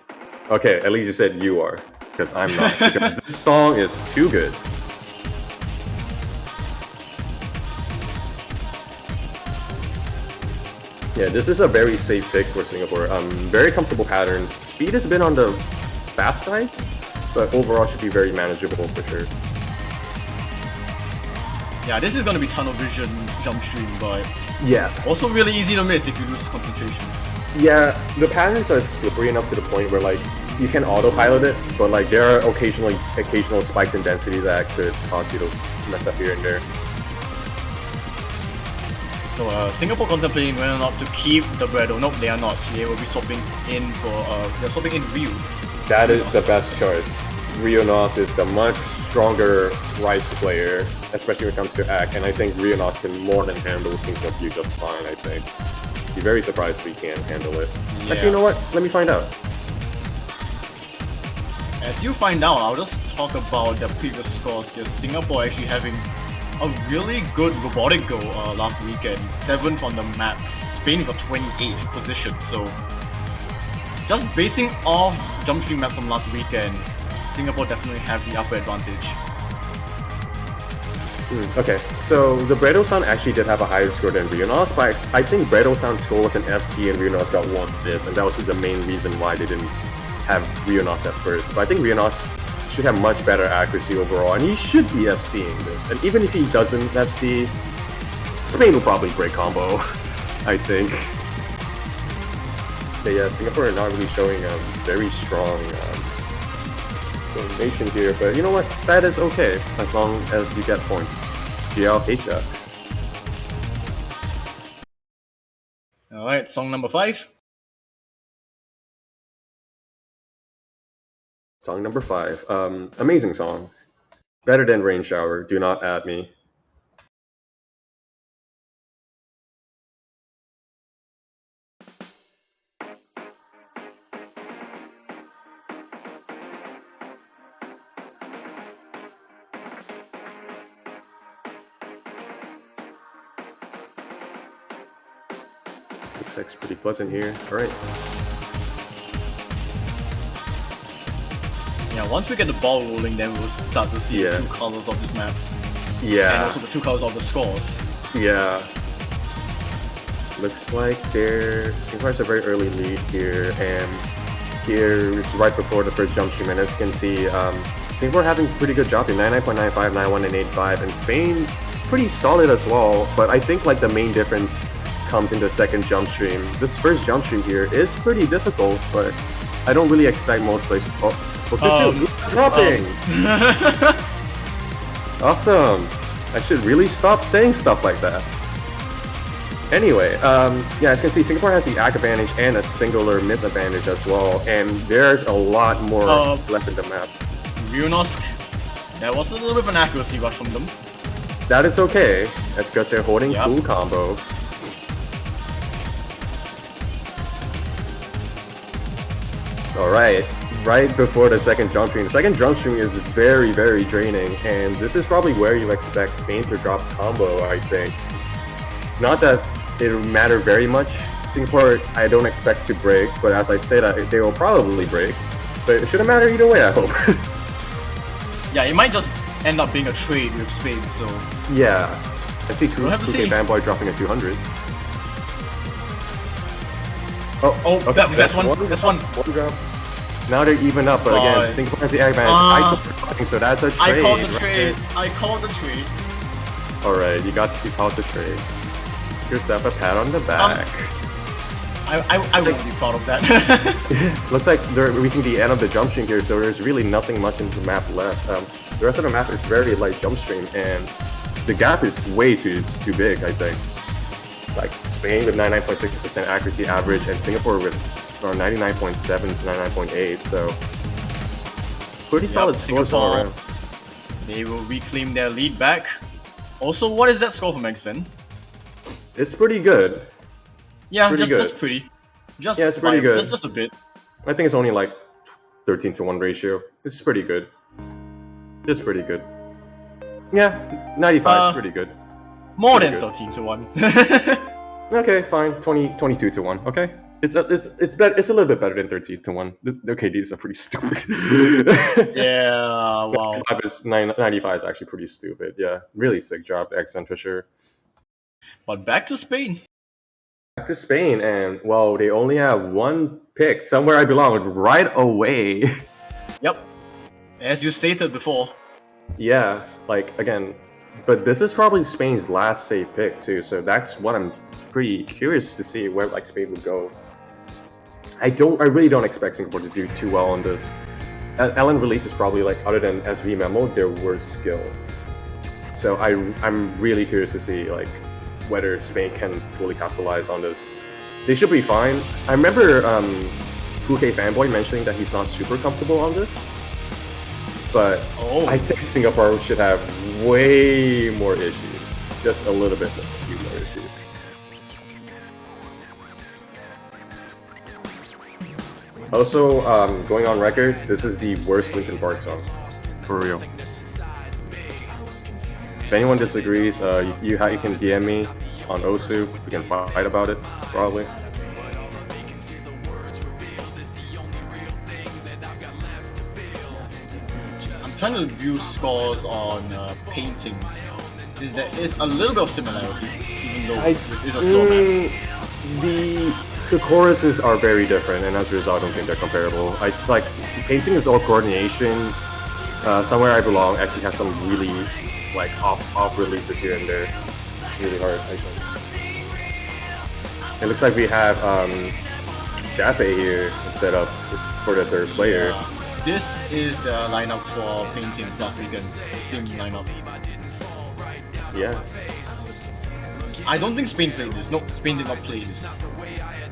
Okay, at least you said you are, because I'm not. Because this song is too good. Yeah, this is a very safe pick for Singapore. Very comfortable patterns. Speed has been on the fast side, but overall should be very manageable for sure. Yeah, this is gonna be tunnel vision jump stream, but Yeah, also really easy to miss if you lose concentration. yeah. The patterns are slippery enough to the point where like you can autopilot it, but like there are occasional spikes in density that could cause you to mess up here and there. So Singapore contemplating whether or not to keep the Bredo. Nope, they are not. They will be swapping in for they're swapping in Ryu. That is the best choice. Rionos is the much stronger Rice player, especially when it comes to Ack, and I think Rionos can more than handle Thinking of You just fine, I think. Be very surprised if he can't handle it. Yeah. Actually, you know what? Let me find out. As you find out, I'll just talk about the previous scores here. Singapore actually having a really good robotic go last weekend. 7th on the map. Spain got 28th position, so just basing off jump stream map from last weekend, Singapore definitely have the upper advantage. Okay, so the Bredo-san actually did have a higher score than Rionos, but I think Bredo-san's score was an FC and Rionos got 1/5, and that was the main reason why they didn't have Rionos at first. But I think Rionos should have much better accuracy overall, and he should be FCing this. And even if he doesn't FC, Spain will probably break combo, I think. But yeah, Singapore are not really showing a very strong domination here, but you know what? That is okay, as long as you get points. GL hate that. Alright, song number 5. Song number 5. Amazing song. Better than Rain Shower. Do not add me. Looks like it's pretty pleasant here. Alright. Yeah, once we get the ball rolling, then we'll start to see the true colors of this map. And Yeah, also the true colors of the scores. yeah. Looks like Singapore has a very early lead here, and here is right before the first jump stream, and as you can see, Singapore having a pretty good job in 99.95, 91, and 85, and Spain pretty solid as well, but I think like the main difference comes in the second jump stream. This first jump stream here is pretty difficult, but I don't really expect most players to... Oh, spoke too soon! Dropping! Awesome! I should really stop saying stuff like that. Anyway, yeah, as you can see, Singapore has the ag advantage and a singular miss advantage as well, and there's a lot more left in the map. Ryunosk, that was a little bit of an accuracy rush from them. That is okay, that's because they're holding full combo. Alright, right before the second jump stream. The second jump stream is very, very draining, and this is probably where you expect Spain to drop combo, I think. Not that it will matter very much. Singapore, I don't expect to break, but as I stated, they will probably break. But it shouldn't matter either way, I hope. Yeah, it might just end up being a trade with Spain, so... Yeah. I see 2K Fanboy dropping a 200. Oh, okay. that's one. One drop. Now they're even up, but again, Singapore has the ag advantage. I took so that's a trade. I called the trade. I called the trade. Alright, you called the trade. Yourself a pat on the back. I wouldn't be proud of that. Looks like they're reaching the end of the jump stream here, so there's really nothing much in the map left. The rest of the map is very light jump stream, and the gap is way too big, I think. Like Spain with 99.6% accuracy average, and Singapore with around 99.7 to 99.8, so pretty solid scores all around. They will reclaim their lead back. Also, what is that score for Maxfin? It's pretty good. Yeah, pretty just pretty. Yeah, it's pretty good. Just a bit. I think it's only like 13-to-1 ratio. It's pretty good. It's pretty good. Yeah, 95 is pretty good. More pretty than good. 13-to-1. Okay, fine. 22-to-1. Okay, it's a little bit better than 13-to-1. Okay, these are pretty stupid. Yeah, wow. 95 is actually pretty stupid. Yeah, really sick job, X-Men for sure. But back to Spain. Back to Spain, and well, they only have one pick, Somewhere I Belong, right away. Yep, as you stated before. Yeah, like again, but this is probably Spain's last safe pick too, so that's what I'm pretty curious to see where like Spain would go. I really don't expect Singapore to do too well on this. Ellen Release is probably like, other than SV Memo, their worst skill. So I'm really curious to see like whether Spain can fully capitalize on this. They should be fine. I remember 2K Fanboy mentioning that he's not super comfortable on this. But I think Singapore should have way more issues. Just a little bit more issues. Also, going on record, this is the worst Linkin Park song. For real. If anyone disagrees, you can DM me on Osu. We can fight about it, probably. I'm trying to view scores on paintings. There is a little bit of similarity, even though this is a slow map. The choruses are very different, and as a result, I don't think they're comparable. Like painting is all coordination. Somewhere I Belong actually has some really like off releases here and there. It's really hard, I think. It looks like we have Jape here instead of for the third player. This is the lineup for paintings last weekend. Same lineup. Yeah. I don't think Spain played this. No, Spain did not play this.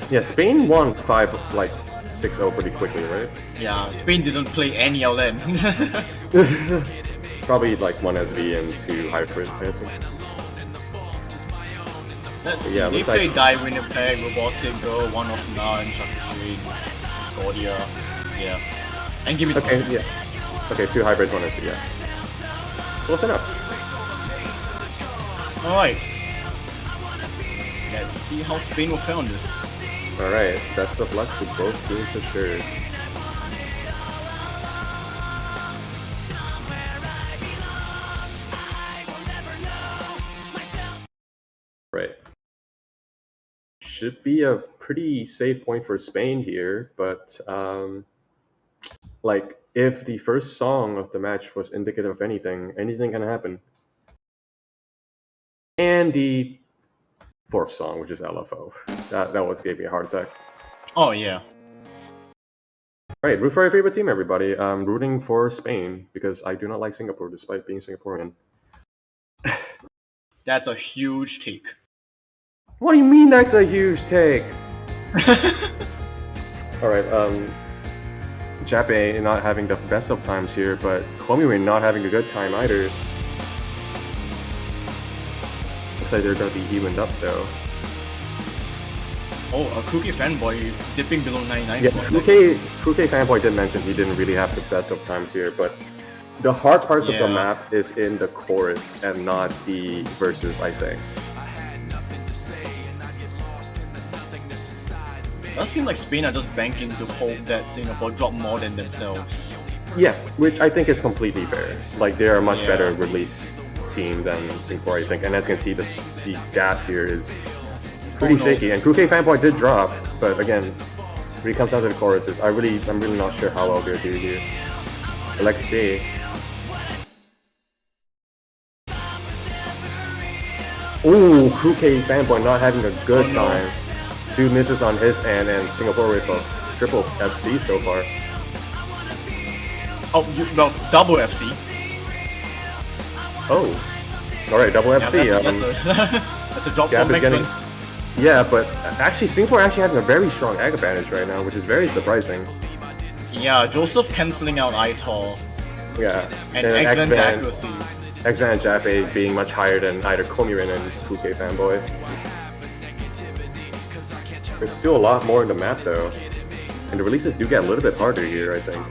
Yeah, Spain won 6-0 pretty quickly, right? Yeah, Spain didn't play any LN. Probably like 1 SV and 2 hybrid, I assume. Let's see, they played Die Winnipeg, Robotic Girl, 1 of 9, Shakushin, Scordia, yeah. And give me the Okay, yeah. Okay, 2 hybrids, 1 SV, yeah. Close enough. Alright. Let's see how Spain will fare on this. Alright, best of luck to both teams for sure. should be a pretty safe point for Spain here, but like if the first song of the match was indicative of anything, anything can happen. And the fourth song, which is LFO, that was gave me a heart attack. Oh yeah. All right, root for your favorite team, everybody. I'm rooting for Spain because I do not like Singapore, despite being Singaporean. That's a huge take. What do you mean that's a huge take? All right, Jape not having the best of times here, but Komiwin not having a good time either. Looks like they're going to be evened up though. Oh, a Cookie fanboy dipping below 99. Yeah, Kruke fanboy did mention he didn't really have the best of times here, but the hard parts of the map is in the chorus and not the verses, I think. It does seem like Spain are just banking to hope that Singapore drop more than themselves. Yeah, which I think is completely fair. Like, they're a much better release team than Singapore, I think. And as you can see, the gap here is pretty shaky. And Kruke fanboy did drop, but again, when it comes down to the choruses, I'm really not sure how well they're doing here. But let's see. Ooh, Kruke fanboy not having a good time. 2 misses on his end, and Singapore with a triple FC so far. Oh, well, double FC. Oh, all right, double FC. That's a drop from Maxwell. Yeah, but actually, Singapore actually having a very strong egg advantage right now, which is very surprising. Yeah, Joseph cancelling out Aitor. Yeah, and X-Van's accuracy. X-Van and Jape being much higher than either Komirin and Kruke fanboy. There's still a lot more in the map though, and the releases do get a little bit harder here, I think.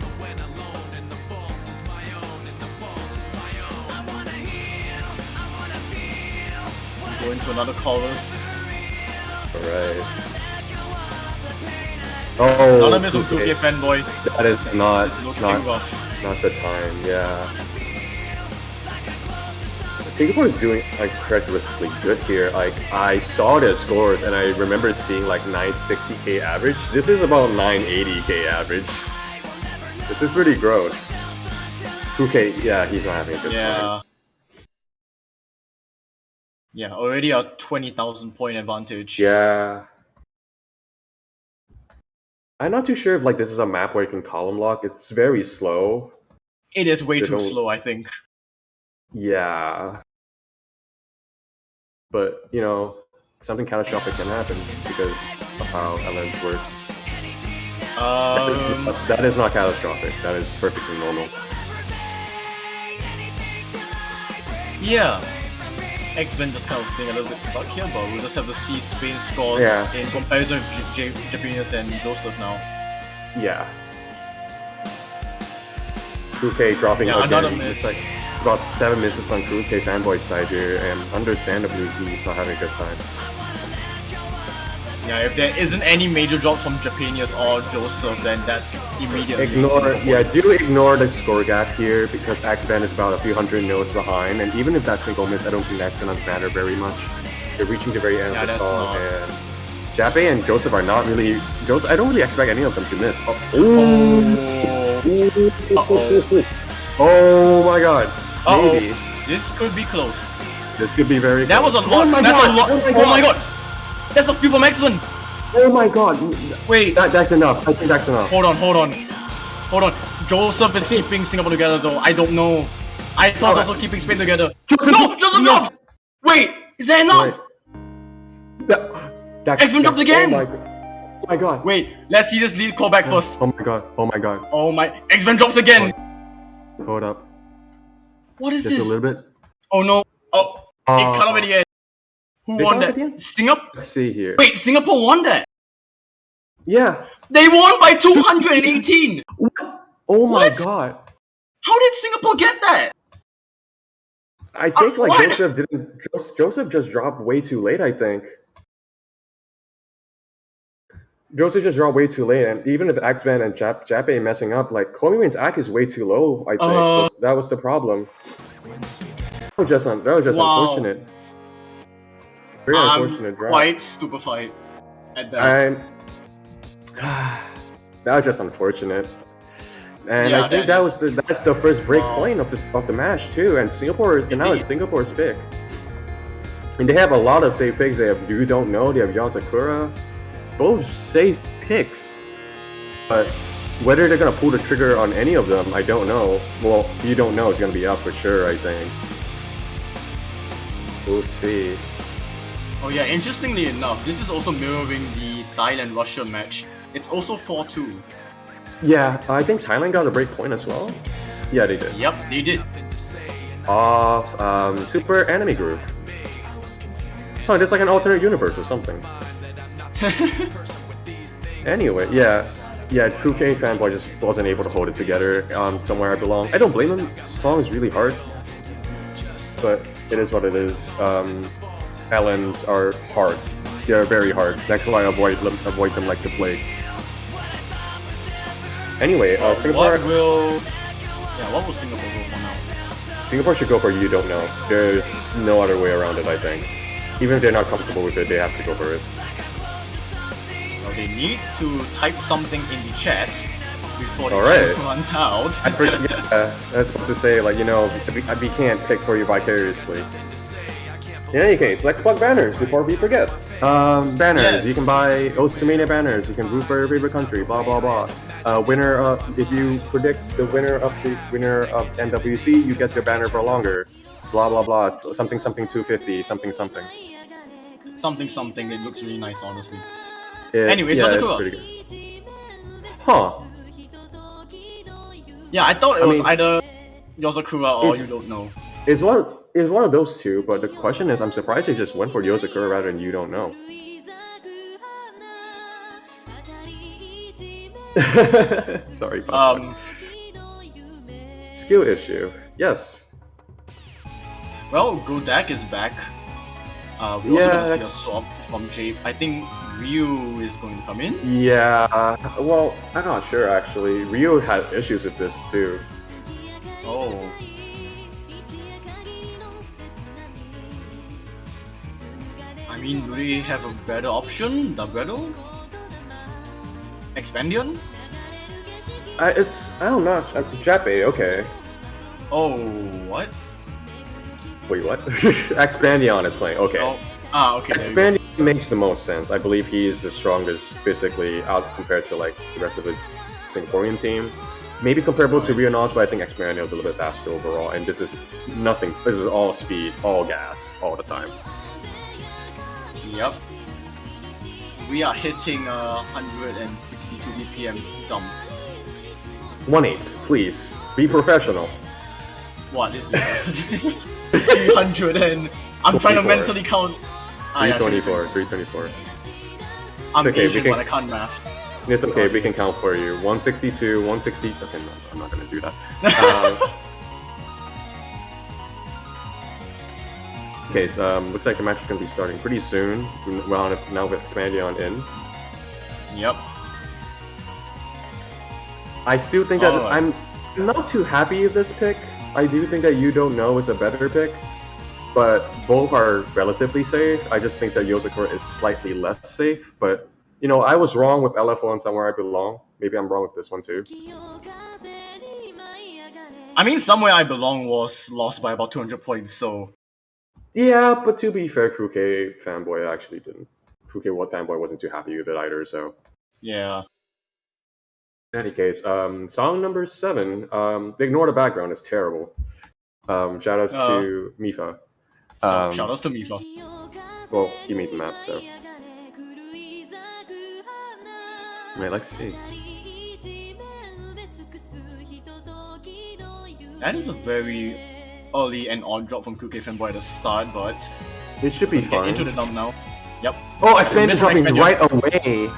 Go into another chorus. Alright. Oh, Anonymous with Kruke fanboy. That is not the time, yeah. Singapore is doing like characteristically good here. Like, I saw their scores and I remember seeing like 960k average. This is about 980k average. This is pretty gross. Okay, yeah, he's not having a good time. Yeah, already a 20,000 point advantage. Yeah. I'm not too sure if like this is a map where you can column lock. It's very slow. It is way too slow, I think. Yeah. But, you know, something catastrophic can happen because of how LMs work. That is not catastrophic. That is perfectly normal. Yeah. X-Men just kind of being a little bit stuck here, but we'll just have to see Spain's scores in comparison with Japanese and Joseph now. Yeah. Kruke dropping again. Another miss. It's about 7 misses on Kruke fanboy's side here, and understandably he's not having a good time. Yeah, if there isn't any major drops from Japanese or Joseph, then that's immediately do ignore the score gap here, because X-Band is about a few hundred notes behind, and even if that's single miss, I don't think that's gonna matter very much. They're reaching the very end of the song, and Jape and Joseph are not really... I don't really expect any of them to miss. Oh my god. Maybe. This could be close. This could be very close. Was a lot. Oh my god. That's a few from X-Men! Oh my god! Wait! That's enough. I think that's enough. Hold on. Joseph is keeping Singapore together though. I don't know. I thought also keeping Spain together. Joseph dropped! Wait! Is that enough? X-Men dropped again! Oh my god. Wait, let's see this lead call back first. Oh my god. Oh my... X-Men drops again! Hold up. What is this? Just a little bit. Oh no. Oh, it cut off at the end. Who won that? Singapore? Let's see here. Wait, Singapore won that? Yeah. They won by 218! What? Oh my god. How did Singapore get that? I think Joseph just dropped way too late, I think. Joseph just dropped way too late, and even if X-Van and Jape messing up, like, Komiwin's act is way too low, I think. That was the problem. That was just unfortunate. Very unfortunate drop. Quite stupefied. at that. I'm. That was just unfortunate. And Yeah, I think that that's the first break Wow. point of the match too. And Singapore, and now Indeed. it's Singapore's pick. And they have a lot of safe picks. They have You Don't Know. They have Yozakura. Both safe picks, but whether they're gonna pull the trigger on any of them, I don't know. Well, You Don't Know is gonna be up for sure. I think. We'll see. Oh yeah, interestingly enough, this is also mirroring the Thailand-Russia match. It's also 4-2. Yeah, I think Thailand got a break point as well. Yeah, they did. Yep, they did. Off Super Anime Groove. Oh, it's like an alternate universe or something. Anyway, yeah, True K fanboy just wasn't able to hold it together. Somewhere I belong. I don't blame him. This song is really hard, but it is what it is. Allens are hard. They're very hard. That's why I avoid them like the plague. Anyway, Singapore. What will Singapore go for now? Singapore should go for You Don't Know. There's no other way around it, I think. Even if they're not comfortable with it, they have to go for it. Well, they need to type something in the chat before the Alright. time runs out. I forget. I was about to say, like, you know, we can't pick for you vicariously. In any case, let's plug banners before we forget. Banners. Yes. You can buy Ostamania banners. You can root for your favorite country. Blah blah blah. Winner. If you predict the winner of NWC, you get your banner for longer. Blah blah blah. Something 250. Something. Something. It looks really nice, honestly. yeah, Anyways, what's it's the pretty good. Huh. Yeah, I thought it was mean, either Yozakura or it's- You Don't Know. It's one of those two, but the question is, I'm surprised they just went for Yozakura rather than You Don't Know. Sorry, Papa. Skill issue. Yes. Well, Godak is back. We also Yeah, got to see a that's- swap from Jape. I think Ryu is going to come in. Yeah. Well, I'm not sure actually. Ryo had issues with this too. Oh. I mean, do they have a better option? Dabredo? Expandion? I don't know. Jape, okay. Oh, what? Wait, what? Expandion is playing. Okay. Oh, okay. there you go. Expandion makes the most sense. I believe he is the strongest physically out compared to like the rest of the Singaporean team. Maybe comparable to Rionos, but I think Expandion is a little bit faster overall. And this is nothing. This is all speed, all gas, all the time. Yep. We are hitting 162 BPM dump. 1/8, please be professional. What is this? 300 and... I'm trying to 24. mentally count... 324. I'm okay, we Asian, can- but I can't math. It's okay, we can count for you. 162, 160. Okay, no, I'm not gonna do that. Okay, so looks like the match is gonna be starting pretty soon. Well, now with Expandion in. Yep. I still think that Alright. I'm not too happy with this pick. I do think that You Don't Know is a better pick, but both are relatively safe. I just think that Yozakura is slightly less safe, but you know, I was wrong with LFO and Somewhere I Belong. Maybe I'm wrong with this one too. I mean, Somewhere I Belong was lost by about 200 points, so... Yeah, but to be fair, Crew K fanboy actually didn't. Crew K fanboy wasn't too happy with it either, so. Yeah. In any case, song number 7, ignore the background, it's terrible. Shoutouts to Mifa. So, shoutouts to Mifa. Well, he made the map, so. Wait, let's see. That is a very early and odd drop from Kuke Fanboy at the start, but... It should be Get fine. into the dump now. Yep. Oh, Expandion Missed dropping Expandion. right away!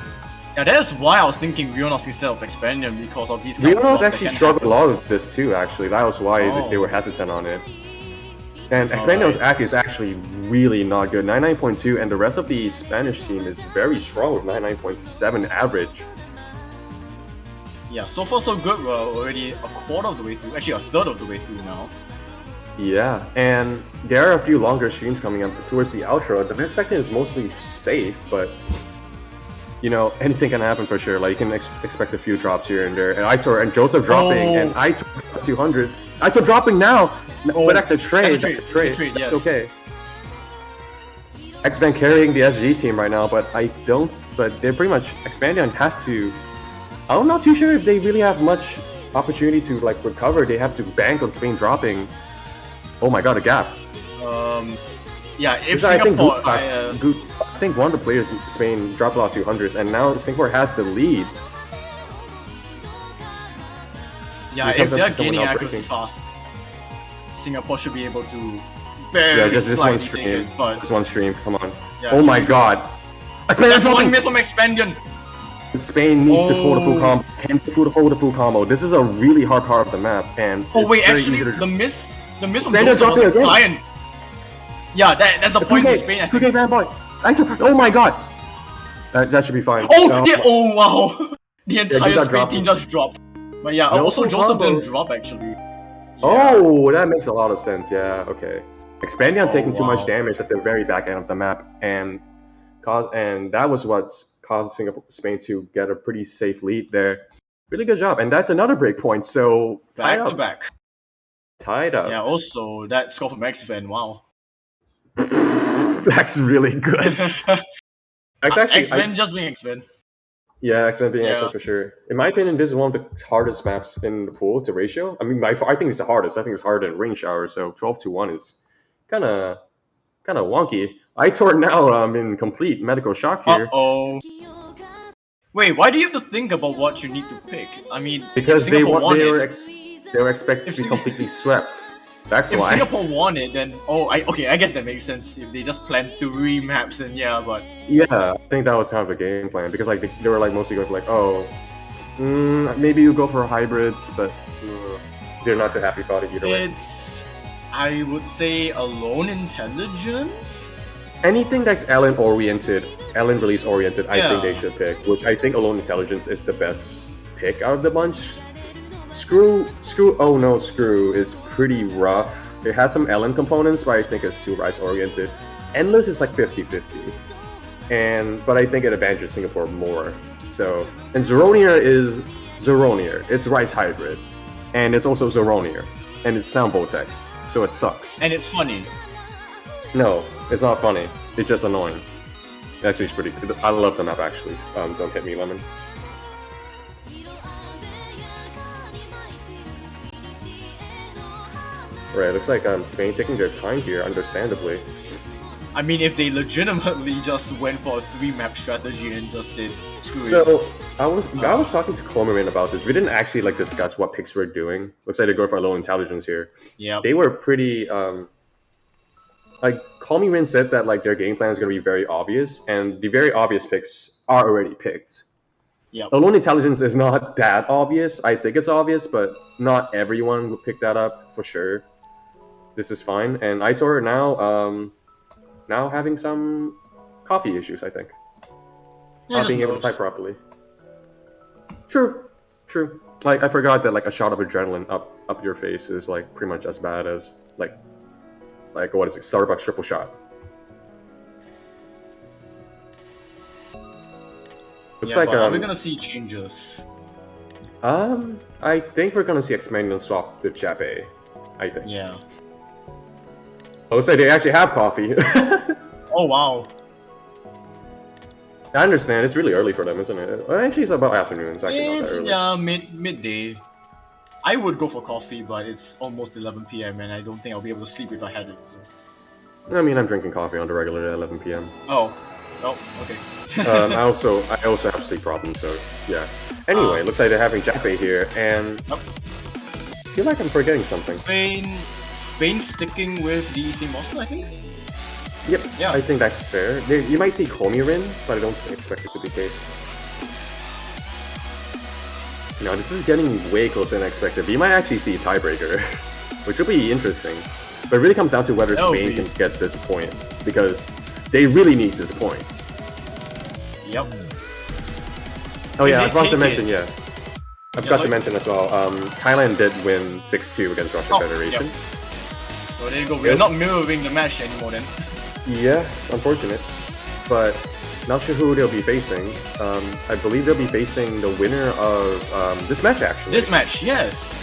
Yeah, that is why I was thinking Rionos instead of Expandion, because of these kind of Rionos drops that actually can struggled a happen. lot with this too, actually. That was why they were hesitant on it. And Expandion's act is actually really not good. 99.2, and the rest of the Spanish team is very strong with 99.7 average. Yeah, so far so good. We're already a quarter of the way through, actually a third of the way through now. Yeah, and there are a few longer streams coming up towards the outro. The mid section is mostly safe, but you know, anything can happen for sure. Like, you can expect a few drops here and there. And Aitor and Joseph dropping, and Aitor 200. Aitor dropping now! No, but that's a trade. That's a trade. That's okay. X-Men carrying the SG team right now, but but they're pretty much, Expandion has to, I'm not too sure if they really have much opportunity to like recover. They have to bank on Spain dropping. Oh my god, a gap. Yeah, if Singapore... I think one of the players in Spain dropped a lot of 200s, and now Singapore has the lead. Yeah, if they're gaining accuracy fast, Singapore should be able to barely just this one slightly stream. take it, but... This one stream, come on. Yeah, oh my god. That's one miss from Expandion! Spain needs to hold the full combo. Can't hold the full combo. This is a really hard part of the map, and oh wait, actually, the miss from Joseph was Lion. Yeah, that's the point of Spain, I think. 2K Vanboy. Oh my god. That should be fine. Oh wow! The entire Spain team just dropped. But yeah, also Joseph didn't drop actually. Yeah. Oh, that makes a lot of sense. Yeah, okay. Expandion taking too much damage at the very back end of the map, and that was what's caused Spain to get a pretty safe lead there. Really good job, and that's another break point. So back to back. Tied up. Yeah. Also, that score from X-Men. Wow. That's really good. X-Men just being X-Men. Yeah, X-Men being X-Men for sure. In my opinion, this is one of the hardest maps in the pool to ratio. I mean, I think it's the hardest. I think it's harder than Ring Shower, so 12-1 is kind of wonky. Aitor now in complete medical shock here. Uh-oh. Wait, why do you have to think about what you need to pick? I mean, because they were expected to be completely swept. That's if why. If Singapore won it, then I guess that makes sense. If they just planned 3 maps, then yeah, but I think that was kind of a game plan because like they were like mostly going for like maybe you go for hybrids, but they're not too happy about it either way. I would say alone intelligence. Anything that's Ellen release oriented, I think they should pick. Which I think alone intelligence is the best pick out of the bunch. Screw is pretty rough. It has some Ellen components, but I think it's too Rise oriented. Endless is like 50-50. But I think it advantages Singapore more. So, and Zeronier is Zeronier. It's Rise hybrid. And it's also Zeronier. And it's Sound Vortex. So it sucks. And it's funny. No, it's not funny. It's just annoying. That's just pretty good. I love the map actually. Don't hit me, Lemon. Right, looks like Spain taking their time here, understandably. I mean, if they legitimately just went for a 3-map strategy and just said, screw it. So, I was talking to Clomerman about this. We didn't actually like discuss what picks we're doing. Looks like they're going for low intelligence here. Yeah. They were pretty, like, Clomerman said that like their game plan is going to be very obvious, and the very obvious picks are already picked. Yeah. Alone intelligence is not that obvious. I think it's obvious, but not everyone would pick that up for sure. This is fine, and Aitor now having some coffee issues, I think. Not being able to type properly. True. Like I forgot that like a shot of adrenaline up your face is like pretty much as bad as like what is it? Starbucks triple shot. Looks like are we gonna see changes? I think we're gonna see X-Men swap with Chape. I think. Yeah. Looks like they actually have coffee. Oh wow. I understand. It's really early for them, isn't it? Well, actually, it's about afternoon. It's actually not that early. Yeah, midday. I would go for coffee, but it's almost 11 p.m. and I don't think I'll be able to sleep if I had it. So. I mean, I'm drinking coffee on the regular at 11 p.m. Oh, okay. I also have sleep problems, so yeah. Anyway, looks like they're having Jape here, and I feel like I'm forgetting something. Spain sticking with the same monster, I think. Yep, yeah. I think that's fair. You might see Komirin, but I don't expect it to be the case. No, this is getting way closer than expected. But you might actually see a tiebreaker, which will be interesting. But it really comes down to whether Spain can get this point, because they really need this point. Yep. Oh yeah, I forgot to mention, I forgot to mention as well, Thailand did win 6-2 against Russian Federation. Yep. So there you go, we're not mirroring the match anymore then. Yeah, unfortunate. But not sure who they'll be facing. I believe they'll be facing the winner of this match, actually. This match, yes.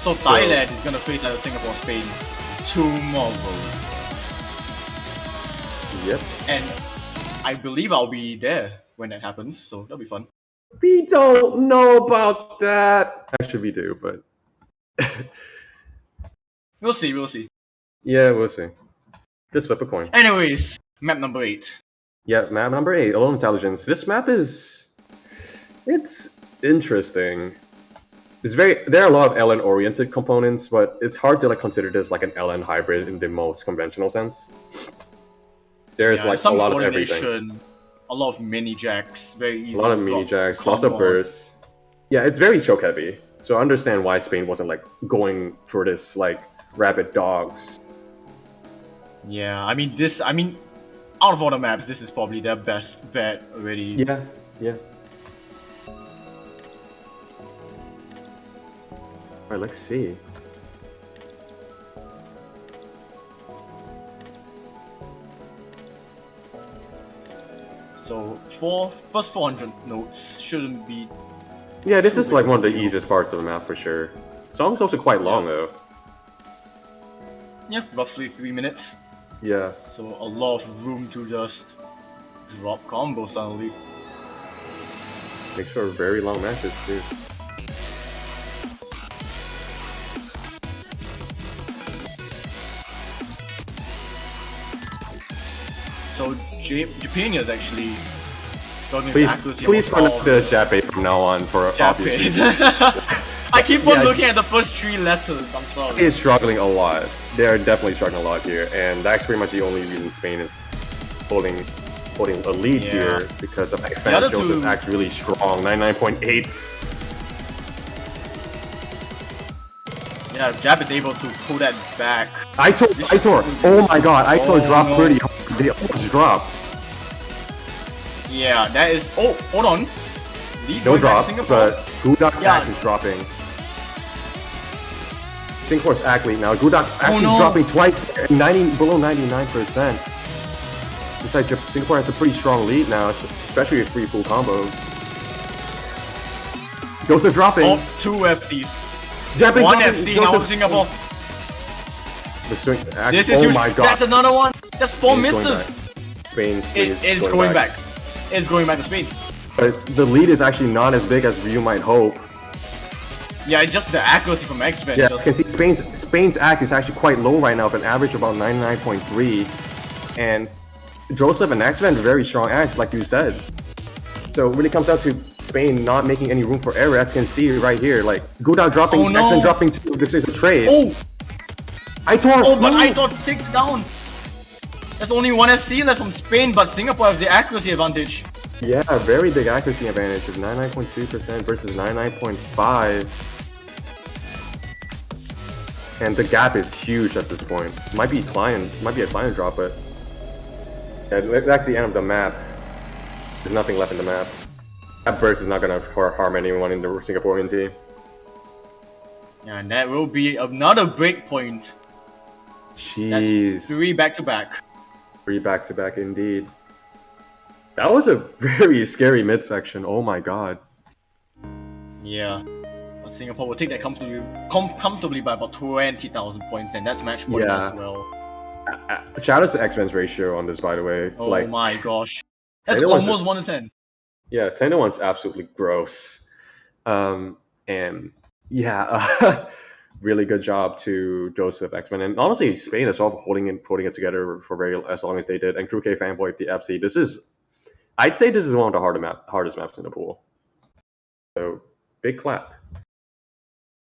So Thailand is gonna face either Singapore or Spain tomorrow. Yep. And I believe I'll be there when that happens, so that'll be fun. We don't know about that. Actually, we do, but We'll see, we'll see. yeah, we'll see. Just flip a coin. Anyways, map number 8. Yeah, map number 8, Alone Intelligence. This map it's interesting. There are a lot of LN-oriented components, but it's hard to like consider this like an LN hybrid in the most conventional sense. There's like a lot of everything. A lot of mini jacks, very easy. A lot of mini jacks, lots of bursts. Yeah, it's very choke heavy. So I understand why Spain wasn't like going for this like rapid dogs. Yeah, I mean out of all the maps, this is probably their best bet already. Yeah, yeah. Alright, let's see. So first 400 notes shouldn't be. Yeah, this is like one of the easiest parts of the map for sure. Song's also quite long though. Yeah, roughly 3 minutes. Yeah. So a lot of room to just drop combos suddenly. Makes for very long matches too. So Japan is actually struggling Please, with accuracy. please pronounce it as Jape from now on for obvious reasons. I keep on looking at the first 3 letters, I'm sorry. Is struggling a lot. They are definitely struggling a lot here, and that's pretty much the only reason Spain is holding a lead here, because of X-Man Joseph acts really strong, 99.8s. Yeah, Jap is able to pull that back. Aitor! Oh my god, Aitor dropped pretty hard. They almost dropped. Yeah, that is. Oh, hold on. No drops, but Gudak's act is dropping. Singapore's act lead now. Gudak actually dropping twice, below 99%. Looks like Singapore has a pretty strong lead now, especially with 3 full combos. Joseph dropping. Oh, 2 FCs. Japan 1 dropping. FC Joseph. now for Singapore. The swing act. This is huge. My god. That's another one. That's 4 misses. Spain It's going back. It's going back to Spain. But the lead is actually not as big as you might hope. Yeah, it's just the accuracy from X-Men. Yeah, you can see Spain's act is actually quite low right now, with an average of about 99.3. And Joseph and X-Men are very strong acts, like you said. So it really comes down to Spain not making any room for error, as you can see right here. Like, Gudao dropping, X-Men dropping 2, because it's a trade. Oh! Aitor! Oh, but Aitor takes down. There's only 1 FC left from Spain, but Singapore has the accuracy advantage. Yeah, very big accuracy advantage of 99.3% versus 99.5%. And the gap is huge at this point. Might be a client drop, but yeah, that's the end of the map. There's nothing left in the map. That burst is not gonna harm anyone in the Singaporean team. Yeah, and that will be another break point. Jeez. That's 3 back-to-back. 3 back-to-back indeed. That was a very scary midsection. Oh my god. Yeah. But Singapore will take that comfortably by about 20,000 points, and that's match point as well. Shout out to X-Men's ratio on this, by the way. Oh like, my gosh. That's almost 1 to 10. Yeah, 10 to 1's absolutely gross. And yeah, really good job to Joseph, X-Men, and honestly Spain as well for holding it together for as long as they did. And Crew K Fanboy with the FC. I'd say this is one of the hardest maps in the pool. So big clap.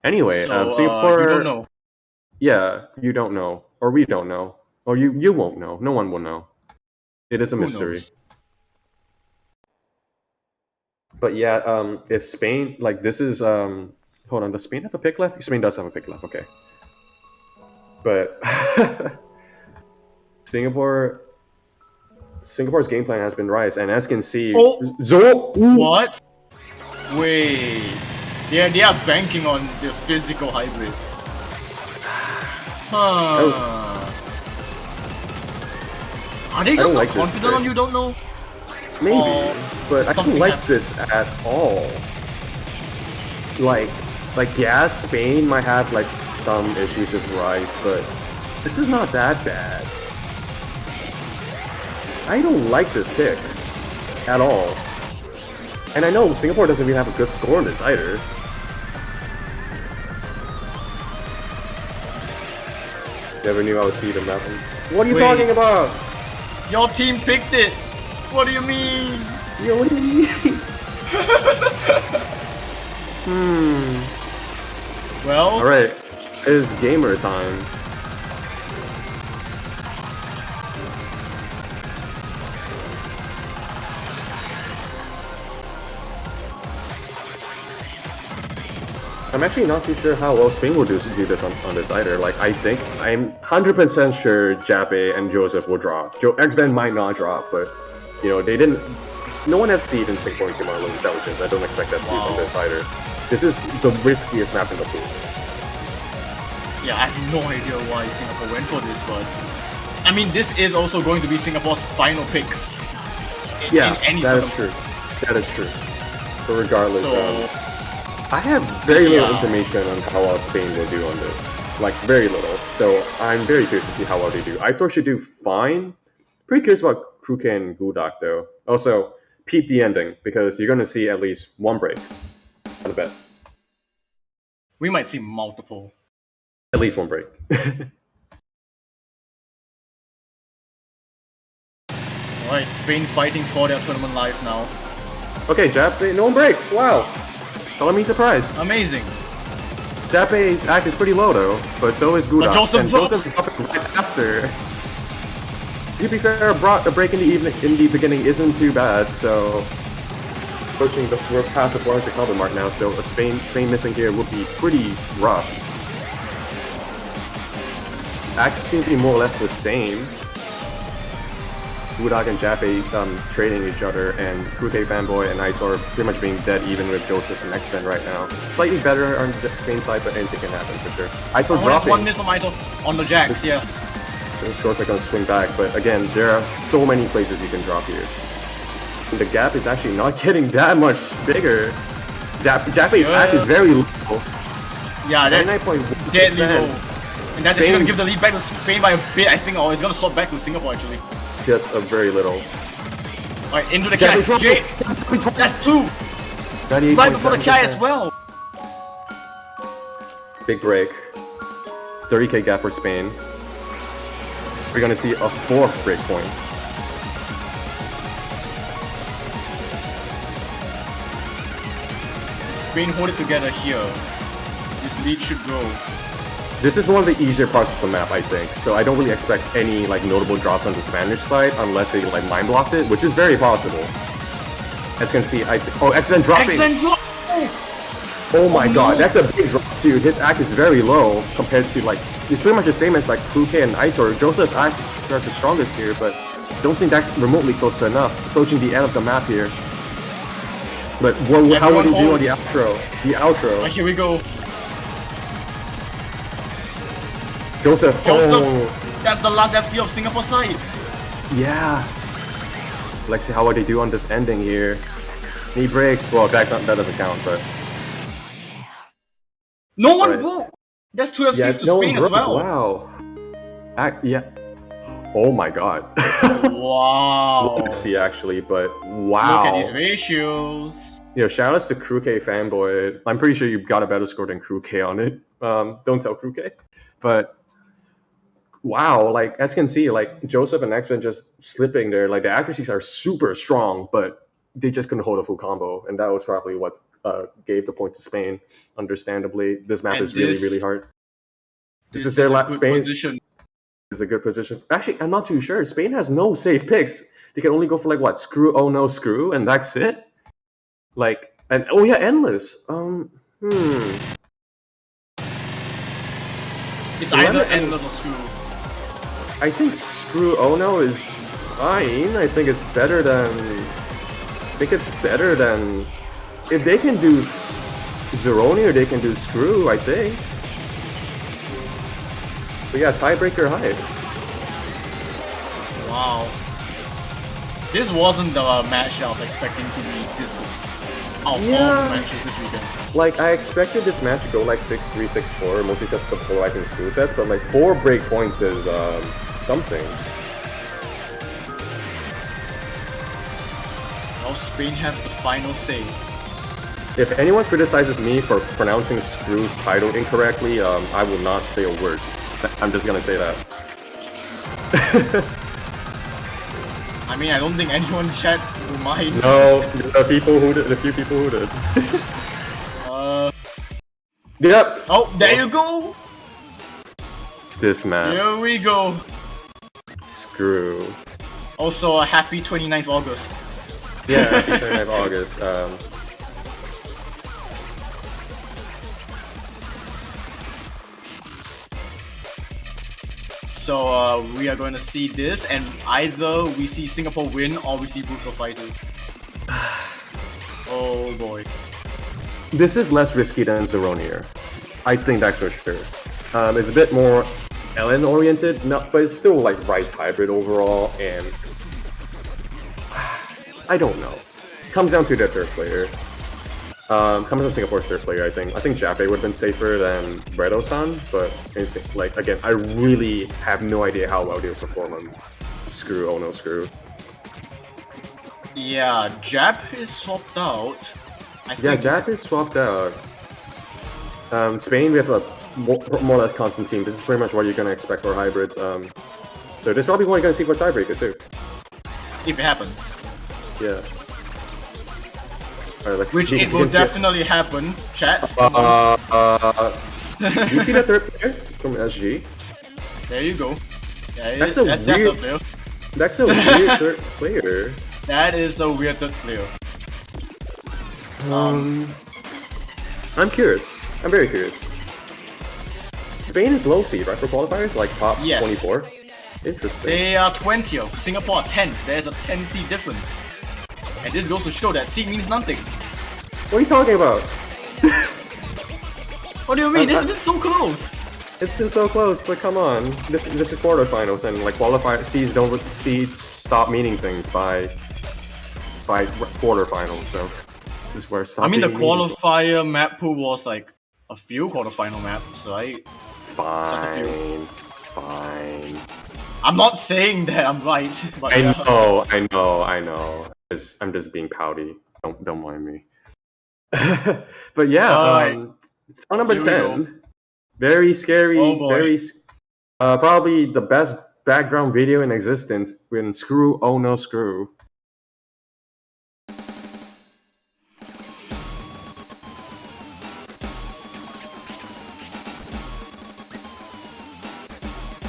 Anyway, So, Singapore. you don't know. Yeah, you don't know, or we don't know, or you won't know. No one will know. It is a mystery. Knows? But yeah, if Spain, like this is, hold on, does Spain have a pick left? Spain does have a pick left, okay. But Singapore's game plan has been right, and as you can see, What? Wait. Yeah, they are banking on the physical hybrid. Are they just not confident on you? Don't know. maybe, but I don't something like happened. this at all. Like yeah, Spain might have like some issues with Rice, but this is not that bad. I don't like this pick at all. And I know Singapore doesn't even have a good score in this either. Never knew I would see them that one. What are you Wait. talking about? Your team picked it! What do you mean? Yo, what do you mean? Well, Alright, it's gamer time. I'm actually not too sure how well Spain will do this on this either. Like, I'm 100% sure Jappe and Joseph will drop. X-Ben might not drop, but, you know, they didn't... No one has seed in Singapore and Timor Intelligence. I don't expect that seed on this either. This is the riskiest map in the pool. yeah, I have no idea why Singapore went for this, but I mean, this is also going to be Singapore's final pick. In any that is circumstance. true. That is true. But regardless, So, I have very little Yeah. information on how well Spain will do on this. Like, very little. So I'm very curious to see how well they do. Aitor should do fine. Pretty curious about Kruke and Gudak, though. Also, peep the ending, because you're going to see at least one break. On the bet. we might see multiple. At least one break. Alright, Spain fighting for their tournament lives now. Okay, Jappe, no one breaks. Wow. Color me surprised. Amazing. Jappe's act is pretty low, though, but so is Gudak. But Joseph and drops. Joseph's dropping right after. To be fair, a break in the beginning isn't too bad, so we're past the 400 combo mark now, so a Spain missing here would be pretty rough. Acts seem to be more or less the same. Gudak and Jappe trading each other, and Kruke Fanboy and Aitor pretty much being dead even with Joseph and X-Men right now. Slightly better on the Spain side, but anything can happen for sure. Aitor Oh, that's dropping. 1 minute from Idol on the Jacks, yeah. So shorts are going to swing back, but again, there are so many places you can drop here. And the gap is actually not getting that much bigger. Jappe's act is very low. Yeah, that's 99.1%. deadly low. And that's actually going to Spain's- give the lead back to Spain by a bit, I think, or it's going to swap back to Singapore actually. Just a very little. Alright, into the Jappe Kai. dropped Jay, it. that's 2! Right before the Kai as 98.7%. well. Big break. 30k gap for Spain. We're gonna see a 4th break point. Spain hold it together here. This lead should grow. This is one of the easier parts of the map, I think. So I don't really expect any like notable drops on the Spanish side unless they like mind blocked it, which is very possible. As you can see, X-Men dropping. Excellent drop! Oh my Oh, god, no. that's a big drop too. His act is very low compared to like, it's pretty much the same as like Kruke and Aitor. Joseph's act is the strongest here, but don't think that's remotely close to enough. Approaching the end of the map here. But how would he do on the outro? The outro. Alright, here we go. Joseph. Joseph, that's the last FC of Singapore side. Yeah. Let's see how would they do on this ending here. Knee breaks. Well, that doesn't count, but No one Right. broke. That's 2 FCs to Spain as well. Wow. Yeah. Oh my god. Wow. Let's see actually, but wow. Look at these ratios. Yo, shout outs to Kruke Fanboy. I'm pretty sure you got a better score than Kruke on it. Don't tell Kruke. But wow, like as you can see, like Joseph and X-Men just slipping there. Like the accuracies are super strong, but they just couldn't hold a full combo, and that was probably what gave the point to Spain. Understandably, this map And is really, this- really hard. This is a their last. good Spain position. is a good position. Actually, I'm not too sure. Spain has no safe picks. They can only go for like what? Screw, oh no, screw, and that's it. Like, and oh yeah, endless. It's Well, either and- endless or screw. I think screw oh no is fine. I think it's better than. If they can do Zeroni or they can do screw, I think. But yeah, tiebreaker high. Wow. This wasn't the match I was expecting to be this close. Out of all the matches this weekend. Like, I expected this match to go like 6-3, 6-4, mostly because of the polarizing skill sets, but like 4 break points is something. Well, Spain have the final say. If anyone criticizes me for pronouncing Screw's title incorrectly, I will not say a word. I'm just gonna say that. I mean, I don't think anyone in chat will mind. No, the few people who did. Yep. Oh, there you go! This man. Here we go! Screw. Also, a happy 29th August. Yeah, happy 29th August. So we are going to see this, and either we see Singapore win or we see brutal fighters. Oh boy. This is less risky than Zeronier. I think that for sure. It's a bit more LN oriented, but it's still like Rice hybrid overall, and I don't know. Comes down to their third player. Comes down to Singapore's third player, I think. I think Jape would have been safer than Redo-san, but like again, I really have no idea how well they'll perform on Screw. Oh no, Screw. Yeah, Jap is swapped out. Yeah, Jap is swapped out. Spain, we have a more or less constant team. This is pretty much what you're gonna expect for hybrids. So this is probably what you're gonna see for tiebreaker too. If it happens. Yeah. Alright, let's Which see. it will definitely happen, chat. Do you see that third player from SG? There you go. Yeah, That's that's a their weird- third player. That's a weird third player. That is a weird third player. I'm curious. I'm very curious. Spain is low seed, right, for qualifiers? Like top Yes. 24? Interesting. They are 20th, Singapore are 10th. There's a 10 seed difference. And this goes to show that seed means nothing. What are you talking about? What do you mean? This has been so close. It's been so close, but come on. This is quarterfinals, and like seeds stop meaning things by quarterfinals. So this is where it stops I mean, the being meaningful. qualifier map pool was like a few quarterfinal maps, so Fine. I'm not saying that I'm right, but I yeah. know. I'm just being pouty. Don't mind me. But yeah, Alright. song number Here we 10. Very scary. Oh boy. Probably the best background video in existence. When Screw, oh no, Screw.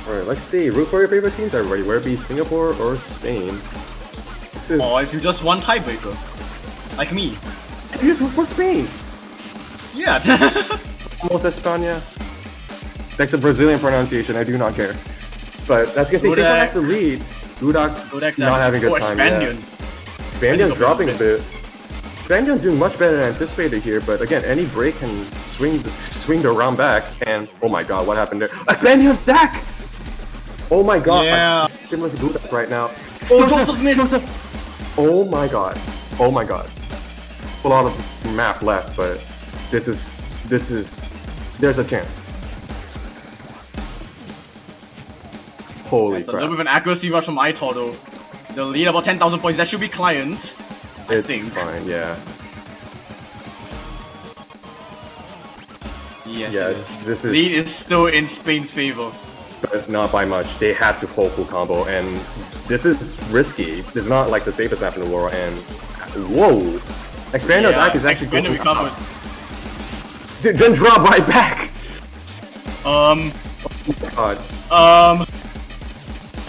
Alright, let's see. Root for your favorite teams, everybody. Whether it be Singapore or Spain. This is. Or if you just want tiebreaker, like me. You just root for Spain. Yeah. Vamos España. That's a Brazilian pronunciation. I do not care. But that's gonna say Singapore has the lead. Budak not having a good time. Spaniard. Yeah. Spaniard's dropping a bit. Spaniard's doing much better than anticipated here, but again, any break can swing the round back. And oh my god, what happened there? Spaniard's stack. Oh my god, Yeah. similar to Budak right now. Oh, Joseph missed. Oh my god. A lot of map left, but this is there's a chance. Holy It's a little crap. bit of an accuracy rush from Aitor though. The lead about 10,000 points. That should be client. I It's think. fine, yeah. Yes, Yeah, it is. this Lead is is still in Spain's favor. but not by much. They had to hold full combo, and this is risky. This is not like the safest map in the world, and whoa! Expander's act is actually Expander recovered. Then drop right back! God.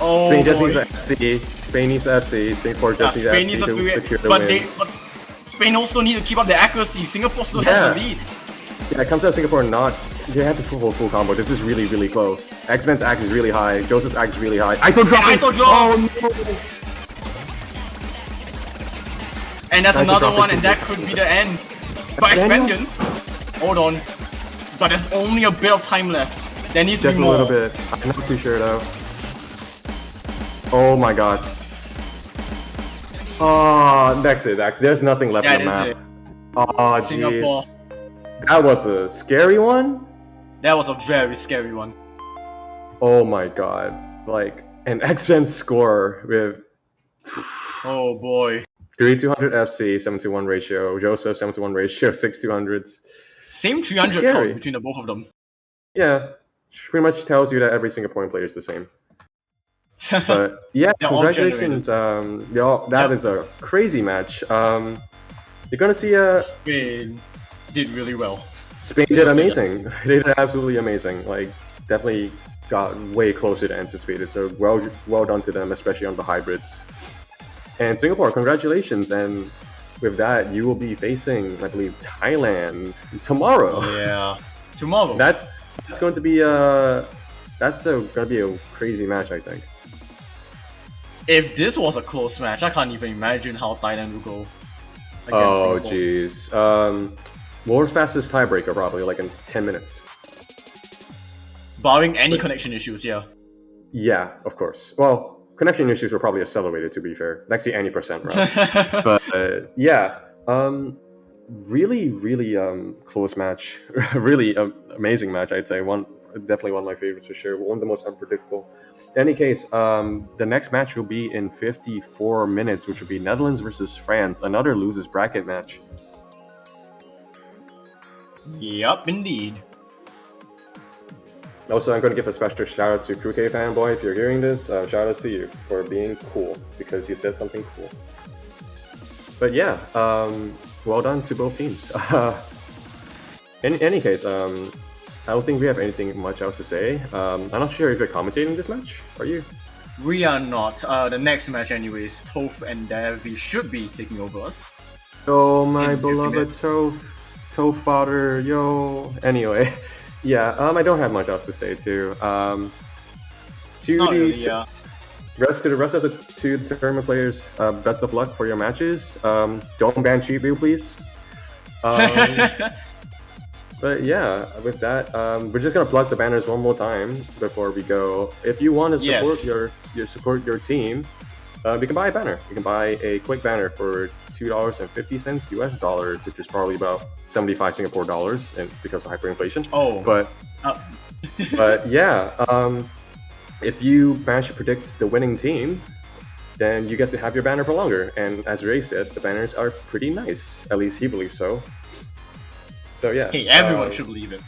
Oh Spain just boy. needs FC. Spain needs FC. Singapore Yeah, just needs Spain FC needs to to secure the but win. but Spain also need to keep up their accuracy. Singapore still Yeah. has the lead. Yeah, it comes out of Singapore not. They have to full combo. This is really, really close. X-Men's act is really high. Joseph's act is really high. Aito dropping! Aito drops! Oh, no. And that's Aito another dropping one, and too. that could be the end. But Spaniard? Expansion, hold on. But there's only a bit of time left. There needs to Just be a more. little bit. I'm not too sure though. Oh my god. Oh, that's it. There's nothing left That on the is map. it. Oh, Singapore. jeez. That was a scary one. That was a very scary one. Oh my god. Like, an X-Men score with Oh boy. 3200 FC, 7-to-1 ratio, Joseph 7-to-1 ratio, 6-200s. Same 300 Scary. count between the both of them. Yeah, pretty much tells you that every Singaporean player is the same. But yeah, They're all congratulations. That is a crazy match. You're gonna see Spain did really well. Spain did amazing. They did absolutely amazing. Like, definitely got way closer than anticipated. So well done to them, especially on the hybrids. And Singapore, congratulations. And with that, you will be facing, I believe, Thailand tomorrow. Yeah, tomorrow. That's going to be gonna be a crazy match, I think. If this was a close match, I can't even imagine how Thailand will go against Oh, Singapore. jeez. World's fastest tiebreaker, probably, like in 10 minutes. Barring any connection issues, yeah. Yeah, of course. Well, connection issues were probably accelerated, to be fair. Next to any percent round. But yeah, really, close match. Really amazing match, I'd say. Definitely one of my favorites for sure. One of the most unpredictable. In any case, the next match will be in 54 minutes, which will be Netherlands versus France. Another losers bracket match. Yup, indeed. Also, I'm going to give a special shout out to Crew K Fanboy. If you're hearing this, shout outs to you for being cool, because you said something cool. But yeah, well done to both teams. In any case, I don't think we have anything much else to say. I'm not sure if you're commentating this match. Are you? We are not. The next match, anyways, Toph and Davy should be taking over us. Oh, my In beloved Toph father, yo. Anyway, yeah, I don't have much else to say too. Not really, yeah. To the rest of the two tournament players, best of luck for your matches. Don't ban cheat view, please. But yeah, with that, we're just gonna plug the banners one more time before we go. If you want to support your team, you can buy a banner. You can buy a quick banner for $2.50 US dollars, which is probably about 75 Singapore dollars, and because of hyperinflation. Oh, but yeah, if you manage to predict the winning team, then you get to have your banner for longer. And as Ray said, the banners are pretty nice. At least he believes so. So yeah. Hey, everyone should believe it.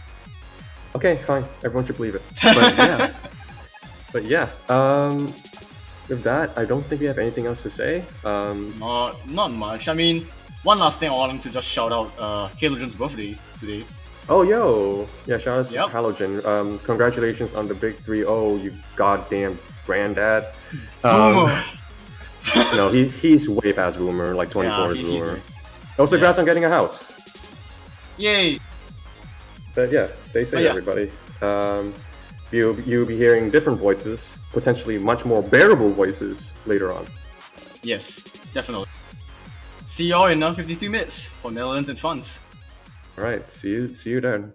Okay, fine. Everyone should believe it. But yeah. With that, I don't think we have anything else to say. Not much. I mean, one last thing I wanted to just shout out Halogen's birthday today. Oh, yo! Yeah, shout out to Yep. Halogen. Congratulations on the big 3-0, you goddamn granddad. Boomer! No, he's way past boomer, like 24 is he's boomer. way- Also, congrats on getting a house. Yay! But yeah, stay safe, yeah. everybody. You'll be hearing different voices, potentially much more bearable voices later on. Yes, definitely. See y'all in 53 minutes for Netherlands and France. All right, see you then.